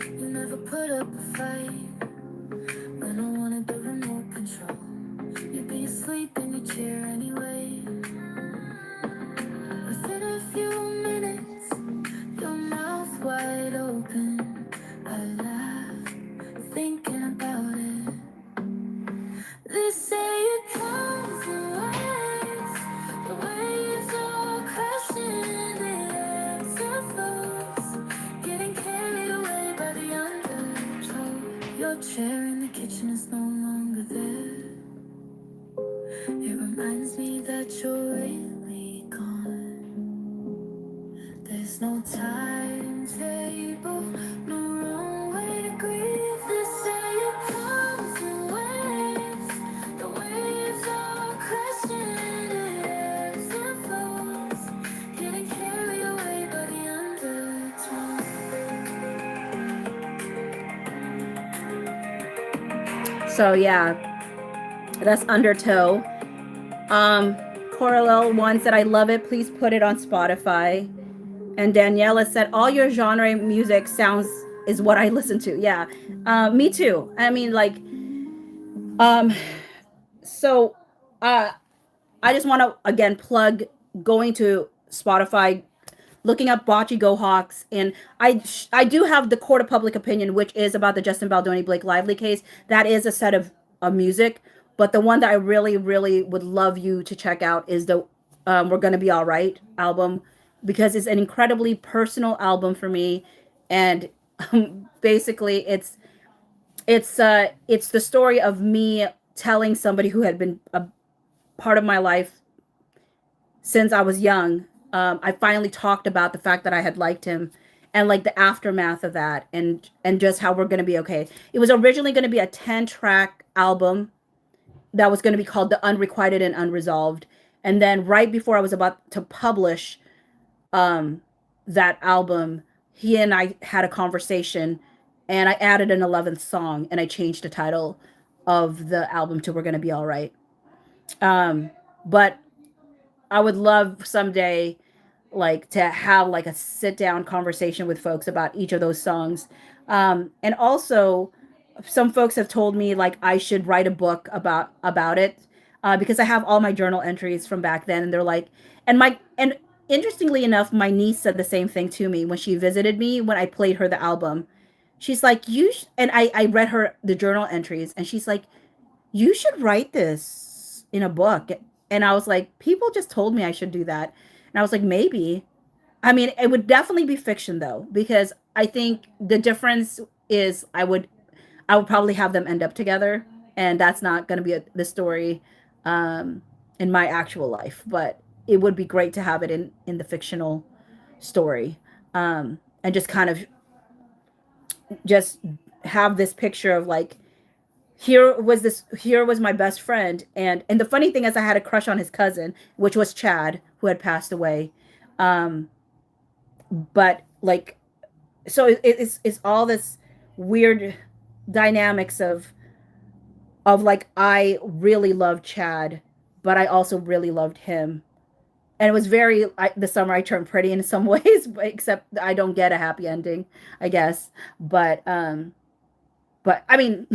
You never put up a fight when I wanted the remote control. You'd be asleep in your chair anyway. Within a few minutes, your mouth wide open, I laugh, thinking about it. They say it comes in waves, the waves are crashing, it ebbs and flows, getting carried away by the undertow. Your chair in the kitchen is no longer there. It reminds me that you're really gone. There's no timetable, no wrong way to grieve. They say it comes in waves, the waves are crashing, it ebbs and flows, getting carried away by the undertow. So yeah, that's Undertow. Coralel one said, I love it. Please put it on Spotify. And Daniela said, all your genre music sounds is what I listen to. Yeah. Me too. I mean, like, um, so I just want to again plug going to Spotify, looking up Bocce Go Hawks, and I do have the Court of Public Opinion, which is about the Justin Baldoni Blake Lively case. That is a set of music, but the one that I really really would love you to check out is the We're Gonna Be All Right album, because it's an incredibly personal album for me, and basically it's the story of me telling somebody who had been a part of my life since I was young. I finally talked about the fact that I had liked him, and like the aftermath of that, and just how we're going to be okay. It was originally going to be a 10-track album that was going to be called The Unrequited and Unresolved. And then right before I was about to publish that album, he and I had a conversation, and I added an 11th song, and I changed the title of the album to We're Gonna Be All Right. But I would love someday like to have like a sit down conversation with folks about each of those songs. And also some folks have told me like I should write a book about it, because I have all my journal entries from back then, and they're like, and interestingly enough, my niece said the same thing to me when she visited me when I played her the album. She's like, and I read her the journal entries, and she's like, you should write this in a book. And I was like, people just told me I should do that. And I was like, maybe. I mean, it would definitely be fiction though, because I think the difference is I would probably have them end up together, and that's not going to be the story in my actual life, but it would be great to have it in the fictional story, and just kind of just have this picture of like, here was my best friend, and the funny thing is I had a crush on his cousin, which was Chad, who had passed away. but like, so it's all this weird dynamics of like, I really loved Chad, but I also really loved him. And it was very, the summer I turned pretty in some ways, except I don't get a happy ending, I guess. But I mean,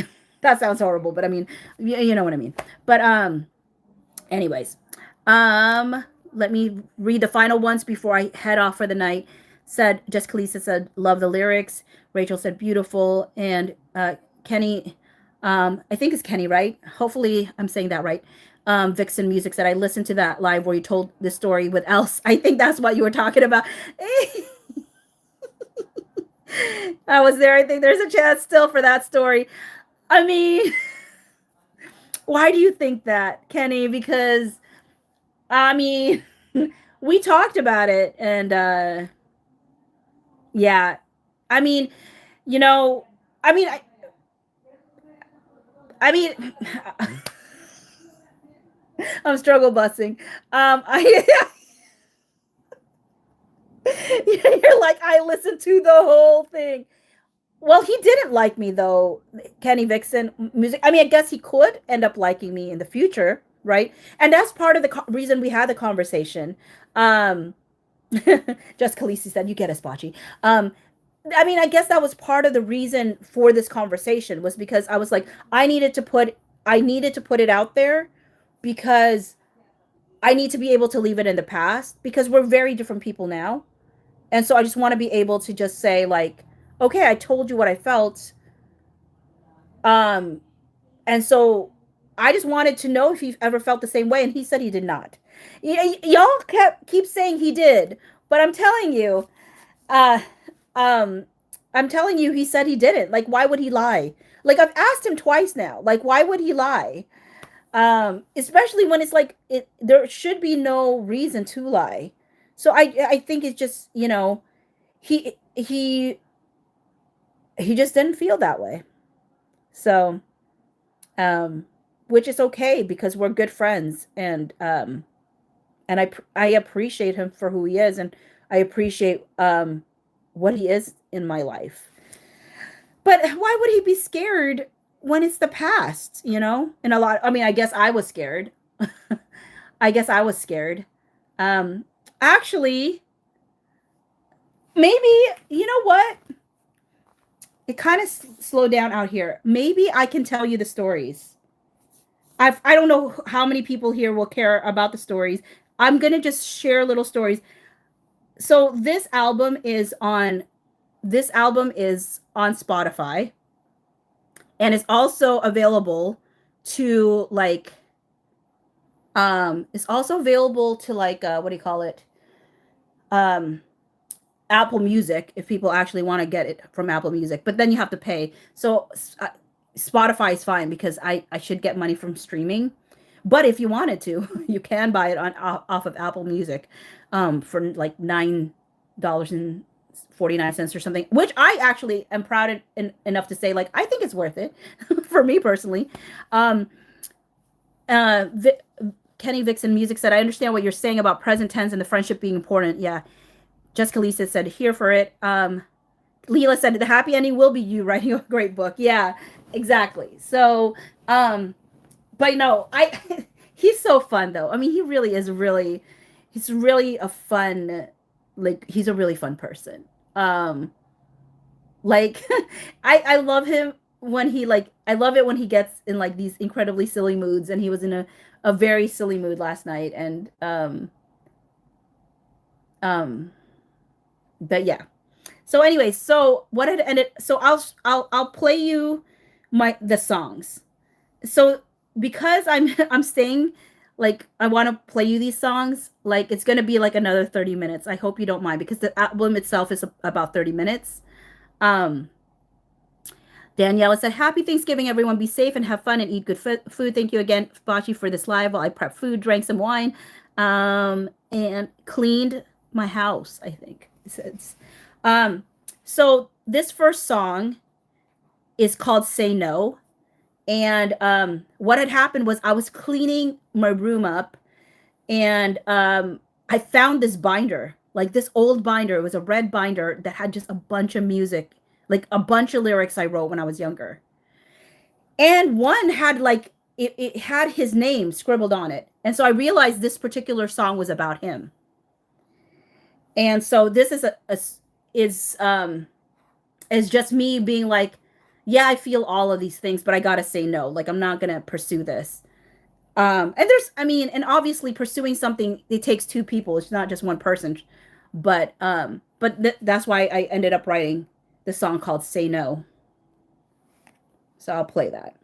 that sounds horrible, but I mean, you know what I mean. But anyways, um, let me read the final ones before I head off for the night. Said Jessica Lisa said love the lyrics. Rachel said beautiful, and Kenny, I think it's Kenny, right? Hopefully I'm saying that right. Vixen Music said I listened to that live where you told the story with Else. I think that's what you were talking about. I was there. I think there's a chance still for that story. I mean, why do you think that, Kenny? Because I mean, we talked about it, and yeah, I mean, you know, I mean, I mean, I'm struggle busing. I you're like, I listened to the whole thing. Well, he didn't like me though, Kenny Vixen music. I mean, I guess he could end up liking me in the future, right? And that's part of the reason we had the conversation. Um, just Khaleesi said, "You get us, Bocce." I mean, I guess that was part of the reason for this conversation was because I was like, I needed to put it out there because I need to be able to leave it in the past because we're very different people now. And so I just want to be able to just say like, okay, I told you what I felt. Um, and so I just wanted to know if he ever felt the same way, and he said he did not. Y'all keep saying he did, but uh, um, I'm telling you, he said he didn't. Like, why would he lie? Like, I've asked him twice now. Like, why would he lie? Especially when it's like there should be no reason to lie. So I think it's just, he just didn't feel that way. So um which is okay because we're good friends, and I appreciate him for who he is, and I appreciate what he is in my life. But why would he be scared when it's the past, And I mean, I guess I was scared. I guess I was scared. Um Actually, maybe, you know what? It kind of slowed down out here. Maybe I can tell you the stories. I don't know how many people here will care about the stories. I'm going to just share little stories. So this album is on Spotify, and it's also available to like it's also available to like what do you call it? Um Apple Music if people actually want to get it from Apple Music, but then you have to pay. So Spotify is fine because I should get money from streaming. But if you wanted to, you can buy it on off of Apple Music for like $9.49 or something, which I actually am proud enough to say, like, I think it's worth it for me personally. Um, Vi- Kenny Vixen Music said, I understand what you're saying about present tense and the friendship being important. Yeah. Jessica Lisa said, here for it. Leela said, the happy ending will be you writing a great book. Yeah, exactly. So, but no, he's so fun though. I mean, he really is he's really a fun, like, he's a really fun person. Like, I love him when I love it when he gets in like these incredibly silly moods, and he was in a very silly mood last night. And, um, but yeah. So anyway, so what had ended, so I'll play you the songs. So because I'm staying, like, I want to play you these songs, like it's going to be like another 30 minutes. I hope you don't mind because the album itself is about 30 minutes. Um Daniela said, happy Thanksgiving, everyone. Be safe and have fun and eat good food. Thank you again, Bachi, for this live while I prep food, drank some wine, and cleaned my house, I think it says. So this first song is called Say No. And what had happened was I was cleaning my room up, and I found this binder. like this old binder. It was a red binder that had just a bunch of music, like a bunch of lyrics I wrote when I was younger. And one had like it had his name scribbled on it. And so I realized this particular song was about him. And so this is just me being like, yeah, I feel all of these things, but I gotta say no. Like I'm not gonna pursue this. And there's, I mean, and obviously pursuing something, it takes two people. It's not just one person. But that's why I ended up writing the song called "Say No." So I'll play that.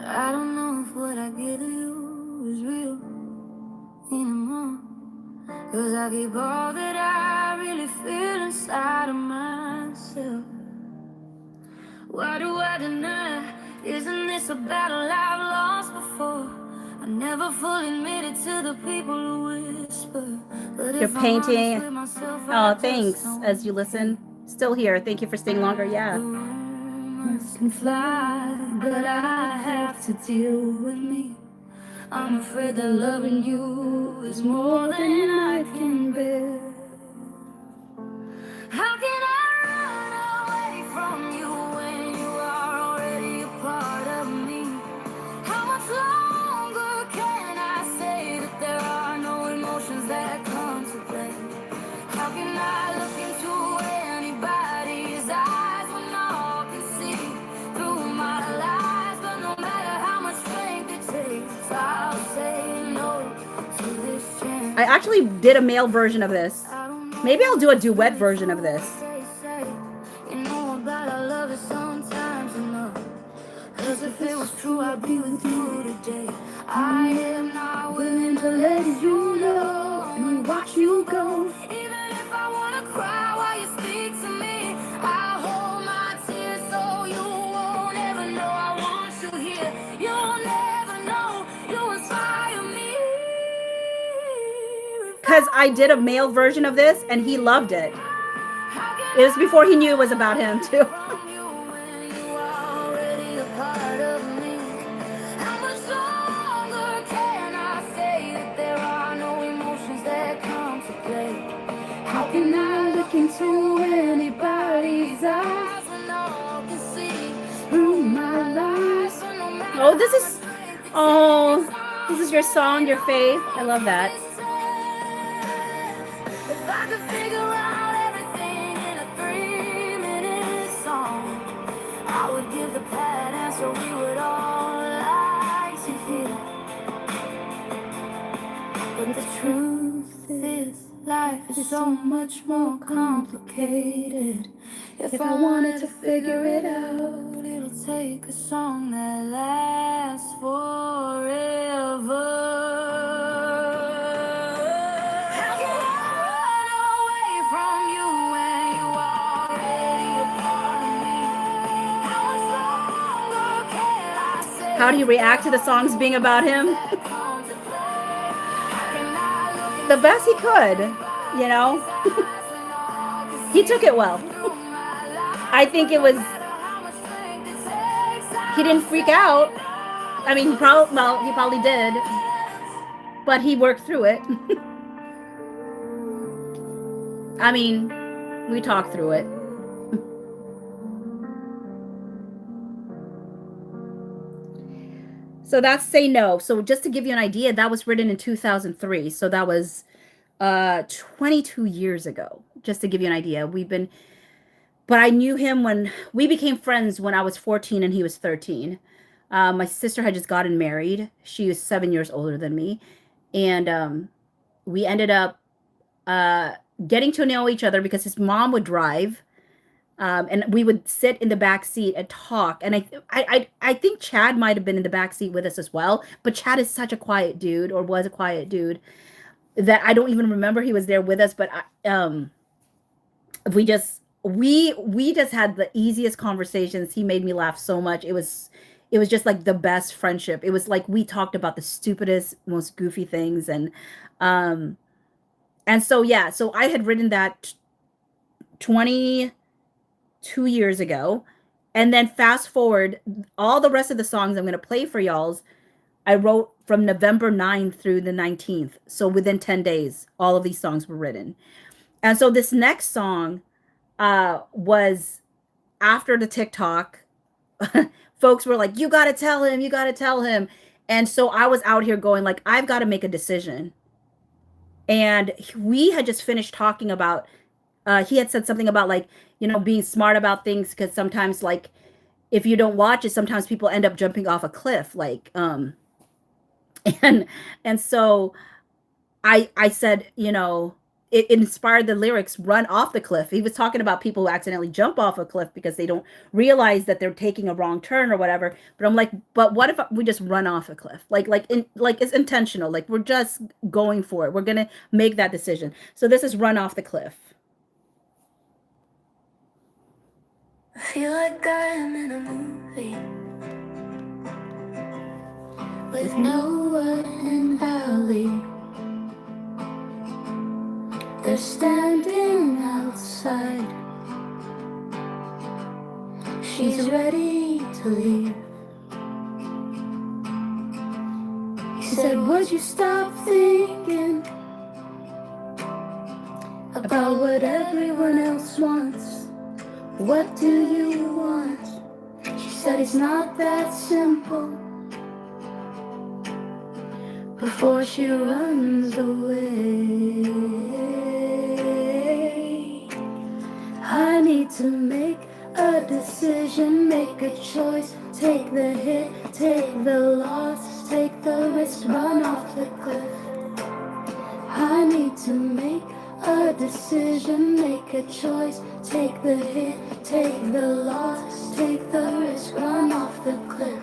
I don't know if what I give you is real anymore. Cause I keep all that I really feel inside of myself. Why do I deny? Isn't this a battle I've lost before? I never fully admitted to the people who whisper. But You're if I'm honest painting. with myself, Oh, I thanks. just don't As you listen, still here. Thank you for staying longer. Yeah. The rumors can fly, but I have to deal with me. I'm afraid that loving you is more than I can bear. How can I run away from you when you are already a part of me? How much longer can I say that there are no emotions that come to play? How can I look into anybody's eyes when all can see through my lies? But no matter how much strength it takes, I'll say no to this chance. I actually did a male version of this. Maybe I'll do a duet version of this. You know about our love is sometimes enough. Cause if it was true, I'd be with you today. I am not willing to let you know and watch you go. Even if I wanna cry while you speak to me, I'll hold my tears so you won't ever know I want you here. You'll never know, you inspire me. Because I did a male version of this and he loved it. It was before he knew it was about him, too. How can I look into anybody's eyes when all can see through my lies? Oh, this is your song, your faith. I love that. If I could figure out everything in a 3-minute song, I would give the bad answer we would all like to hear. But the truth is, life is so much more complicated. If I wanted to figure it out, it'll take a song that lasts forever. How can I run away from you when you are already a part of me? How much longer can I say? How do you react to the songs being about him? The best he could, you know? He took it well. I think it was, he didn't freak out. I mean, he probably did, but he worked through it. I mean, we talked through it. So that's Say No. So just to give you an idea, that was written in 2003. So that was 22 years ago, just to give you an idea. But I knew him when we became friends when I was 14 and he was 13. My sister had just gotten married. She was 7 years older than me. And we ended up getting to know each other because his mom would drive. And we would sit in the back seat and talk. And I think Chad might have been in the back seat with us as well. But Chad is such a quiet dude, or was a quiet dude, that I don't even remember he was there with us. But we just had the easiest conversations. He made me laugh so much. It was just like the best friendship. It was like we talked about the stupidest, most goofy things, and And so, yeah, so I had written that 22 years ago. And then fast forward, all the rest of the songs I'm going to play for y'all's, I wrote from November 9th through the 19th. So within 10 days, all of these songs were written. And so this next song was after the TikTok. Folks were like, you got to tell him, you got to tell him. And so I was out here going like, I've got to make a decision. And we had just finished talking about, he had said something about like, you know, being smart about things, because sometimes like if you don't watch it, sometimes people end up jumping off a cliff. Like, and so I said, you know, it inspired the lyrics "Run Off the Cliff." He was talking about people who accidentally jump off a cliff because they don't realize that they're taking a wrong turn or whatever. But I'm like, but what if we just run off a cliff? Like it's intentional. Like we're just going for it. We're gonna make that decision. So this is "Run Off the Cliff." I feel like I'm in a movie with Noah and Allie. They're standing outside. She's ready to leave. He said, would you stop thinking about what everyone else wants? What do you want? She said, it's not that simple. Before she runs away, I need to make a decision, make a choice, take the hit, take the loss, take the risk, run off the cliff. I need to make a decision, make a choice, take the hit, take the loss, take the risk, run off the cliff.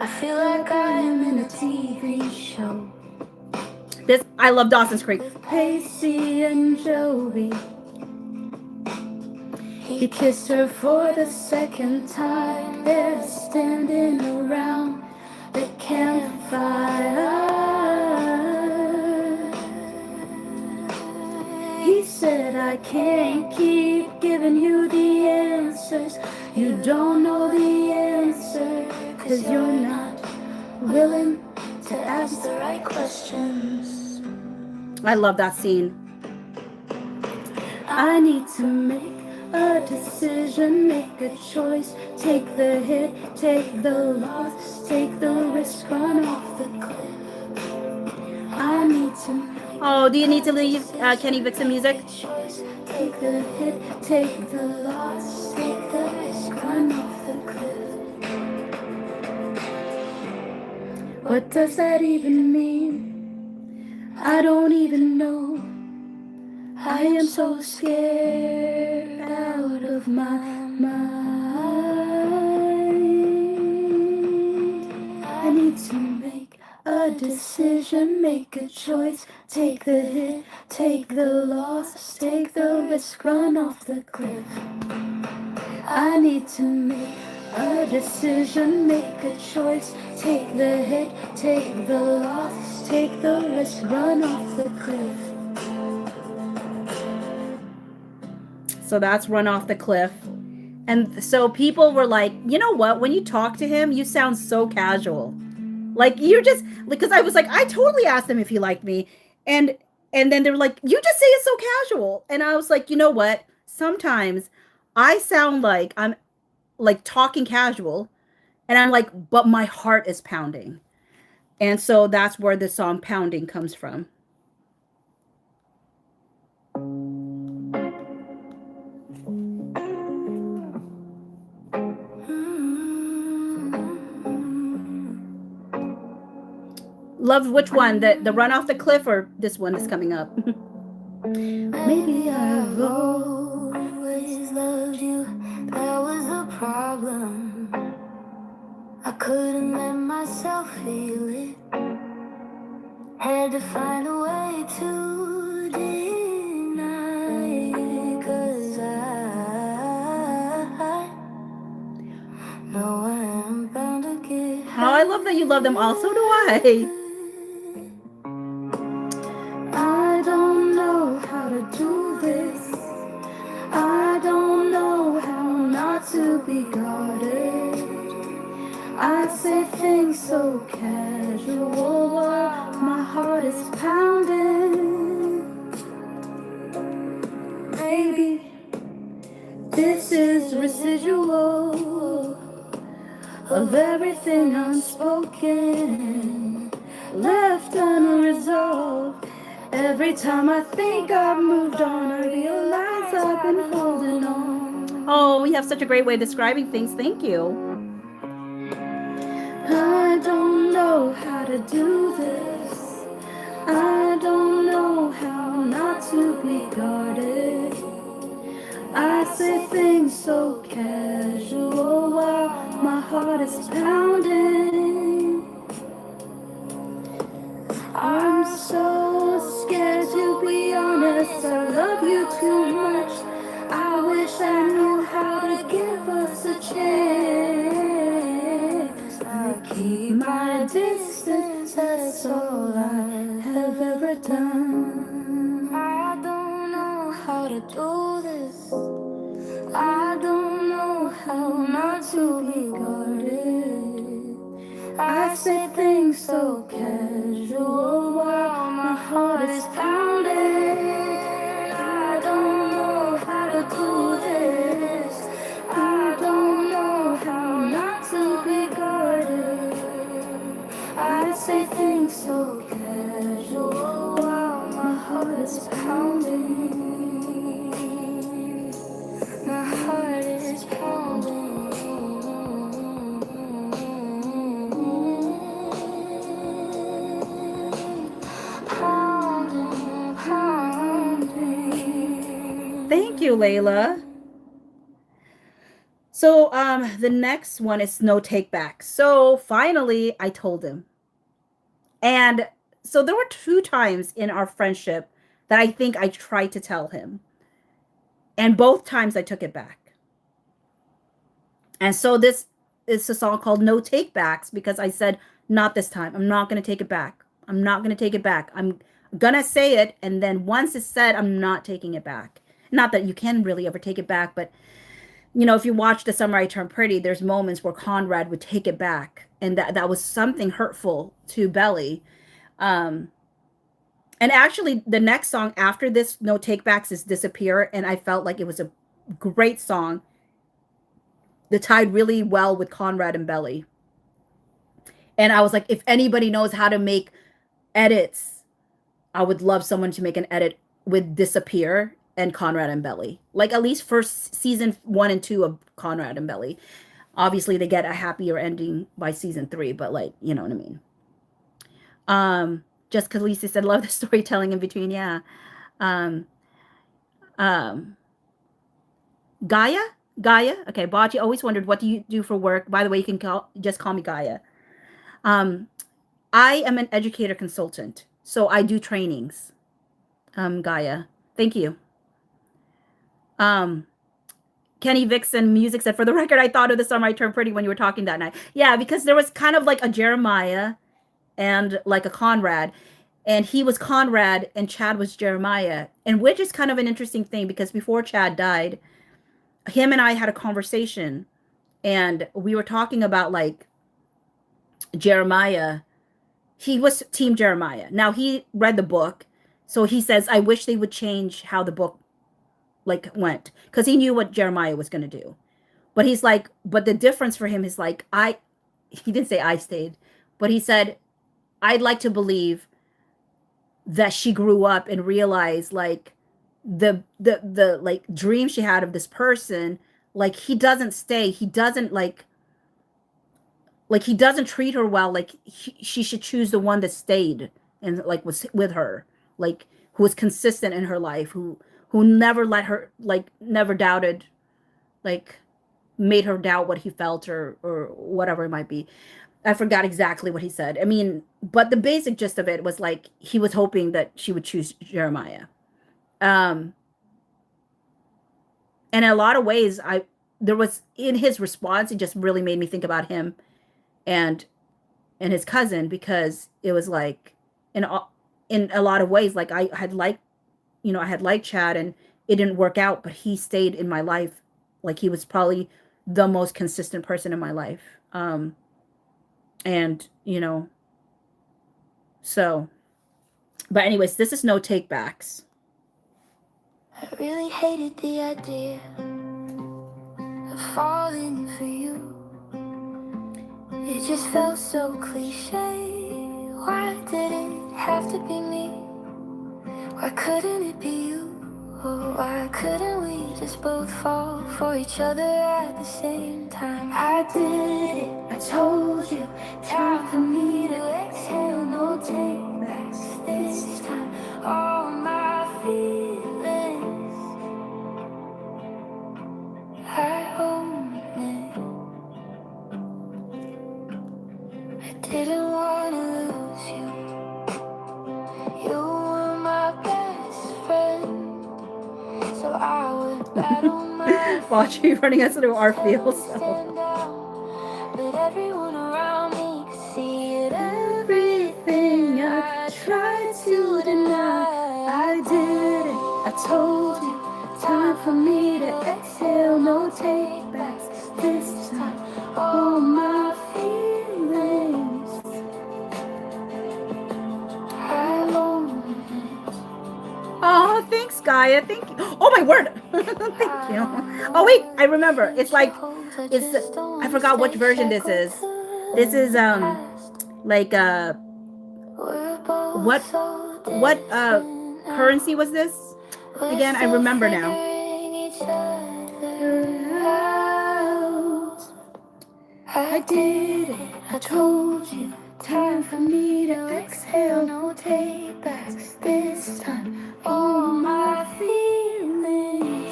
I feel like I am in a TV show. This I love Dawson's Creek. With Pacey and Joey. He kissed her for the second time. They're standing around the campfire. He said, I can't keep giving you the answers. You don't know the answer, 'cause you're not willing to ask the right questions. I love that scene. I need to make a decision, make a choice, take the hit, take the loss, take the risk, run off the cliff. I need to. Oh, do you need to leave Kenny Vixen music? Take the hit, take the loss, take the risk, run off the cliff. What does that even mean? I don't even know. I am so scared out of my mind. I need to make a decision, make a choice, take the hit, take the loss, take the risk, run off the cliff. I need to make a decision, make a choice, take the hit, take the loss, take the risk, run off the cliff. So that's "Run Off the Cliff." And so people were like, you know what? When you talk to him, you sound so casual. Like you're just, because I was like, I totally asked him if he liked me. And then they were like, you just say it so casual. And I was like, you know what? Sometimes I sound like I'm like talking casual, and I'm like, but my heart is pounding. And so that's where the song "Pounding" comes from. Love which one? The "Run Off the Cliff" or this one is coming up? Maybe I've always loved you. That was the problem. I couldn't let myself feel it. Had to find a way to deny it, 'cause I know I am bound to get. Oh, I love that you love them all. So do I. I don't know do this. I don't know how not to be guarded. I say things so casual while my heart is pounding. Maybe this is residual of everything unspoken, left unresolved. Every time I think I've moved on, I realize I've been holding on. Oh, you have such a great way of describing things. Thank you. I don't know how to do this. I don't know how not to be guarded. I say things so casual while my heart is pounding. I'm so scared to be honest. I love you too much. I wish I knew how to give us a chance. I keep my distance, that's all I have ever done. I don't know how to do this. I don't know how not to be guarded. I say things so casual while my heart is pounding. I don't know how to do this. I don't know how not to be guarded. I say things so casual while my heart is pounding. My heart is pounding. Thank you, Layla. So the next one is no take back. So finally I told him. And so there were 2 times in our friendship that I think I tried to tell him. And both times I took it back. And so this is a song called No Take Backs because I said, not this time. I'm not going to take it back. I'm not going to take it back. I'm going to say it. And then once it's said, I'm not taking it back. Not that you can really ever take it back, but you know, if you watch The Summer I Turned Pretty, there's moments where Conrad would take it back. And that was something hurtful to Belly. And actually, the next song after this, No Takebacks, is Disappear. And I felt like it was a great song that tied really well with Conrad and Belly. And I was like, if anybody knows how to make edits, I would love someone to make an edit with Disappear and Conrad and Belly. Like at least first season 1 and 2 of Conrad and Belly. Obviously, they get a happier ending by season 3, but like, you know what I mean? Just because Lisa said, love the storytelling in between. Yeah. Gaia? Okay. Bachi always wondered, what do you do for work? By the way, you can just call me Gaia. I am an educator consultant. So I do trainings. Gaia. Thank you. Kenny Vixen Music said, for the record, I thought of The Summer I Turned Pretty when you were talking that night. Yeah, because there was kind of like a Jeremiah and like a Conrad. And he was Conrad and Chad was Jeremiah. And which is kind of an interesting thing because before Chad died, him and I had a conversation. And we were talking about like Jeremiah. He was Team Jeremiah. Now he read the book. So he says, I wish they would change how the book like went, because he knew what Jeremiah was going to do. But he's like, but the difference for him is like, he didn't say I stayed, but he said, I'd like to believe that she grew up and realized like the like dream she had of this person, like he doesn't stay, he doesn't like he doesn't treat her well, like she should choose the one that stayed and like was with her, like who was consistent in her life, who never let her, like never doubted, like made her doubt what he felt or whatever it might be. I forgot exactly what he said. I mean, but the basic gist of it was like he was hoping that she would choose Jeremiah. And in a lot of ways, there was in his response, it just really made me think about him and his cousin, because it was like in a lot of ways, like I had liked you know, I had liked Chad and it didn't work out, but he stayed in my life. Like he was probably the most consistent person in my life. And, you know, so, but anyways, this is no take backs. I really hated the idea of falling for you. It just felt so cliche. Why did it have to be me? Why couldn't it be you? Oh, why couldn't we just both fall for each other at the same time? I did it, I told you. Time for me to exhale, no take backs this time. All my feelings, I own it. I didn't want to lose you. You were my best friend, so I would battle my Watch me running us through our fields. But everyone around me could see it. Everything I tried to deny, I did it. I told you. Time for me to exhale, no take backs this time. All my feelings, I own it. Oh, thanks, Gaia. Thank you. Oh my word. Thank you. Oh wait, I remember. It's like I forgot which version this is. This is like what currency was this? Again, I remember now. I did it, I told you. Time for me to exhale, no take backs this time. All my feelings,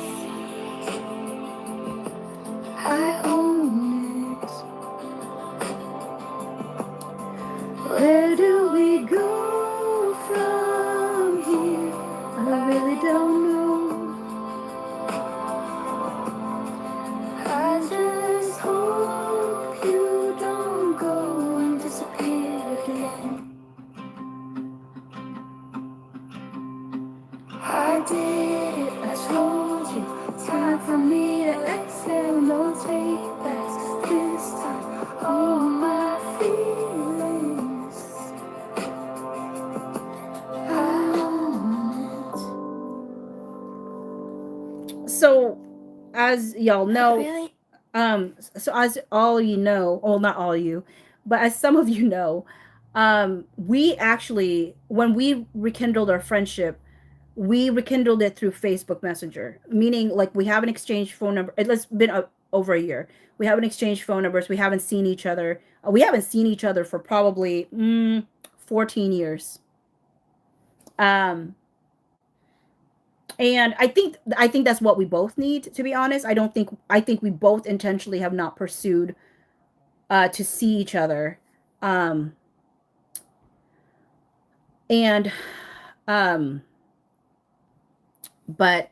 I own it. Where do we go from here? I really don't know. I just hope you don't go and disappear again. I did it, I told you. Time for me to exhale, no take backs this time. All my feelings, I own it. So, as y'all know, so as all you know, well, not all you, but as some of you know, we actually, when we rekindled our friendship, we rekindled it through Facebook Messenger, meaning like we haven't exchanged phone number. It's been over a year. We haven't exchanged phone numbers. We haven't seen each other. We haven't seen each other for probably 14 years. And I think that's what we both need, to be honest. I think we both intentionally have not pursued to see each other. And but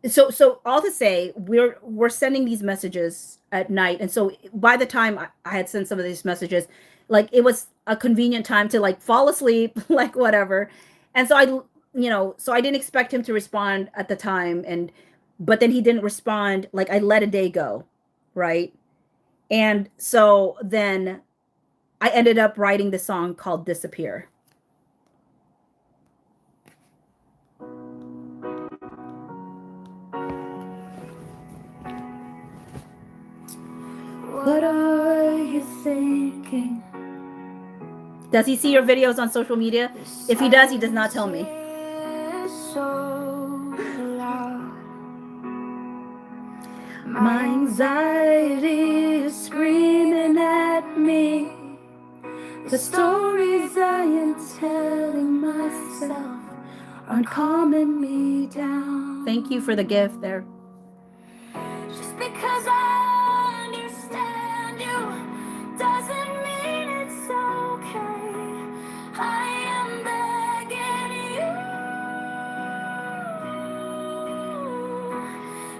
so all to say, we're sending these messages at night, and so by the time I had sent some of these messages, like it was a convenient time to like fall asleep, like whatever. And so I didn't expect him to respond at the time, but then he didn't respond. Like I let a day go, right? And so then I ended up writing the song called Disappear. What are you thinking? Does he see your videos on social media? If he does, he does not tell me. My anxiety is screaming at me. The stories I am telling myself aren't calming me down. Thank you for the gift there. Just because I understand you doesn't mean it's okay. I am begging you,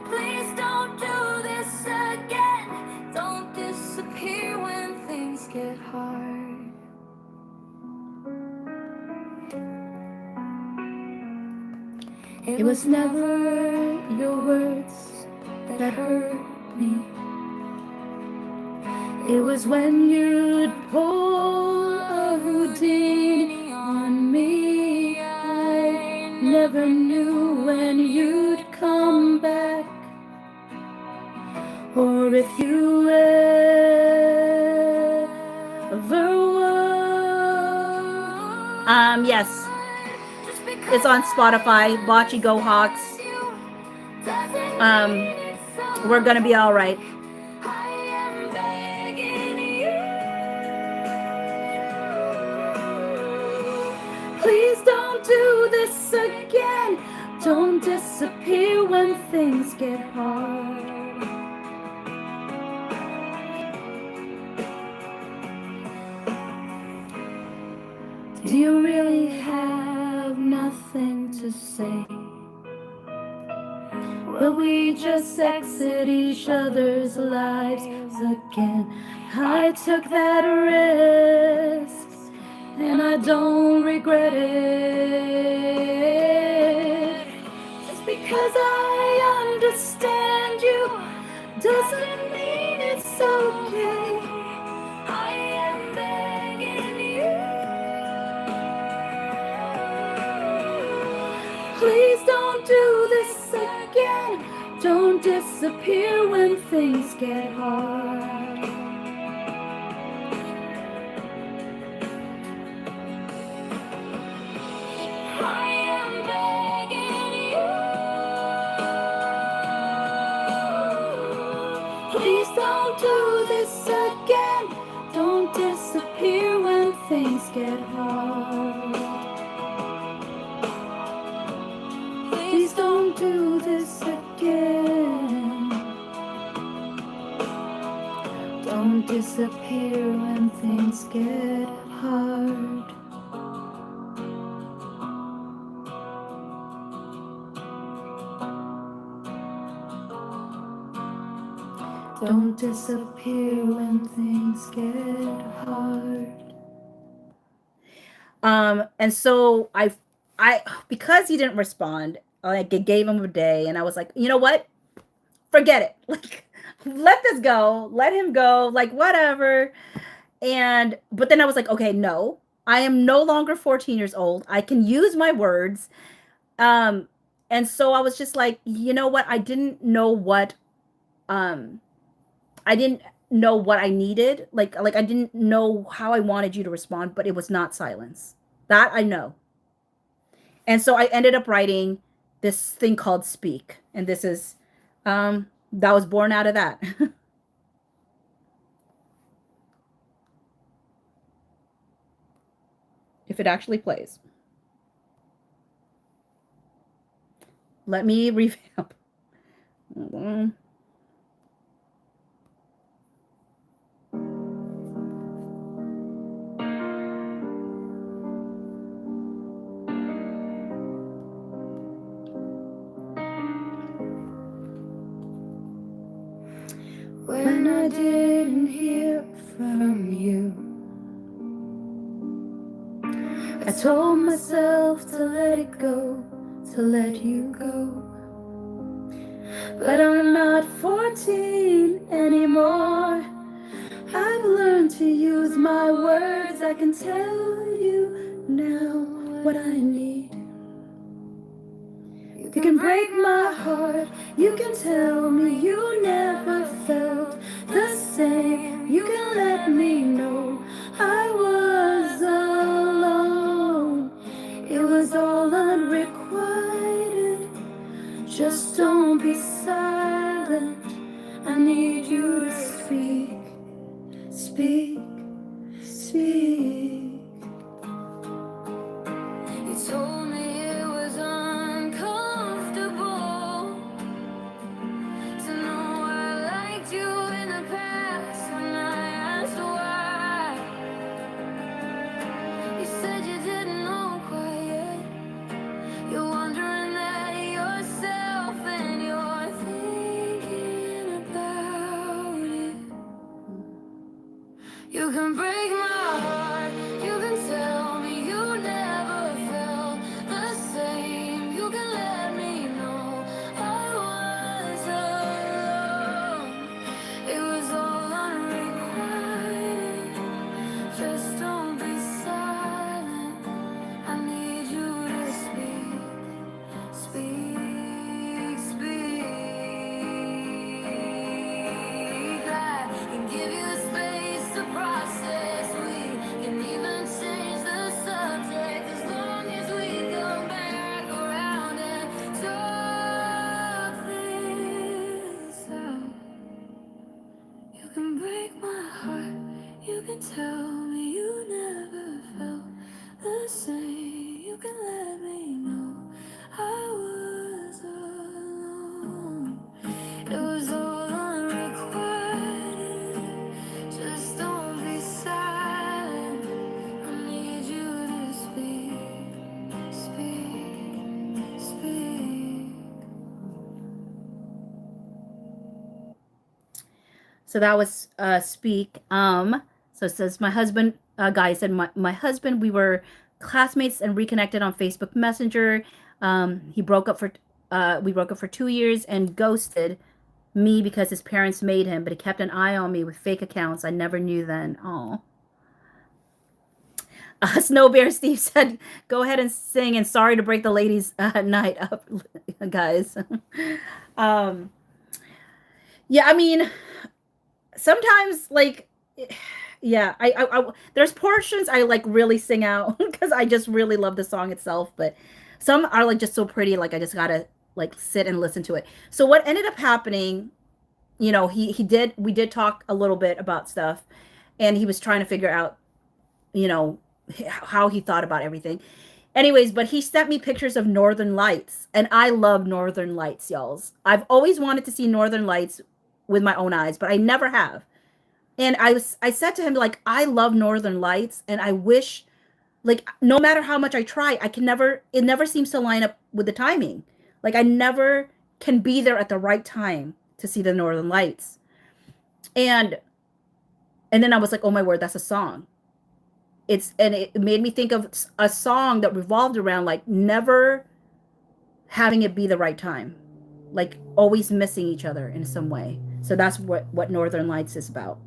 please don't do this again. Don't disappear when things get hard. It was never your words that hurt me. It was when you'd pull a Houdini on me. I never knew when you'd come back, or if you ever were. Yes. It's on Spotify. Bocce Go Hawks. We're gonna be all right. Please don't do this again. Don't disappear when things get hard. Do you really have nothing to say? Will we just exit each other's lives again? I took that risk, and I don't regret it. Just because I understand you doesn't mean it's okay. I am begging you. Please don't do this again. Don't disappear when things get hard. I am begging you. Please don't do this again. Don't disappear when things get hard. Please don't do this again. Don't disappear when things get hard. Don't disappear when things get hard. And so I because he didn't respond, I gave him a day, and I was like, you know what? Forget it. Like, let this go. Let him go. Like, whatever. But then I was like, okay, no, I am no longer 14 years old. I can use my words. And so I was just like, you know what? I didn't know what I needed. Like I didn't know how I wanted you to respond, but it was not silence. That I know. And so I ended up writing this thing called Speak. And this is that was born out of that. If it actually plays. Let me revamp. When I didn't hear from you, I told myself to let it go, to let you go. But I'm not 14 anymore. I've learned to use my words. I can tell you now what I need. You can break my heart. You can tell me you never felt the same. You can let me know I was alone. It was all unrequited. Just don't be silent. I need you to speak, speak, speak. You told me it was uncomfortable to know I liked you in the past when I asked why. You said you didn't know quite yet. You're wondering that yourself and you're thinking about it. You can break my heart. You can tell me you never felt the same. You can let me me you never felt the same, you can let me know I was alone. It was all unrequited. Just don't be silent. I need you to speak, speak, speak. So that was Speak. So it says my husband, guy said my husband, we were classmates and reconnected on Facebook Messenger. He broke up for we broke up for 2 years and ghosted me because his parents made him, but he kept an eye on me with fake accounts. I never knew then. Oh. Snow Bear Steve said, "Go ahead and sing." And sorry to break the ladies' night up, guys. um, yeah, I mean, sometimes like, yeah, I there's portions I like really sing out because I just really love the song itself, but some are like just so pretty, like I just gotta like sit and listen to it. So what ended up happening, you know, we did talk a little bit about stuff, and he was trying to figure out, you know, how he thought about everything. Anyways, but he sent me pictures of northern lights, and I love northern lights, y'all. I've always wanted to see northern lights with my own eyes, but I never have. And I said to him, like, I love northern lights, and I wish, like, no matter how much I try, I can never, it never seems to line up with the timing. Like, I never can be there at the right time to see the northern lights. And then I was like, oh my word, that's a song. And it made me think of a song that revolved around like never having it be the right time, like always missing each other in some way. So that's what Northern Lights is about.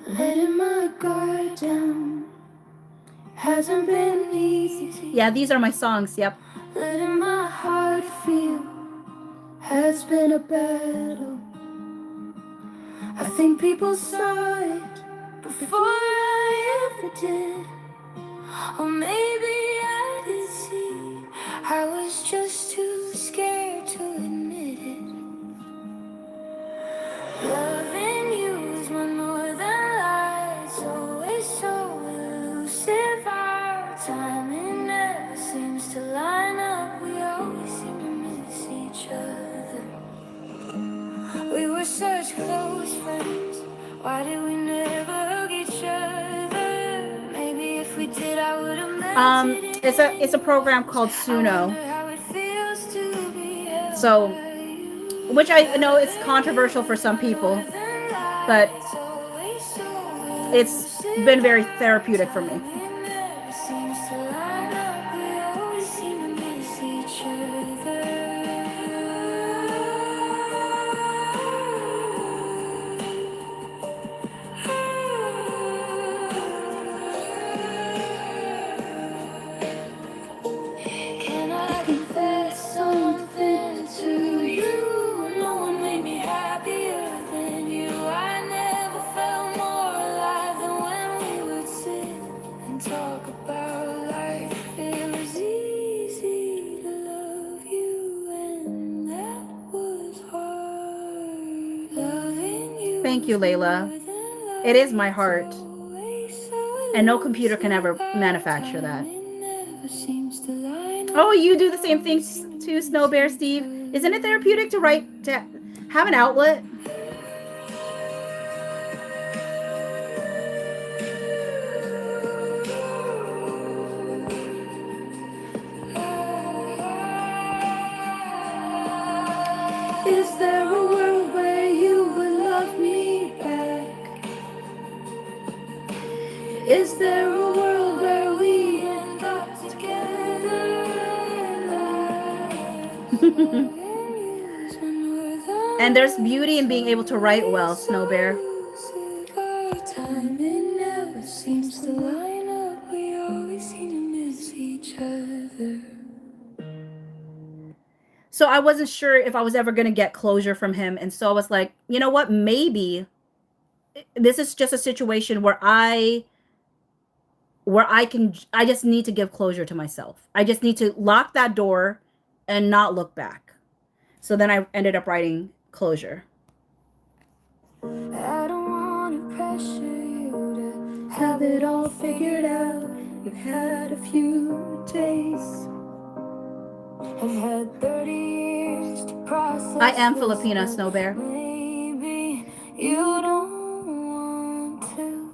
Letting my guard down hasn't been easy. Yeah, these are my songs. Yep. Letting my heart feel has been a battle. I think people saw it before I ever did. Or maybe I did see. I was just too scared to admit it. Loving you is my northern lights, always so elusive. Our timing never seems to line up. We always seem to miss each other. We were such close friends. Why did we never hug each other? Maybe if we did, I would have melted it. It's a program called Suno. So, which I know it's controversial for some people, but it's been very therapeutic for me. Thank you, Layla. It is my heart. And no computer can ever manufacture that. Oh, you do the same thing too, Snow Bear Steve. Isn't it therapeutic to write, to have an outlet? Is there a world where you would love me back? Is there a world where we end up together? And there's beauty in being able to write well, Snow Bear. Time it never seems to line up. We always seem to miss each other. So I wasn't sure if I was ever going to get closure from him. And so I was like, you know what? Maybe this is just a situation where I where I just need to give closure to myself. I just need to lock that door and not look back. So then I ended up writing closure. I don't want to pressure you to have it all figured out. You've had a few days. I've had 30 years to process. I am Filipina, Snow Bear. Maybe you don't want to.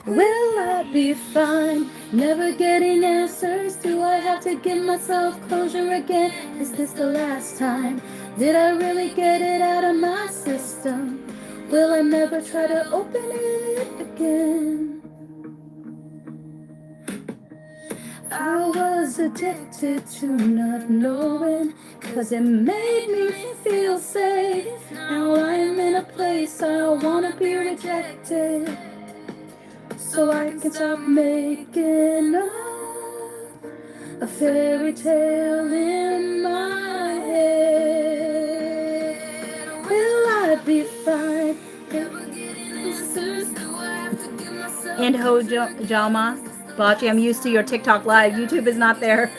Will I be fine? Never getting answers. Do I have to give myself closure again? Is this the last time? Did I really get it out of my system? Will I never try to open it again? I was addicted to not knowing, 'cause it made me feel safe. Now I'm in a place I wanna be rejected, so I can stop making up a fairy tale in my head. Will I be fine? And Jama, Bachi, I'm used to your TikTok live. YouTube is not there.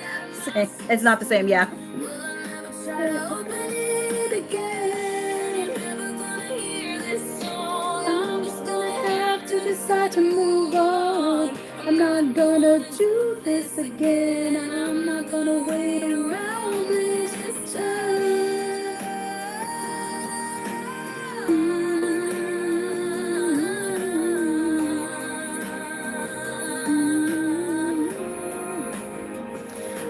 It's not the same, yeah. I'm just gonna have to decide to move on. I'm not gonna do this again. I'm not gonna wait around this time.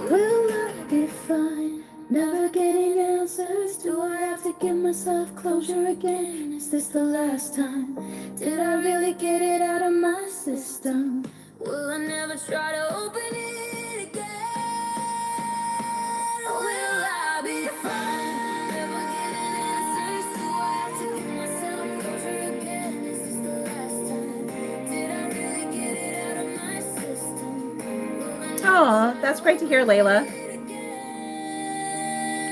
Will I be fine? Never getting answers. Do I have to give myself closure again? Is this the last time? Did I really get it out of my system? Will I never try to open it again? Will I be fine? Never getting answers. Do I have to give myself closure again? Is this the last time? Did I really get it out of my system? Oh, that's great to hear, Layla.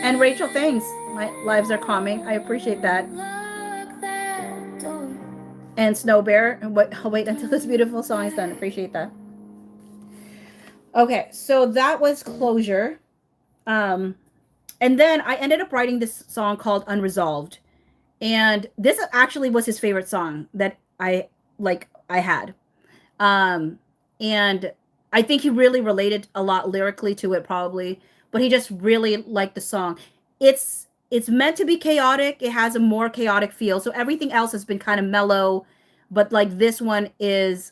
And Rachel, thanks. My lives are calming. I appreciate that. And Snow Bear, I'll wait until this beautiful song is done. Appreciate that. Okay, so that was closure. And then I ended up writing this song called Unresolved. And this actually was his favorite song that I had. And I think he really related a lot lyrically to it, probably, but he just really liked the song. It's meant to be chaotic. It has a more chaotic feel. So everything else has been kind of mellow, but like this one is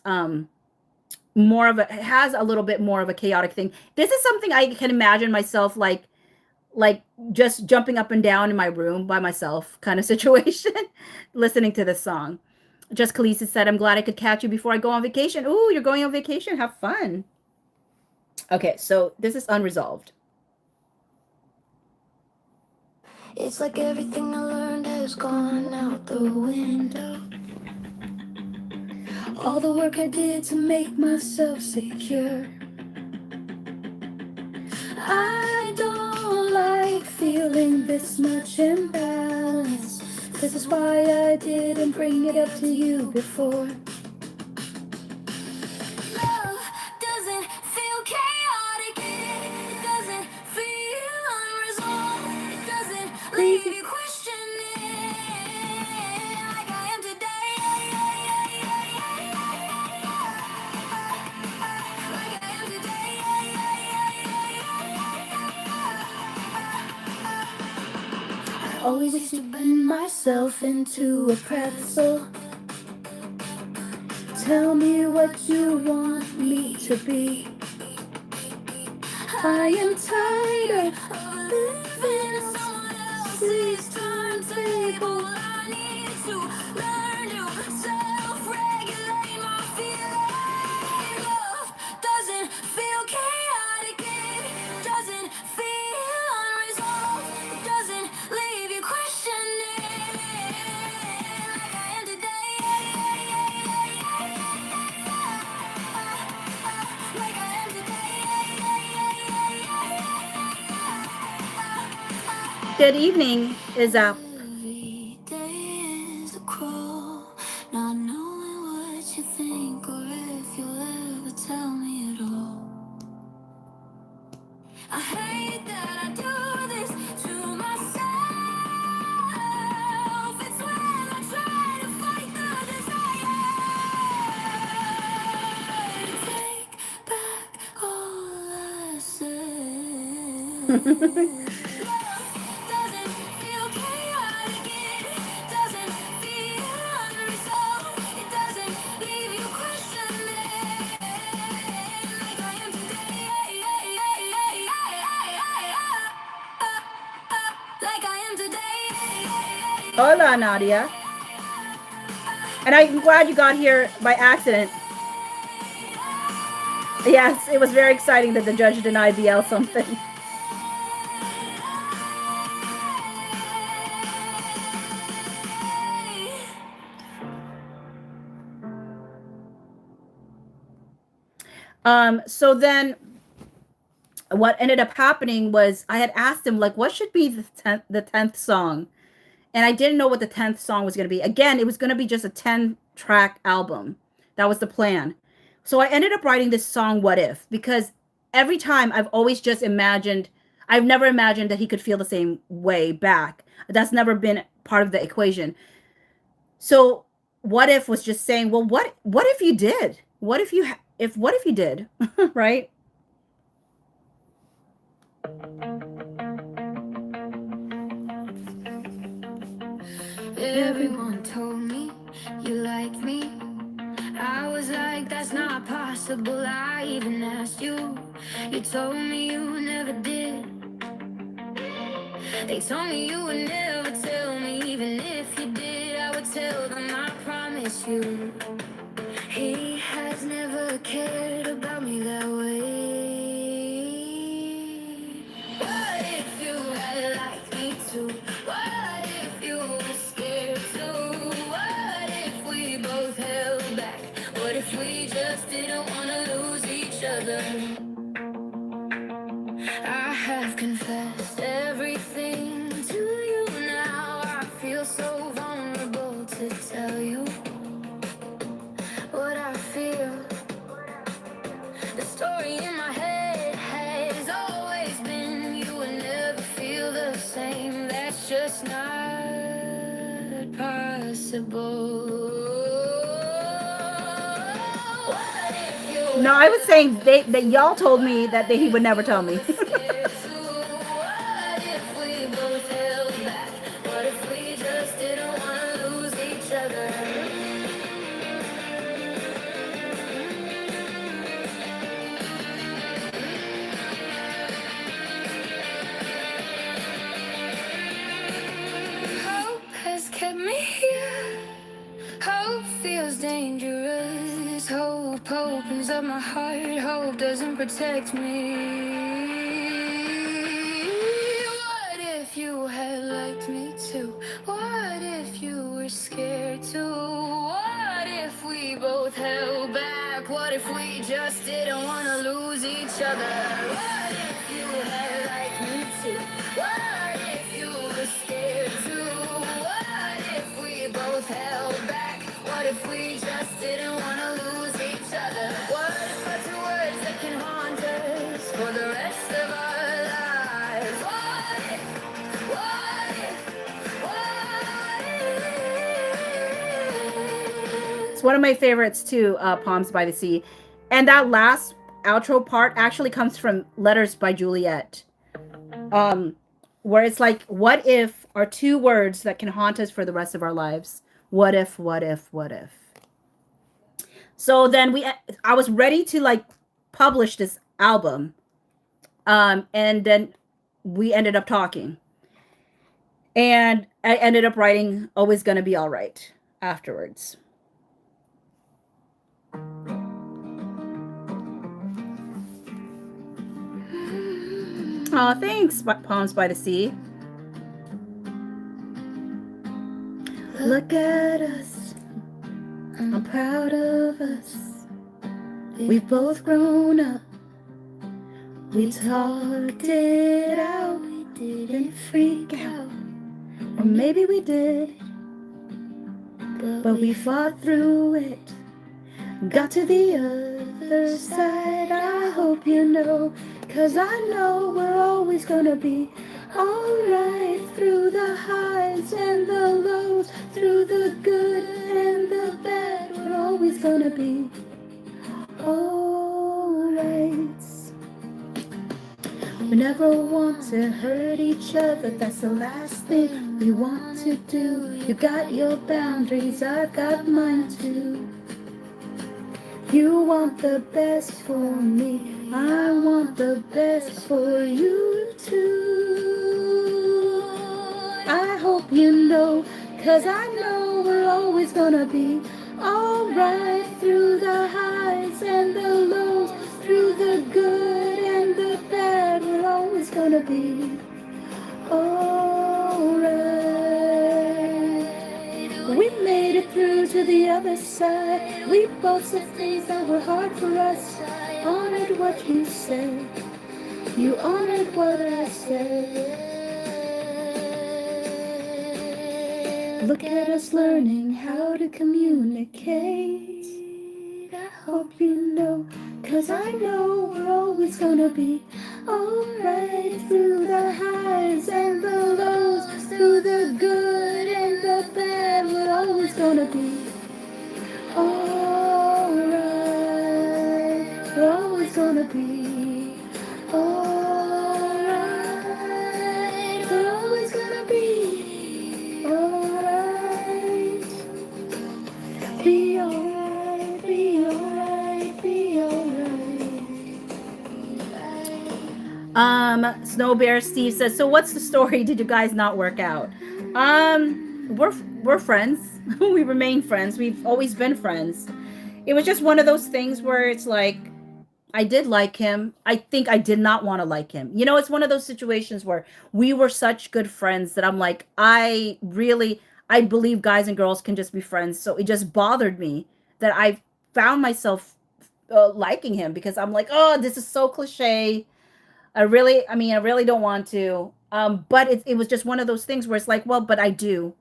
more of a, it has a little bit more of a chaotic thing. This is something I can imagine myself like just jumping up and down in my room by myself kind of situation listening to this song. Just Khaleesi said, I'm glad I could catch you before I go on vacation. Ooh, you're going on vacation. Have fun. Okay, so this is Unresolved. It's like everything I learned has gone out the window. All the work I did to make myself secure. I don't like feeling this much imbalance. This is why I didn't bring it up to you before. Love doesn't feel chaotic. It doesn't feel unresolved. It doesn't leave you questioning like I am today. Like I am today. I always used to bend myself into a pretzel. Tell me what you want me to be. I am tired of living in someone else's timetable. I need to learn to self-regulate my feelings. Love doesn't feel chaotic. It doesn't feel unresolved. It doesn't leave you questioning like I am today. Like I am today. Good evening, Izap. Every day is a crawl, not knowing what you think or if you'll ever Hola, Nadia. And I'm glad you got here by accident. Yes, it was very exciting that the judge denied BL something. So then what ended up happening was I had asked him, like, what should be the 10th song? And I didn't know what the 10th song was going to be. Again, it was going to be just a 10-track album. That was the plan. So I ended up writing this song, What If? Because every time I've always just imagined, I've never imagined that he could feel the same way back. That's never been part of the equation. So What If was just saying, well, what if you did? What if you did? Right? Everyone told me you liked me. I was like, that's not possible. I even asked you. You told me you never did. They told me you would never tell me. Even if you did, I would tell them, I promise you. He has never cared about me that way. What if you had liked me too? What if you were scared too? What if we both held back? What if we just didn't want to lose each other? I have confessed everything to you now. I feel so vulnerable to tell you what I feel. The story in my head has always been you will never feel the same. That's just not possible. No, I was saying that y'all told me that he would never tell me. Kept me here. Hope feels dangerous. Hope opens up my heart. Hope doesn't protect me. What if you had liked me too? What if you were scared too? What if we both held back? What if we just didn't want to lose each other? What if you had liked me too? What if you were scared too? Both held back. What if we just didn't want to lose each other? What if our two words that can haunt us for the rest of our lives? What if? It's one of my favorites too, Palms by the Sea. And that last outro part actually comes from Letters by Juliet. Where it's like, what if are two words that can haunt us for the rest of our lives? What if, what if, what if? So then I was ready to like publish this album. And then we ended up talking. And I ended up writing Always Gonna Be All Right afterwards. Oh, thanks, Palms by the Sea. Look at us. I'm proud of us. We've both grown up. We talked it out. We didn't freak out. Or maybe we did. But we fought through it. Got to the other side. I hope you know. 'Cause I know we're always gonna be alright. Through the highs and the lows, through the good and the bad, we're always gonna be alright. We never want to hurt each other, that's the last thing we want to do. You got your boundaries, I've got mine too. You want the best for me, I want the best for you too. I hope you know, 'cause I know we're always gonna be alright through the highs and the lows, through the good and the bad, we're always gonna be alright. We made it through to the other side. We both said things that were hard for us. Honored what you said. You honored what I said. Look at us learning how to communicate. I hope you know, 'cause I know we're always gonna be alright through the highs and the lows, through the good and the bad, we're always gonna be alright. We're always gonna be alright. We're always gonna be alright. Be alright, be alright, be alright. Snow Bear Steve says, so what's the story? Did you guys not work out? We're friends. We remain friends. We've always been friends. It was just one of those things where it's like, I did like him. I think I did not want to like him. You know, it's one of those situations where we were such good friends that I'm like, I believe guys and girls can just be friends. So it just bothered me that I found myself liking him, because I'm like, oh, this is so cliche. I really don't want to. But it was just one of those things where it's like, well, but I do.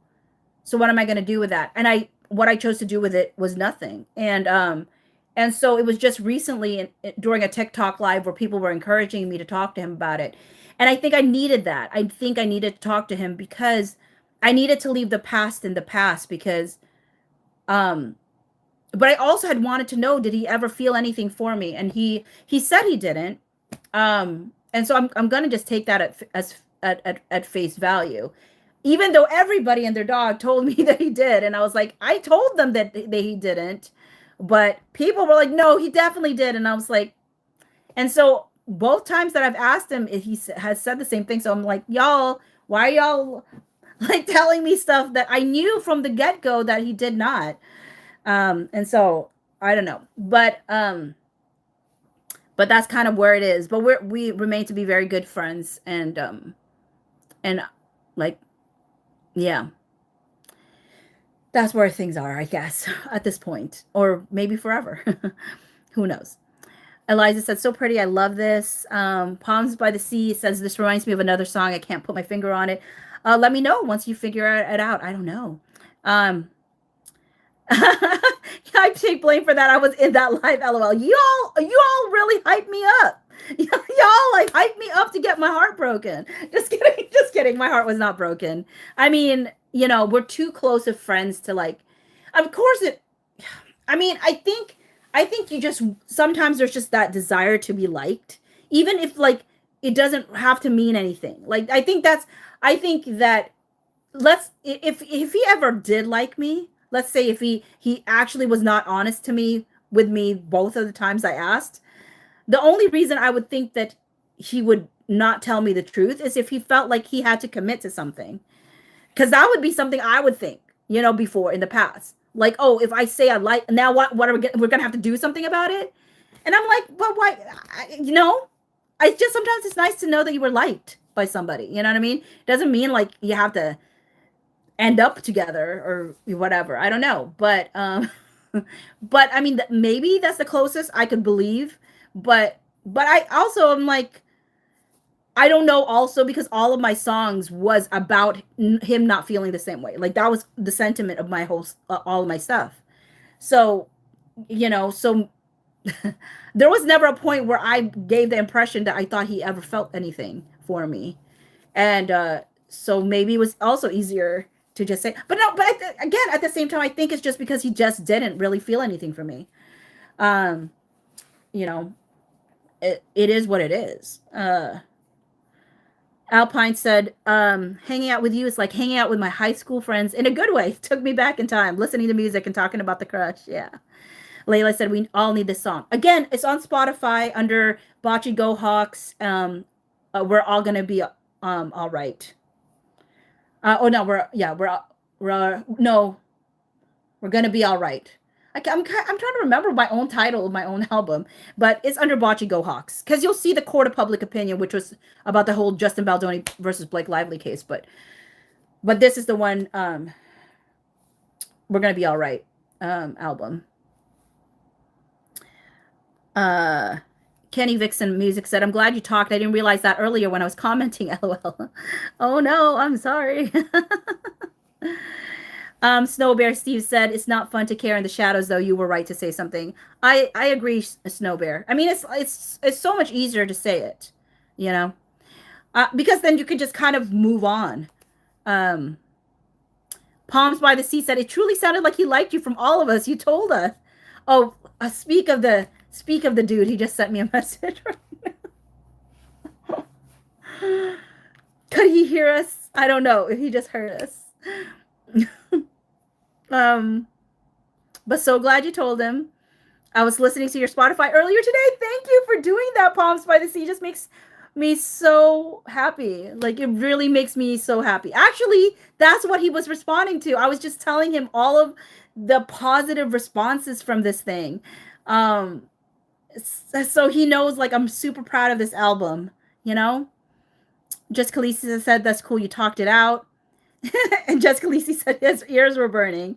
So what am I going to do with that? And what I chose to do with it was nothing. And so it was just recently during a TikTok live where people were encouraging me to talk to him about it. And I think I needed that. I think I needed to talk to him because I needed to leave the past in the past, because, but I also had wanted to know, did he ever feel anything for me? And he said he didn't. And so I'm going to just take that at face value, even though everybody and their dog told me that he did. And I was like, I told them that he didn't, but people were like, no, he definitely did. And I was like, and so both times that I've asked him, he has said the same thing. So I'm like, y'all, why are y'all like telling me stuff that I knew from the get-go that he did not? And so I don't know, but that's kind of where it is. But we remain to be very good friends, and like, yeah, that's where things are, I guess, at this point, or maybe forever. Who knows? Eliza said, so pretty. I love this. Palms by the Sea says, this reminds me of another song. I can't put my finger on it. Let me know once you figure it out. I don't know. I take blame for that. I was in that live, LOL. Y'all really hyped me up. Y'all like hyped me up to get my heart broken. Just kidding. My heart was not broken. I mean, you know, we're too close of friends to like, of course I think you just, sometimes there's just that desire to be liked, even if like, it doesn't have to mean anything. Like, I think that if he ever did like me, let's say if he actually was not honest to me with me both of the times I asked, the only reason I would think that he would not tell me the truth is if he felt like he had to commit to something. Because that would be something I would think, you know, before in the past. Like, oh, if I say I like, now what are we're going to have to do something about it? And I'm like, but why? You know, I just, sometimes it's nice to know that you were liked by somebody. You know what I mean? It doesn't mean like you have to end up together or whatever. I don't know. But but I mean, maybe that's the closest I could believe. But I also am like, I don't know, also because all of my songs was about him not feeling the same way. Like that was the sentiment of my whole all of my stuff. So, you know, so there was never a point where I gave the impression that I thought he ever felt anything for me. And so maybe it was also easier to just say, but no, but again, at the same time, I think it's just because he just didn't really feel anything for me. You know, it is what it is. Alpine said, hanging out with you is like hanging out with my high school friends in a good way. Took me back in time, listening to music and talking about the crush. Yeah. Layla said, we all need this song. Again, it's on Spotify under Bocce Go Hawks. We're all going to be all right. Oh, no, no, we're going to be all right. I'm trying to remember my own title of my own album, but it's under Bocce Go Hawks because you'll see the court of public opinion, which was about the whole Justin Baldoni versus Blake Lively case. But this is the one. We're gonna be all right. Album. Kenny Vixen Music said, "I'm glad you talked. I didn't realize that earlier when I was commenting." LOL. Oh no, I'm sorry. Snow Bear Steve said, "It's not fun to care in the shadows, though. You were right to say something." I agree, Snow Bear. I mean, it's so much easier to say it, you know, because then you can just kind of move on. Palms by the Sea said, "It truly sounded like he liked you from all of us. You told us." Oh, speak of the dude. He just sent me a message. Could he hear us? I don't know if he just heard us. But so glad you told him. I was listening to your Spotify earlier today. Thank you for doing that. Palms by the Sea just makes me so happy. Like, it really makes me so happy. Actually, that's what he was responding to. I was just telling him all of the positive responses from this thing. So he knows, like, I'm super proud of this album, you know? Jessica Lisi said, "That's cool. You talked it out." And Jessica Lisi said his ears were burning.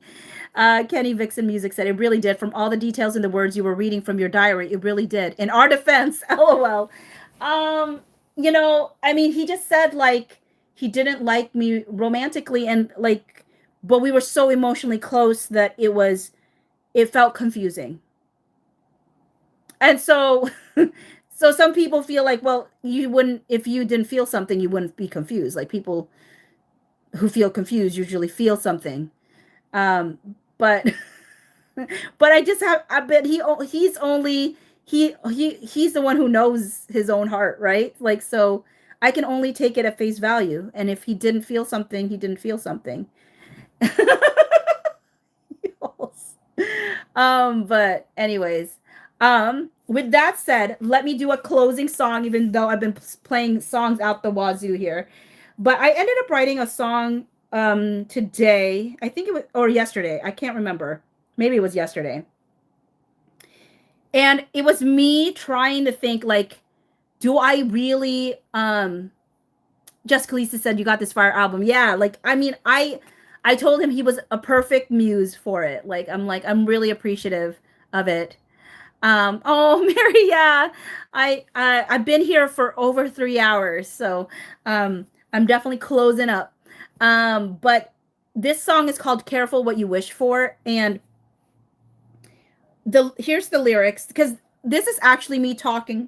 Kenny Vixen Music said, "It really did. From all the details in the words you were reading from your diary, it really did. In our defense," LOL. You know, I mean, he just said, like, he didn't like me romantically, and, like, but we were so emotionally close that it felt confusing. And so, so some people feel like, well, you wouldn't, if you didn't feel something, you wouldn't be confused. Like, people who feel confused usually feel something. But but I bet he's only he's the one who knows his own heart, right? Like, so I can only take it at face value, and if he didn't feel something, he didn't feel something. But anyways, with that said, let me do a closing song, even though I've been playing songs out the wazoo here. But I ended up writing a song today. I think it was, or yesterday. I can't remember. Maybe it was yesterday. And it was me trying to think, like, do I really Jessica Lisa said, "You got this fire album." Yeah, like, I mean, I told him he was a perfect muse for it. Like, I'm really appreciative of it. Oh, Mary, yeah. I've been here for over 3 hours, so I'm definitely closing up. But this song is called "Careful What You Wish For," and here's the lyrics, because this is actually me talking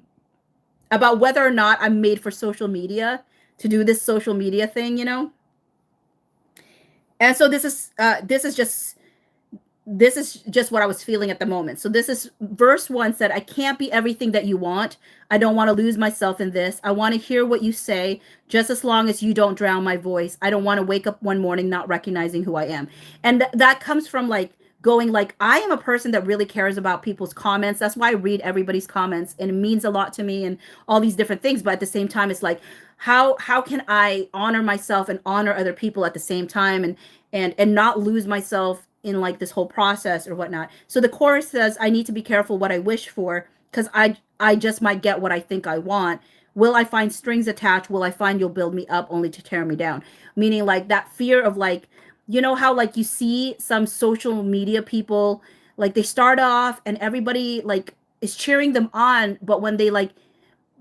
about whether or not I'm made for social media, to do this social media thing, you know. And so this is just what I was feeling at the moment. So this is verse 1 said, "I can't be everything that you want. I don't want to lose myself in this. I want to hear what you say, just as long as you don't drown my voice. I don't want to wake up one morning not recognizing who I am." And that comes from, like, going, like, I am a person that really cares about people's comments. That's why I read everybody's comments, and it means a lot to me, and all these different things. But at the same time, it's like, how can I honor myself and honor other people at the same time, and not lose myself in, like, this whole process or whatnot. So the chorus says, "I need to be careful what I wish for, because I just might get what I think I want. Will I find strings attached? Will I find you'll build me up only to tear me down?" Meaning, like, that fear of, like, you know how, like, you see some social media people, like, they start off and everybody, like, is cheering them on, but when they, like,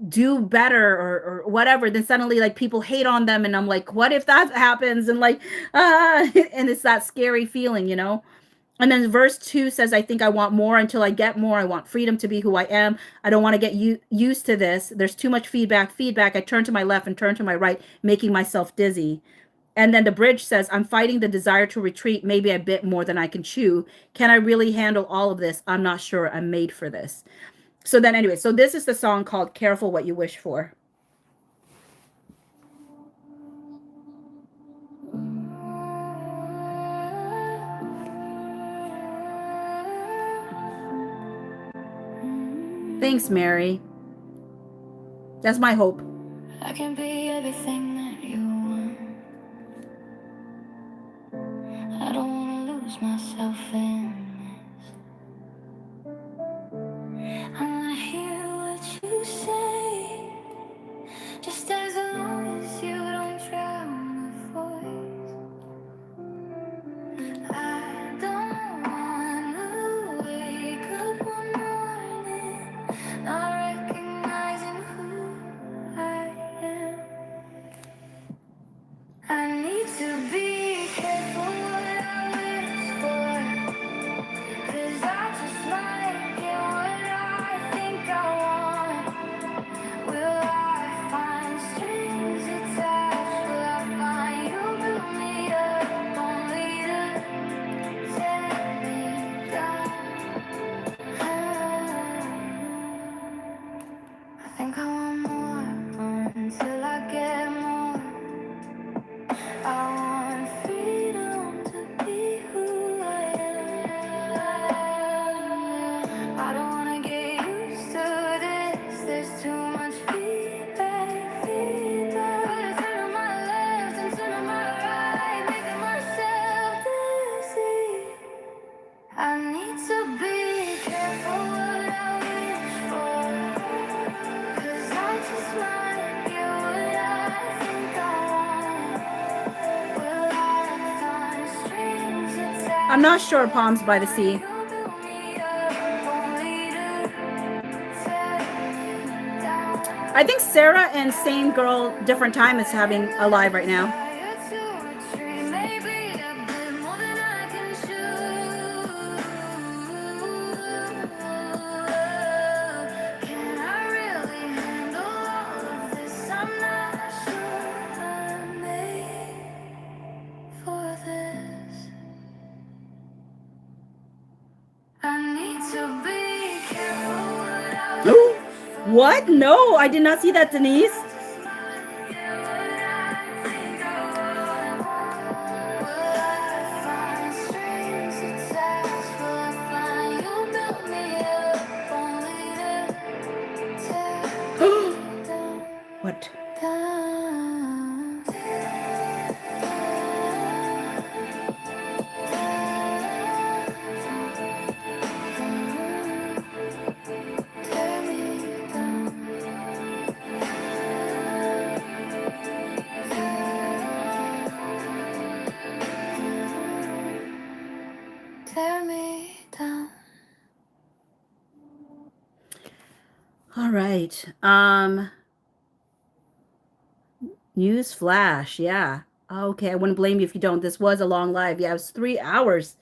do better or whatever, then suddenly, like, people hate on them, and I'm like, what if that happens? And, like, and it's that scary feeling, you know. And then verse 2 says, "I think I want more until I get more. I want freedom to be who I am. I don't want to get used to this. There's too much feedback. I turn to my left and turn to my right, making myself dizzy." And then the bridge says, "I'm fighting the desire to retreat, maybe a bit more than I can chew. Can I really handle all of this? I'm not sure I'm made for this." So then, anyway, so this is the song called "Careful What You Wish For." Thanks, Mary. That's my hope. I can be everything that you want. I don't wanna lose myself in this. I wanna hear what you say, just as long as you don't drown my voice. I don't wanna wake up one morning not recognizing who I am. I need to be careful what I wish for, 'cause I just might get what I think I want. Will I find strings attached? Will I find you build me up only to tear me down? I think I want more until I get more. I want freedom to be who I am. I don't wanna get used to this. There's too much feedback, feedback. But I turn on my left and turn on my right, making myself dizzy. I need to be careful what I wish for, 'cause I just might get what I think I want. Will I find strings attached? I'm not sure, Palms by the Sea. You build me up only to tear me down. I think Sarah and Same Girl Different Time is having a live right now. Maybe a bit more than I can chew. Can I really handle all of this? I'm not sure I'm made for this. I need to be careful what I wish for. What? No, I did not see that, Denise. What? Tear me down. All right. News flash. Yeah. Okay. I wouldn't blame you if you don't. This was a long live. Yeah, it was 3 hours.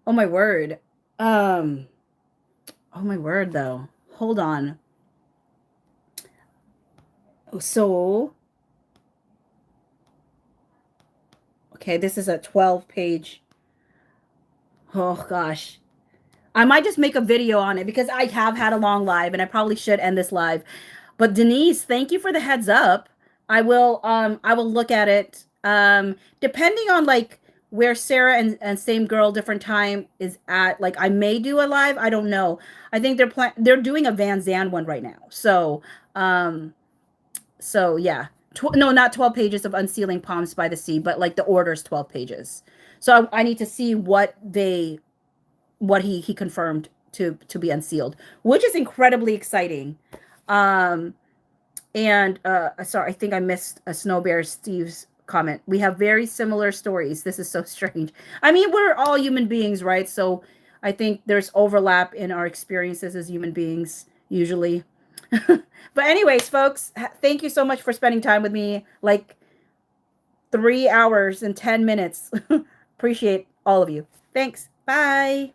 Oh my word. Oh my word though. Hold on. So okay, this is a 12-page. Oh gosh. I might just make a video on it because I have had a long live and I probably should end this live. But Denise, thank you for the heads up. I will look at it. Depending on like where Sarah and Same Girl Different Time is at, like I may do a live. I don't know. I think they're doing a Van Zandt one right now. So yeah. No, not 12 pages of Unsealing Palms by the Sea, but like the order's 12 pages. So I need to see what he confirmed to be unsealed, which is incredibly exciting. And sorry, I think I missed a Snow Bear Steve's comment. We have very similar stories. This is so strange. I mean, we're all human beings, right? So I think there's overlap in our experiences as human beings usually. But anyways, folks, thank you so much for spending time with me. Like 3 hours and 10 minutes. Appreciate all of you. Thanks. Bye.